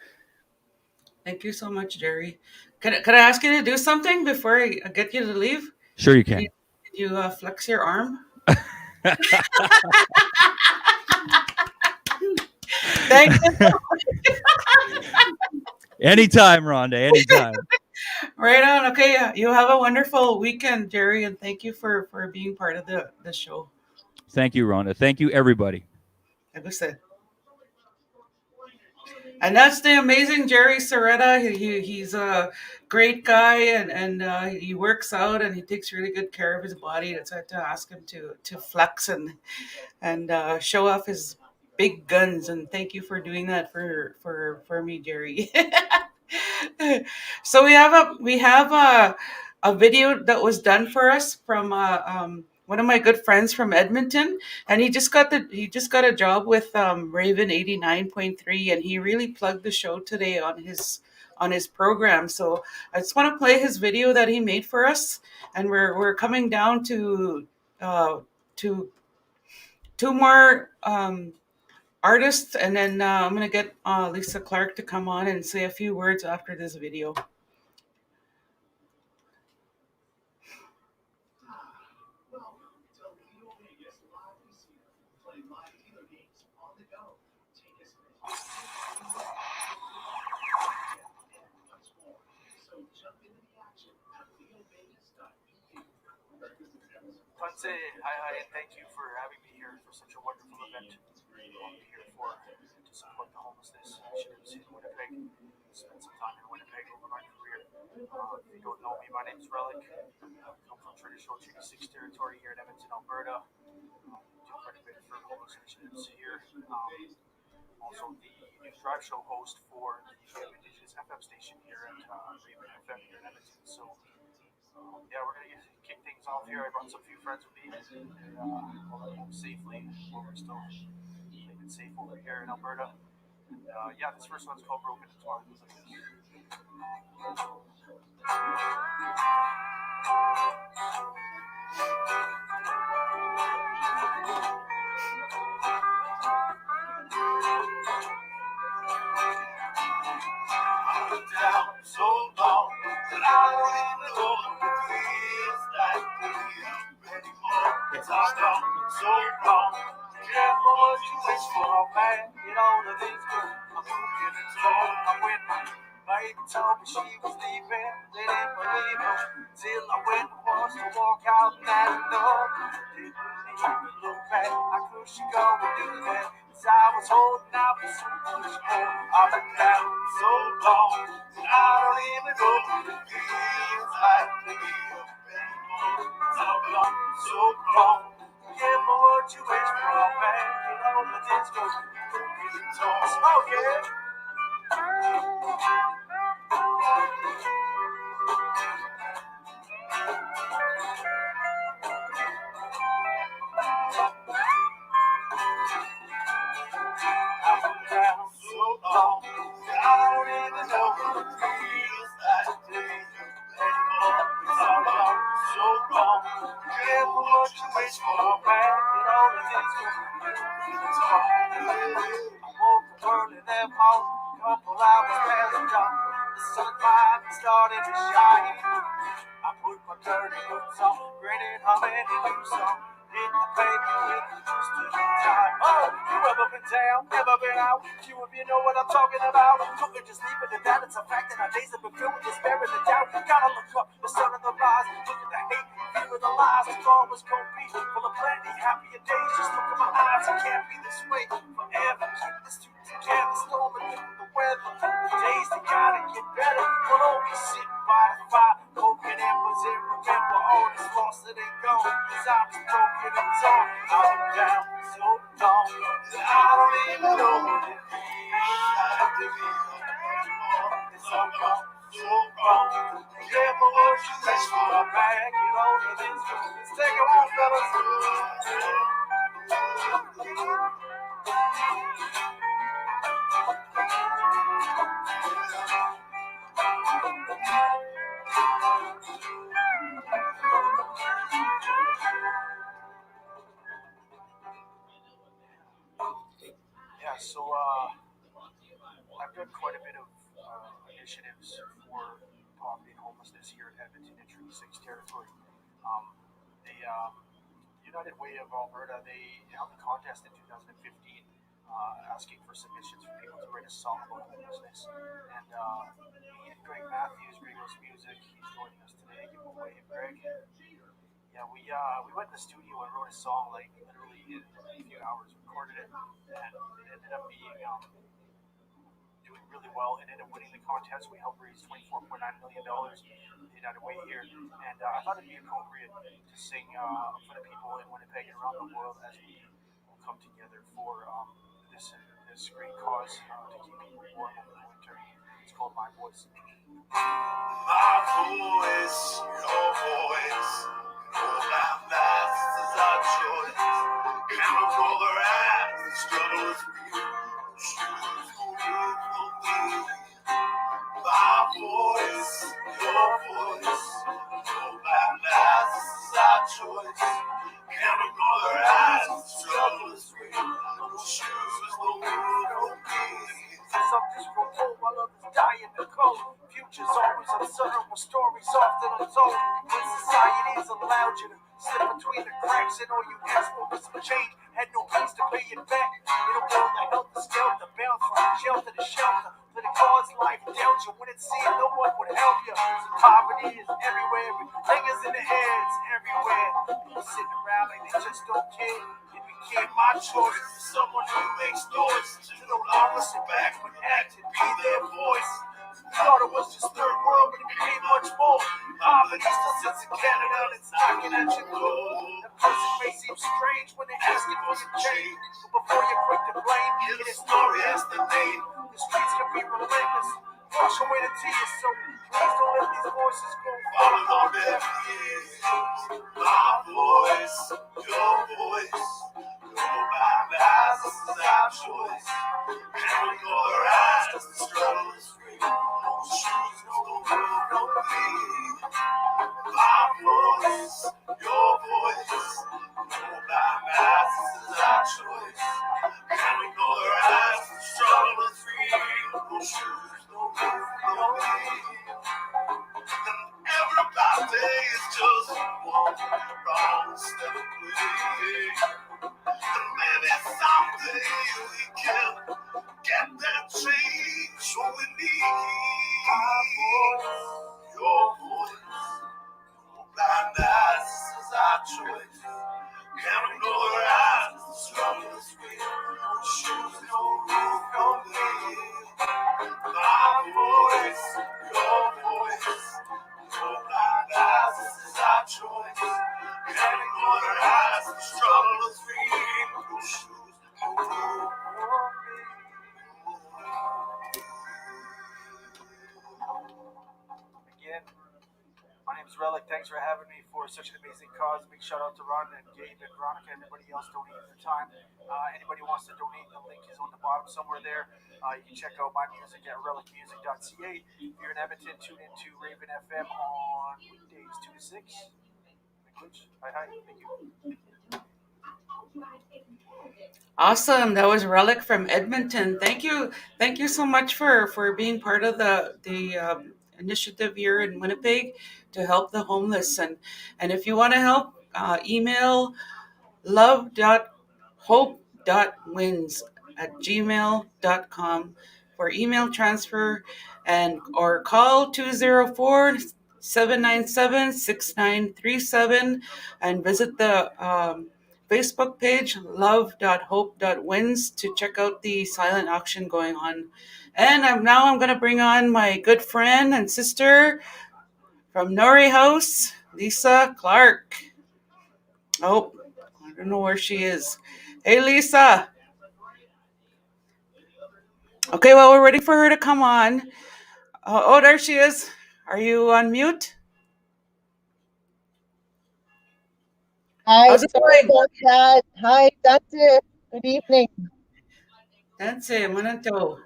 Thank you so much, Jerry. Could I ask you to do something before I get you to leave? Sure, you can. Can you flex your arm? Thank you. Anytime, Rhonda, anytime. Right on. Okay, you have a wonderful weekend, Jerry, and thank you for being part of the show. Thank you, Rhonda. Thank you, everybody. Like I said. And that's the amazing Jerry Soretta. He's a great guy, and he works out and he takes really good care of his body. That's why I had to ask him to flex and show off his big guns. And thank you for doing that for me, Jerry. So we have a video that was done for us from one of my good friends from Edmonton, and he just got a job with Raven 89.3, and he really plugged the show today on his program. So I just want to play his video that he made for us, and we're coming down to two more artists, and then I'm gonna get Lisa Clark to come on and say a few words after this video. Hi, and thank you for having me here for such a wonderful event. I'm here to support the homelessness initiatives in Winnipeg. Spent some time in Winnipeg over my career. If you don't know me, my name's Relic. I come from traditional Treaty 6 territory here in Edmonton, Alberta. Do quite a bit for homeless initiatives here. Also the news drive show host for the Indigenous FM station here at Raven FM here in Edmonton. So yeah, we're going to kick things off here. I brought some few friends with me home safely while we're still living safe over here in Alberta. And yeah, this first one's called Broken Into Twine. I've come so long. Careful what you wish for, man. Get all of this good. I'm looking at all. I'm with my baby told me she was leaving. They didn't believe her till I went once to walk out that door. Didn't even look back. How could she go and do that? 'Cause I was holding out for so much more. I've been down so long that I don't even know what it feels like to be up anymore. I've come so long. Careful what you wish for, man. You know the disco. Smoke it. I've been down so long that I don't even know what it feels like to be anymore. It's all gone so wrong. Careful what you wish for, man. You know the disco. I woke up early that morning, couple hours past the dawn. The sun finally started to shine. I put my dirty boots on, grinning, humming a new song. Hit the pavement with the juice to the time. Oh, you ever been down, never been out? Few of you know what I'm talking about. Couldn't just leave it at that. It's a fact that our days have been filled with despair and the doubt. Gotta look up, the sun and the rise. Look at the hate, fear of the lies. Tomorrow is gonna be full of plenty happier days. Just look at my eyes, it can't be this way forever. Keep this two together, storming through the weather. The days they gotta get better. We'll all be sitting by the fire, poking embers and remember all this lost that ain't gone. 'Cause I was broken and torn. I'm down so long that I don't even know what it feels like to be anymore. It's all gone so wrong. Careful what you wish for, man. Get over this. Let's take it on, fellas. Yeah, so I've done quite a bit of initiatives for poverty and homelessness here in Edmonton and Treaty 6 territory. The United Way of Alberta, they held a contest in 2015 asking for submissions for people to write a song about homelessness. And Greg Matthews, Gregos Music, he's joining us today. Give him a wave, Greg. Yeah, we went to the studio and wrote a song like literally in a few hours, recorded it, and it ended up being doing really well and ended up winning the contest. We helped raise $24.9 million in the United Way here, and I thought it'd be appropriate to sing for the people in Winnipeg and around the world as we all come together for this great cause to keep people warm over the winter. It's called My Voice. My voice, your voice, all that matters is our choice. Count all the eyes, the struggle is real. Choose who live for me. My voice, your voice, all that matters is our choice. Count all the eyes, the struggle is real. Choose who live for me. Some just grow old while others die in the cold. Future's always uncertain with stories often untold. When society's allowed you to slip between the cracks and all you asked for was some change, had no means to pay it back. In a world that held the skelter, bounce from shelter to shelter. Let the cards life dealt you when it seemed no one would help you. So poverty is everywhere, everything is in the air, it's everywhere. People sitting around like they just don't care. It became my choice, someone who makes noise, to no longer sit back but act and be their voice. Thought it was just third world, but it became much more. Poverty still sits in Canada and it's knocking at your door. That person may seem strange when they ask you for your change, but before you're quick to blame, get a story as the name. The streets can be relentless, wash away the tears, so please don't let these voices go falling on deaf ears. My voice, your voice, my eyes, this is our choice. Carry your eyes, cause the struggle is free. No shoes, no roof, no pain. My voice, your voice, my eyes, this is our choice. Carry your eyes, the struggle is free. No shoes, no roof, no pain. Everybody is just walking around. Maybe someday we can get that change what we need. Our voice, your voice, your blind eyes is our choice. Can't know our eyes, the struggle is real. Shoes, no roof, no bed. My voice, your voice, your blind eyes, this is our choice. Can't ignore our eyes, the struggle is real. No shoes, no roof, no Again, my name is Relic. Thanks for having me for such an amazing cause. Big shout out to Rhonda and Gabe and Veronica and everybody else donating their time. Anybody who wants to donate, the link is on the bottom somewhere there. You can check out my music at relicmusic.ca. If you're in Edmonton, tune into Raven FM on weekdays 2 to 6. Hi. Thank you. Awesome. That was Relic from Edmonton. Thank you. Thank you so much for being part of the initiative here in Winnipeg to help the homeless. And if you want to help, email Love.Hope.Wins at gmail.com for email transfer and or call 204-797-6937 and visit the Facebook page Love.Hope.Wins to check out the silent auction going on. And I'm going to bring on my good friend and sister from Nori House, Lisa Clark. Oh, I don't know where she is. Hey, Lisa. Okay, well, we're ready for her to come on. Oh, there she is. Are you on mute? Hi, How's it sorry going? about that. Hi, that's it. Good evening. That's it, Manitoba.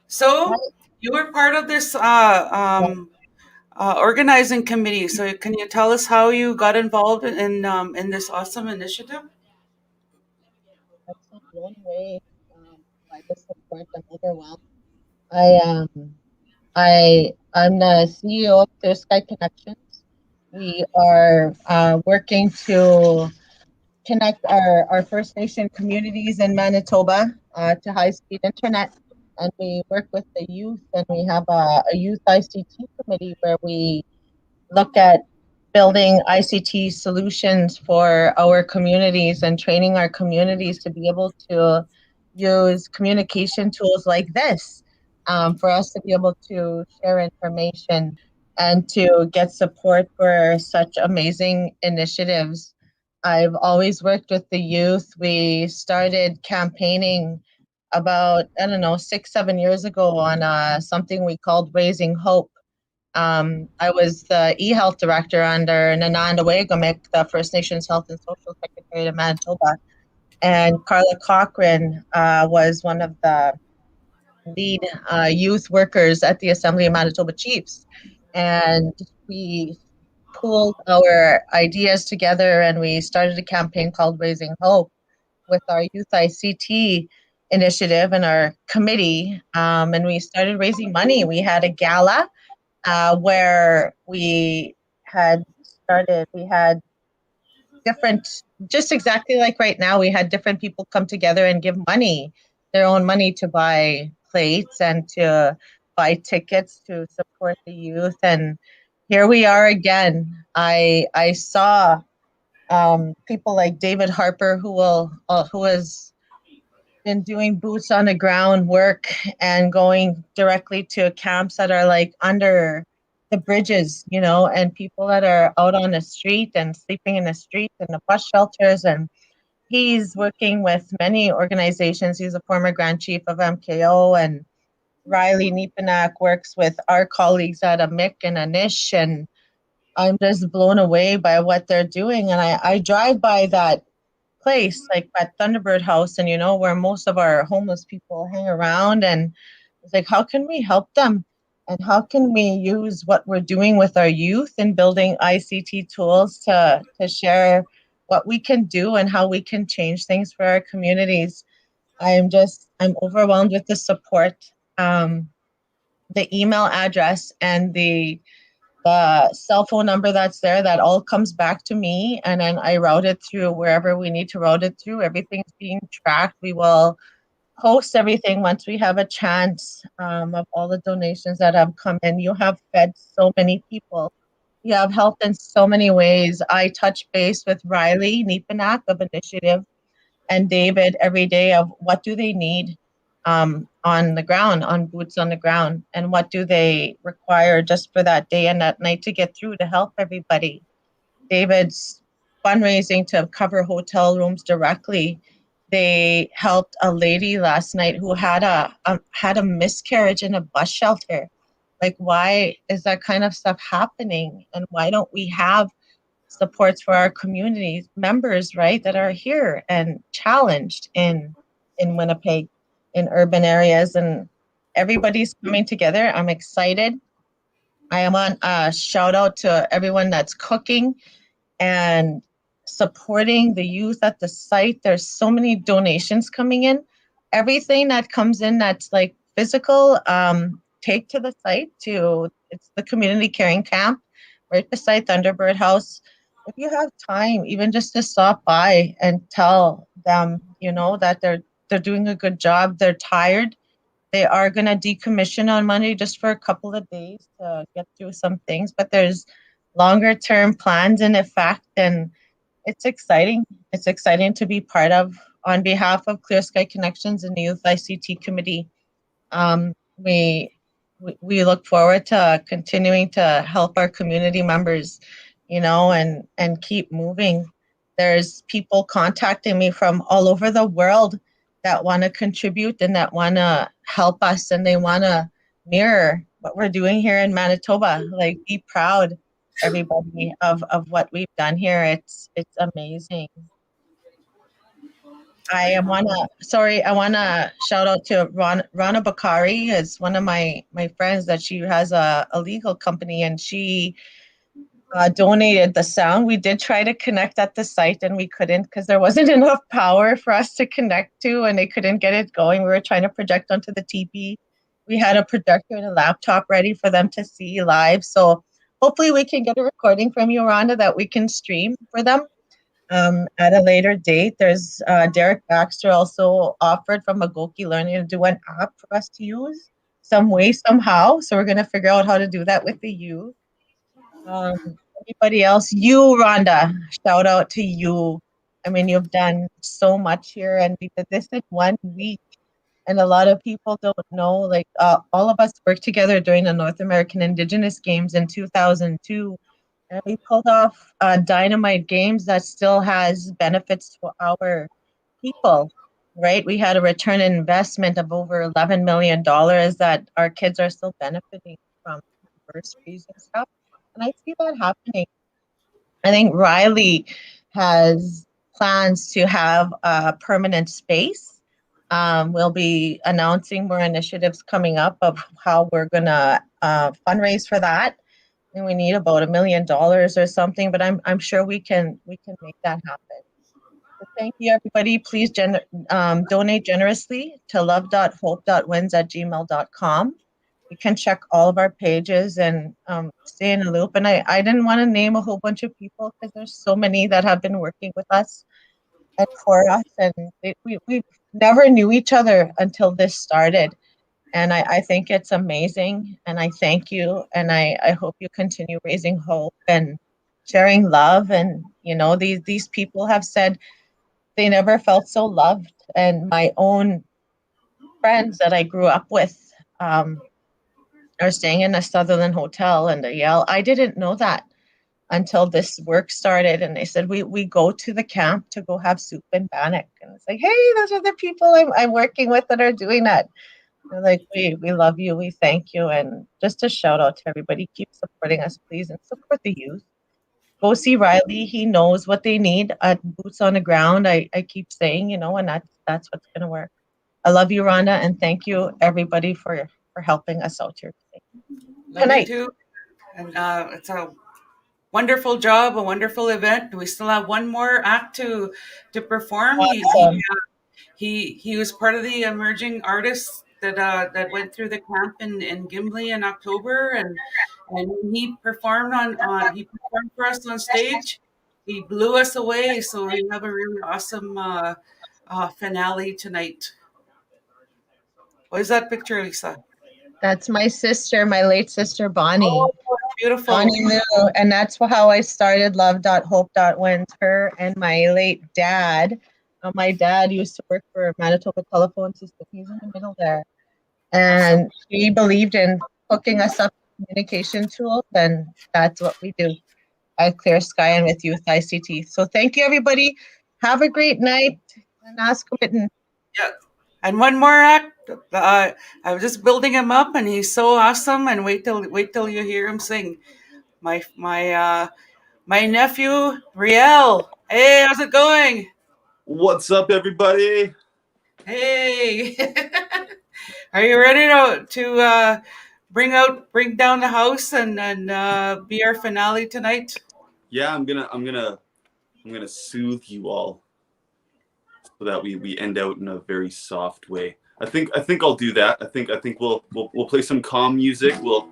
So, you were part of this organizing committee. So, can you tell us how you got involved in this awesome initiative? I'm so blown away by the support. I'm overwhelmed. I'm the CEO of Clear Sky Connections. We are working to connect our First Nation communities in Manitoba to high-speed internet. And we work with the youth, and we have a youth ICT committee where we look at building ICT solutions for our communities and training our communities to be able to use communication tools like this for us to be able to share information and to get support for such amazing initiatives. I've always worked with the youth. We started campaigning about, 6-7 years ago on something we called Raising Hope. I was the e-health director under Nananda Wagamik, the First Nations Health and Social Secretary of Manitoba. And Carla Cochran was one of the lead youth workers at the Assembly of Manitoba Chiefs. And we pooled our ideas together and we started a campaign called Raising Hope with our Youth ICT initiative and our committee. And we started raising money. We had a gala where we had different, just exactly like right now, we had different people come together and give money, their own money to buy plates and to buy tickets to support the youth. And here we are again. I saw people like David Harper, who has been doing boots on the ground work and going directly to camps that are like under the bridges, and people that are out on the street and sleeping in the street and the bus shelters. And he's working with many organizations. He's a former Grand Chief of MKO, and Riley Nepanak works with our colleagues at AMIC and Anish, and I'm just blown away by what they're doing. And I drive by that place, like at Thunderbird House, and where most of our homeless people hang around, and it's like, how can we help them, and how can we use what we're doing with our youth in building ICT tools to share what we can do and how we can change things for our communities. I'm overwhelmed with the support. The email address and the the cell phone number that's there, that all comes back to me, and then I route it through wherever we need to route it through. Everything's being tracked. We will post everything once we have a chance of all the donations that have come in. You have fed so many people. You have helped in so many ways. I touch base with Riley Nepanak of Initiative and David every day of what do they need on the ground, on boots on the ground, and what do they require just for that day and that night to get through to help everybody. David's fundraising to cover hotel rooms directly. They helped a lady last night who had a miscarriage in a bus shelter. Like, why is that kind of stuff happening? And why don't we have supports for our community members, right, that are here and challenged in Winnipeg, in urban areas, and everybody's coming together. I'm excited. I want a shout out to everyone that's cooking and supporting the youth at the site. There's so many donations coming in. Everything that comes in that's like physical, take to the site it's the community caring camp right beside Thunderbird House. If you have time, even just to stop by and tell them, that they're doing a good job. They're tired. They are going to decommission on Monday just for a couple of days to get through some things, but there's longer term plans in effect, and it's exciting. It's exciting to be part of. On behalf of Clear Sky Connections and the Youth ICT Committee, we look forward to continuing to help our community members, and keep moving. There's people contacting me from all over the world that want to contribute and that want to help us, and they want to mirror what we're doing here in Manitoba. Like, be proud, everybody, of what we've done here. It's amazing. I want to shout out to Rhonda Bakari. Is one of my friends that she has a legal company, and she donated the sound. We did try to connect at the site, and we couldn't because there wasn't enough power for us to connect to, and they couldn't get it going. We were trying to project onto the TP. We had a projector and a laptop ready for them to see live. So hopefully we can get a recording from you, Rhonda, that we can stream for them. At a later date. There's Derek Baxter also offered from Agoki Learning to do an app for us to use some way, somehow. So we're going to figure out how to do that with the youth. Anybody else? You, Rhonda, shout out to you. I mean, you've done so much here, and we did this in 1 week. And a lot of people don't know, like all of us worked together during the North American Indigenous Games in 2002. And we pulled off dynamite games that still has benefits to our people, right? We had a return on investment of over $11 million that our kids are still benefiting from bursaries and stuff. And I see that happening. I think Riley has plans to have a permanent space. We'll be announcing more initiatives coming up of how we're going to fundraise for that. And we need about $1 million or something, but I'm sure we can make that happen. So thank you, everybody. Please donate generously to Love.Hope.Wins at gmail.com. You can check all of our pages and stay in the loop. And I didn't want to name a whole bunch of people because there's so many that have been working with us and for us, and we never knew each other until this started. And I think it's amazing, and I thank you, and I hope you continue raising hope and sharing love. And these people have said they never felt so loved. And my own friends that I grew up with are staying in a Sutherland hotel in the Yale. I didn't know that until this work started, and they said we go to the camp to go have soup in Bannock, and it's like, hey, those are the people I'm working with that are doing that. They're like, we love you, we thank you. And just a shout out to everybody, keep supporting us, please, and support the youth. Go see Riley. He knows what they need at boots on the ground. I keep saying, and that's what's going to work. I love you, Rhonda, and thank you, everybody, for helping us out here today. Love you too. And it's a wonderful job, a wonderful event. We still have one more act to perform. Awesome. He was part of the emerging artists that went through the camp in Gimli in October, and he performed he performed for us on stage. He blew us away. So we have a really awesome finale tonight. What is that picture, Lisa? That's my sister, my late sister, Bonnie. Oh, beautiful. Bonnie Lou. And that's how I started Love.Hope.Wins. Her and my late dad. My dad used to work for Manitoba Telephone System. He's in the middle there. And he believed in hooking us up with communication tools, and that's what we do at Clear Sky and with Youth ICT. So thank you, everybody. Have a great night. And ask Witten. Yeah. And one more act. I was just building him up, and he's so awesome. And wait till you hear him sing. My nephew Riel. Hey, how's it going? What's up, everybody? Hey. Are you ready to bring down the house and be our finale tonight? Yeah, I'm gonna soothe you all so that we end out in a very soft way. I think I'll do that. I think we'll play some calm music. We'll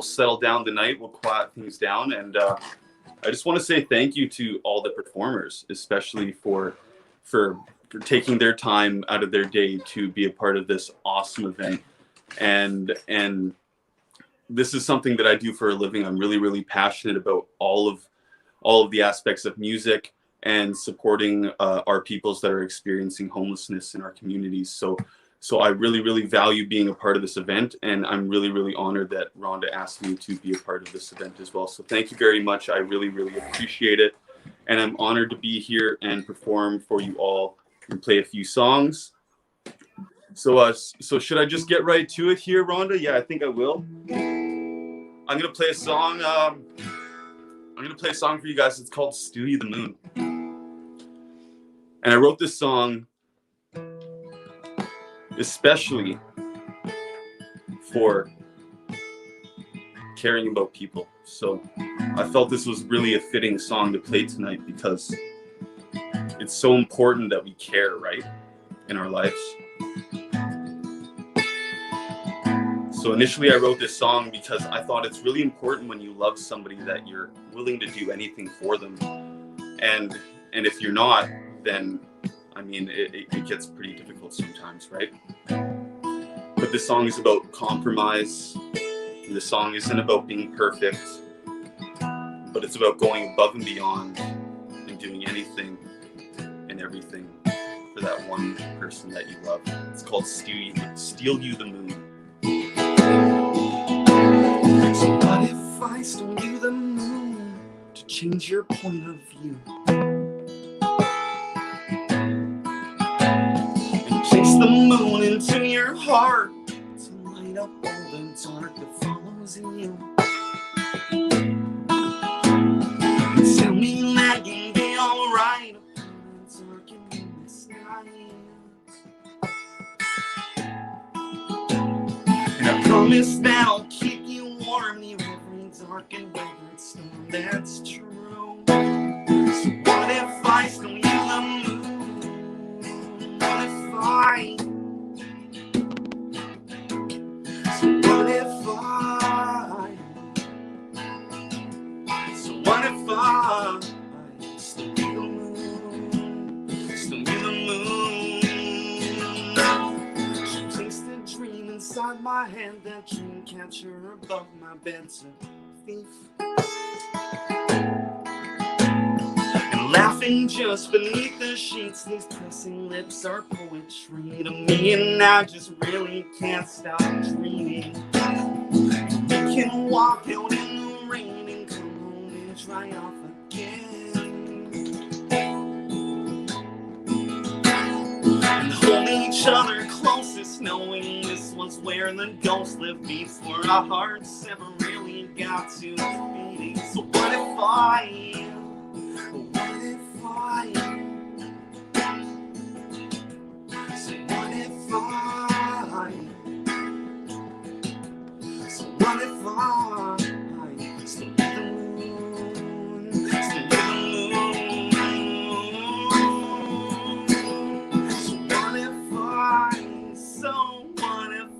settle down the night. We'll quiet things down, and I just want to say thank you to all the performers, especially for taking their time out of their day to be a part of this awesome event. And this is something that I do for a living. I'm really, really passionate about all of the aspects of music and supporting our peoples that are experiencing homelessness in our communities. So I really, really value being a part of this event, and I'm really, really honored that Rhonda asked me to be a part of this event as well. So thank you very much. I really, really appreciate it, and I'm honored to be here and perform for you all and play a few songs. So should I just get right to it here, Rhonda? Yeah, I think I will. I'm gonna play a song. I'm gonna play a song for you guys. It's called "Steal You the Moon," and I wrote this song especially for caring about people. So I felt this was really a fitting song to play tonight because it's so important that we care, right, in our lives. So initially I wrote this song because I thought it's really important when you love somebody that you're willing to do anything for them. And if you're not, then I mean, it gets pretty difficult sometimes, right? But this song is about compromise. The song isn't about being perfect, but it's about going above and beyond and doing anything and everything for that one person that you love. It's called Steal You the Moon. So what if I stole you the moon to change your point of view? Place the moon into your heart to light up all the dark that follows in you. And tell me that you'll be alright when it's dark and it's night. And I promise that I'll keep you warm through every dark and weathered storm. That's true. So what if I stole you the moon? What if I? So what if I? So what if I stole you the moon? Stole you the moon. She placed a dream inside my hand. That dream catcher above my bed. So thief. Laughing just beneath the sheets, these pressing lips are poetry to me, and I just really can't stop dreaming. We can walk out in the rain and come home and dry off again, and hold each other closest, knowing this was where the ghosts lived before our hearts ever really got to beating. So what if I? What if I? So what if I? So what if I? Stole you the moon, stole you the moon. So what if I? So what if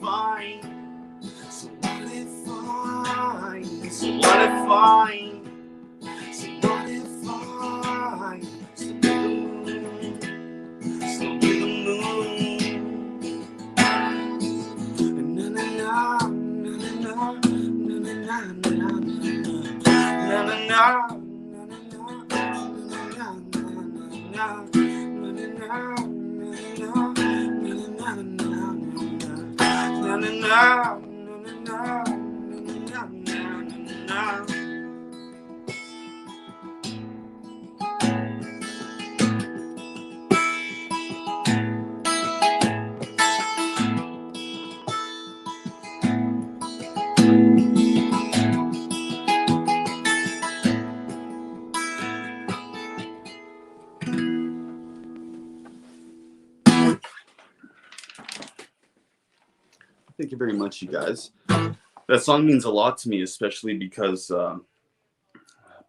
Thank you very much, you guys. That song means a lot to me, especially because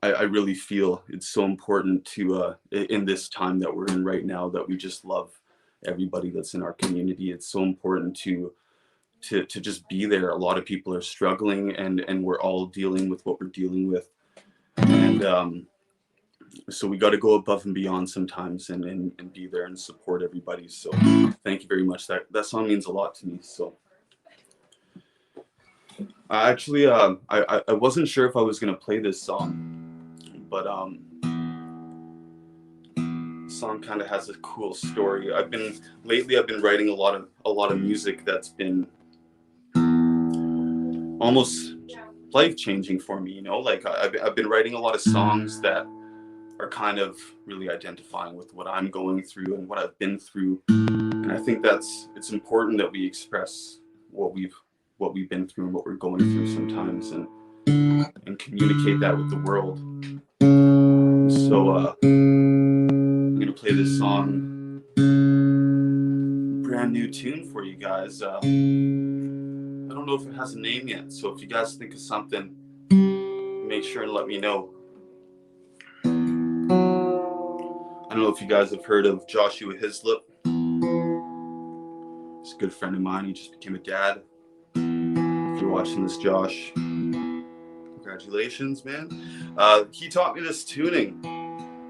I really feel it's so important to, in this time that we're in right now, that we just love everybody that's in our community. It's so important to just be there. A lot of people are struggling, and we're all dealing with what we're dealing with. And so we got to go above and beyond sometimes and be there and support everybody. So thank you very much. That song means a lot to me. So actually, I wasn't sure if I was going to play this song, but the song kind of has a cool story. Lately I've been writing a lot of music that's been almost life-changing for me, you know. Like I've been writing a lot of songs that are kind of really identifying with what I'm going through and what I've been through. And I think it's important that we express what we've been through and what we're going through sometimes, and communicate that with the world. So I'm gonna play this song, brand new tune for you guys. I don't know if it has a name yet, so if you guys think of something, make sure and let me know. I don't know if you guys have heard of Joshua Hislop. He's a good friend of mine. He just became a dad. If you're watching this, Josh, congratulations, man. He taught me this tuning.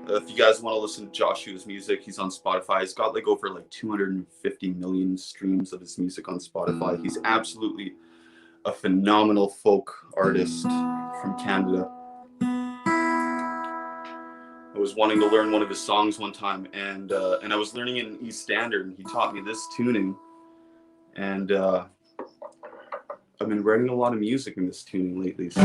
If you guys want to listen to Joshua's music, he's on Spotify. He's got over 250 million streams of his music on Spotify. He's absolutely a phenomenal folk artist from Canada. I was wanting to learn one of his songs one time, and I was learning it in East Standard, and he taught me this tuning. And I've been writing a lot of music in this tuning lately. So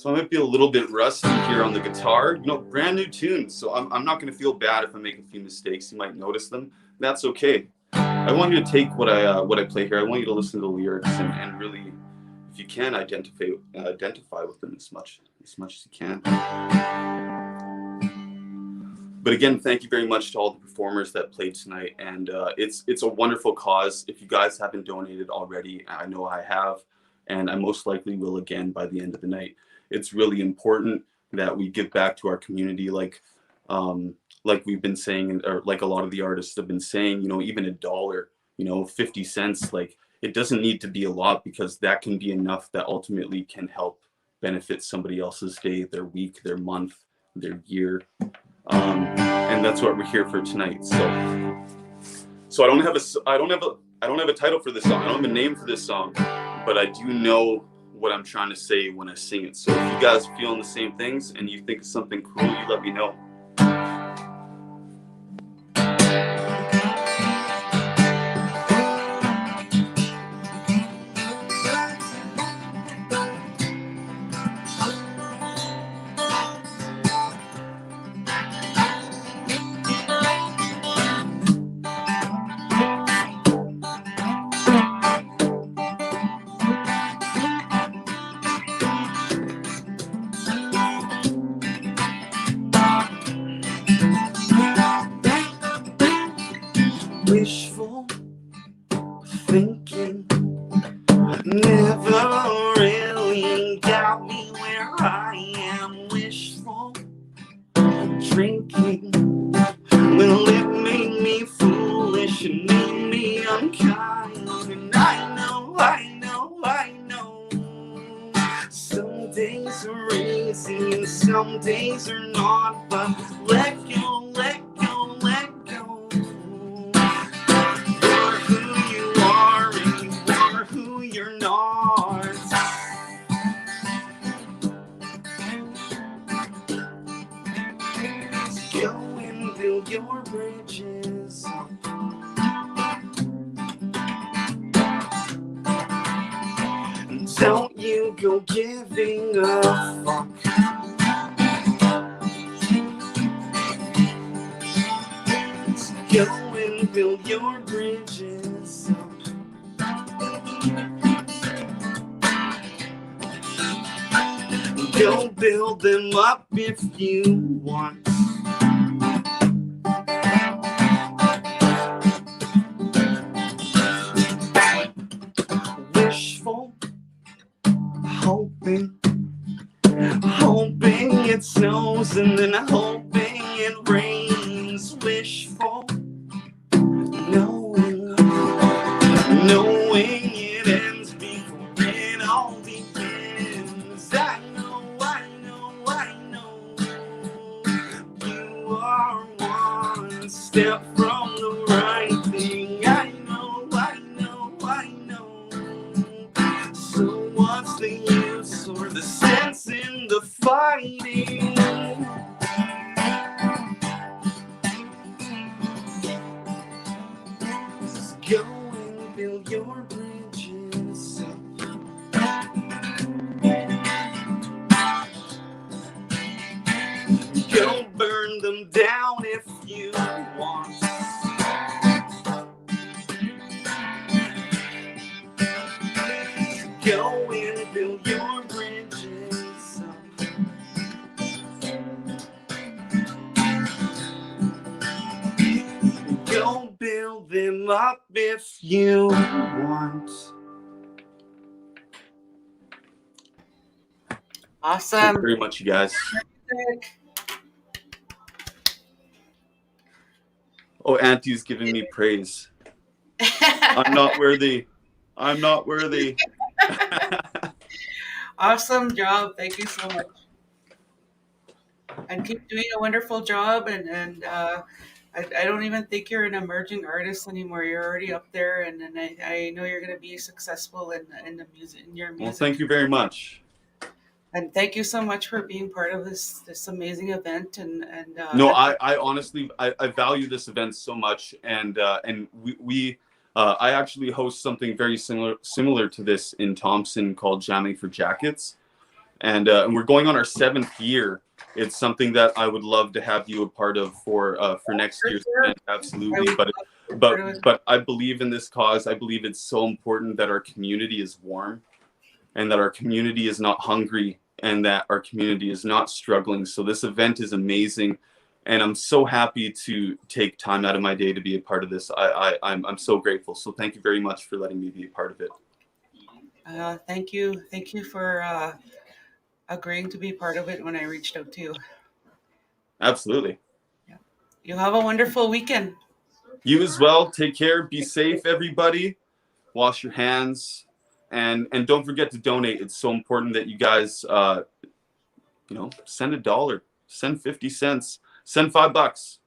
I might be a little bit rusty here on the guitar. You know, brand new tune. So I'm not going to feel bad if I make a few mistakes. You might notice them. That's okay. I want you to take what I play here. I want you to listen to the lyrics and really, if you can, identify with them as much as you can. But again, thank you very much to all the performers that played tonight. And it's a wonderful cause. If you guys haven't donated already, I know I have, and I most likely will again by the end of the night. It's really important that we give back to our community, like we've been saying, or like a lot of the artists have been saying, you know, even $1, 50 cents, it doesn't need to be a lot, because that can be enough that ultimately can help benefit somebody else's day, their week, their month, their year. And that's what we're here for tonight. So I don't have a title for this song. I don't have a name for this song, but I do know what I'm trying to say when I sing it. So if you guys are feeling the same things and you think of something cool, you let me know. Wishful thinking never really got me where I am. Wishful drinking, well, it made me foolish and made me unkind. And I know some days are easy and some days are not, but let go. For who you are and Don't you go giving a fuck. Go and build your bridges up. Go build them up if you want. Wishful, hoping it snows and then hoping it rains. Wishful, knowing it ends before it all begins. I know you are one step from the right thing. I know. So what's the use or the sense in the fighting? Just go and build your bridges up. Go burn them down if you want. Go and build your bridges up. Go build them up if you want. Awesome. Thank you very much, you guys. Oh, Auntie's giving me praise. I'm not worthy. Awesome job. Thank you so much. And keep doing a wonderful job. And I don't even think you're an emerging artist anymore. You're already up there, and I know you're going to be successful in the music, in your music. Well, thank you very much. And thank you so much for being part of this amazing event. No, I honestly I value this event so much, and we I actually host something very similar to this in Thompson called Jamming for Jackets, and we're going on our 7th year. It's something that I would love to have you a part of for next year's event, absolutely. But I believe in this cause. I believe it's so important that our community is warm, and that our community is not hungry, and that our community is not struggling. So this event is amazing, and I'm so happy to take time out of my day to be a part of this. I'm so grateful. So thank you very much for letting me be a part of it. Thank you for agreeing to be part of it when I reached out to you. Absolutely. You have a wonderful weekend. You as well. Take care. Be safe, everybody. Wash your hands. And don't forget to donate. It's so important that you guys, send $1, send 50 cents, send $5.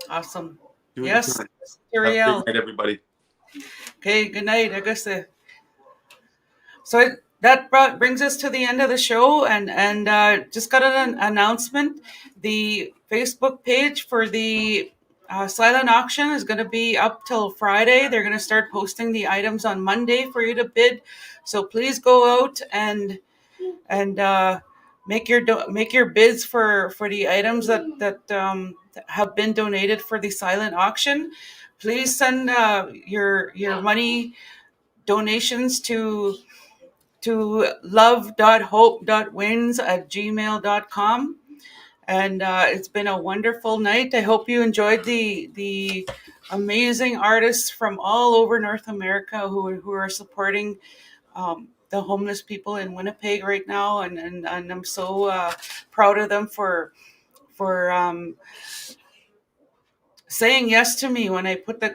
Awesome. Do it Yes. Have a great night, everybody. Okay. Good night, Augusta. So that brings us to the end of the show, and just got an announcement. The Facebook page for the silent auction is going to be up till Friday. They're going to start posting the items on Monday for you to bid. So please go out and make your bids for the items that have been donated for the silent auction. Please send your money donations to Love.Hope.Wins at gmail.com. And it's been a wonderful night. I hope you enjoyed the amazing artists from all over North America who are supporting the homeless people in Winnipeg right now, and I'm so proud of them for saying yes to me when I put the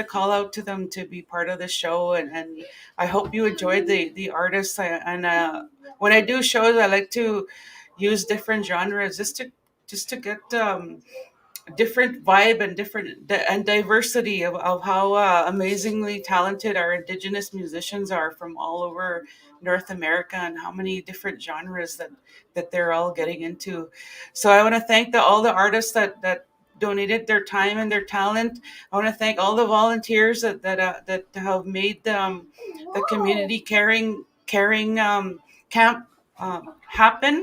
call out to them to be part of the show, and I hope you enjoyed the artists. And when I do shows, I like to use different genres just to get different vibe and diversity of how amazingly talented our Indigenous musicians are from all over North America, and how many different genres that they're all getting into. So I want to thank all the artists that donated their time and their talent. I want to thank all the volunteers that have made the community caring camp happen,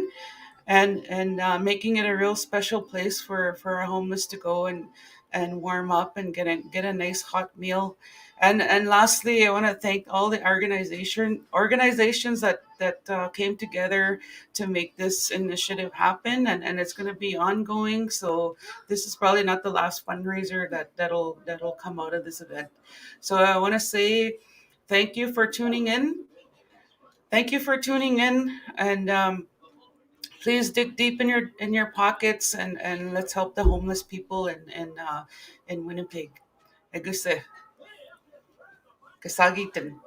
and making it a real special place for our homeless to go and warm up and get a nice hot meal. And lastly, I want to thank all the organizations that came together to make this initiative happen, and it's going to be ongoing. So this is probably not the last fundraiser that'll come out of this event. So I want to say thank you for tuning in. Thank you for tuning in, and please dig deep in your pockets, and let's help the homeless people in Winnipeg. Eguse, kasagitan.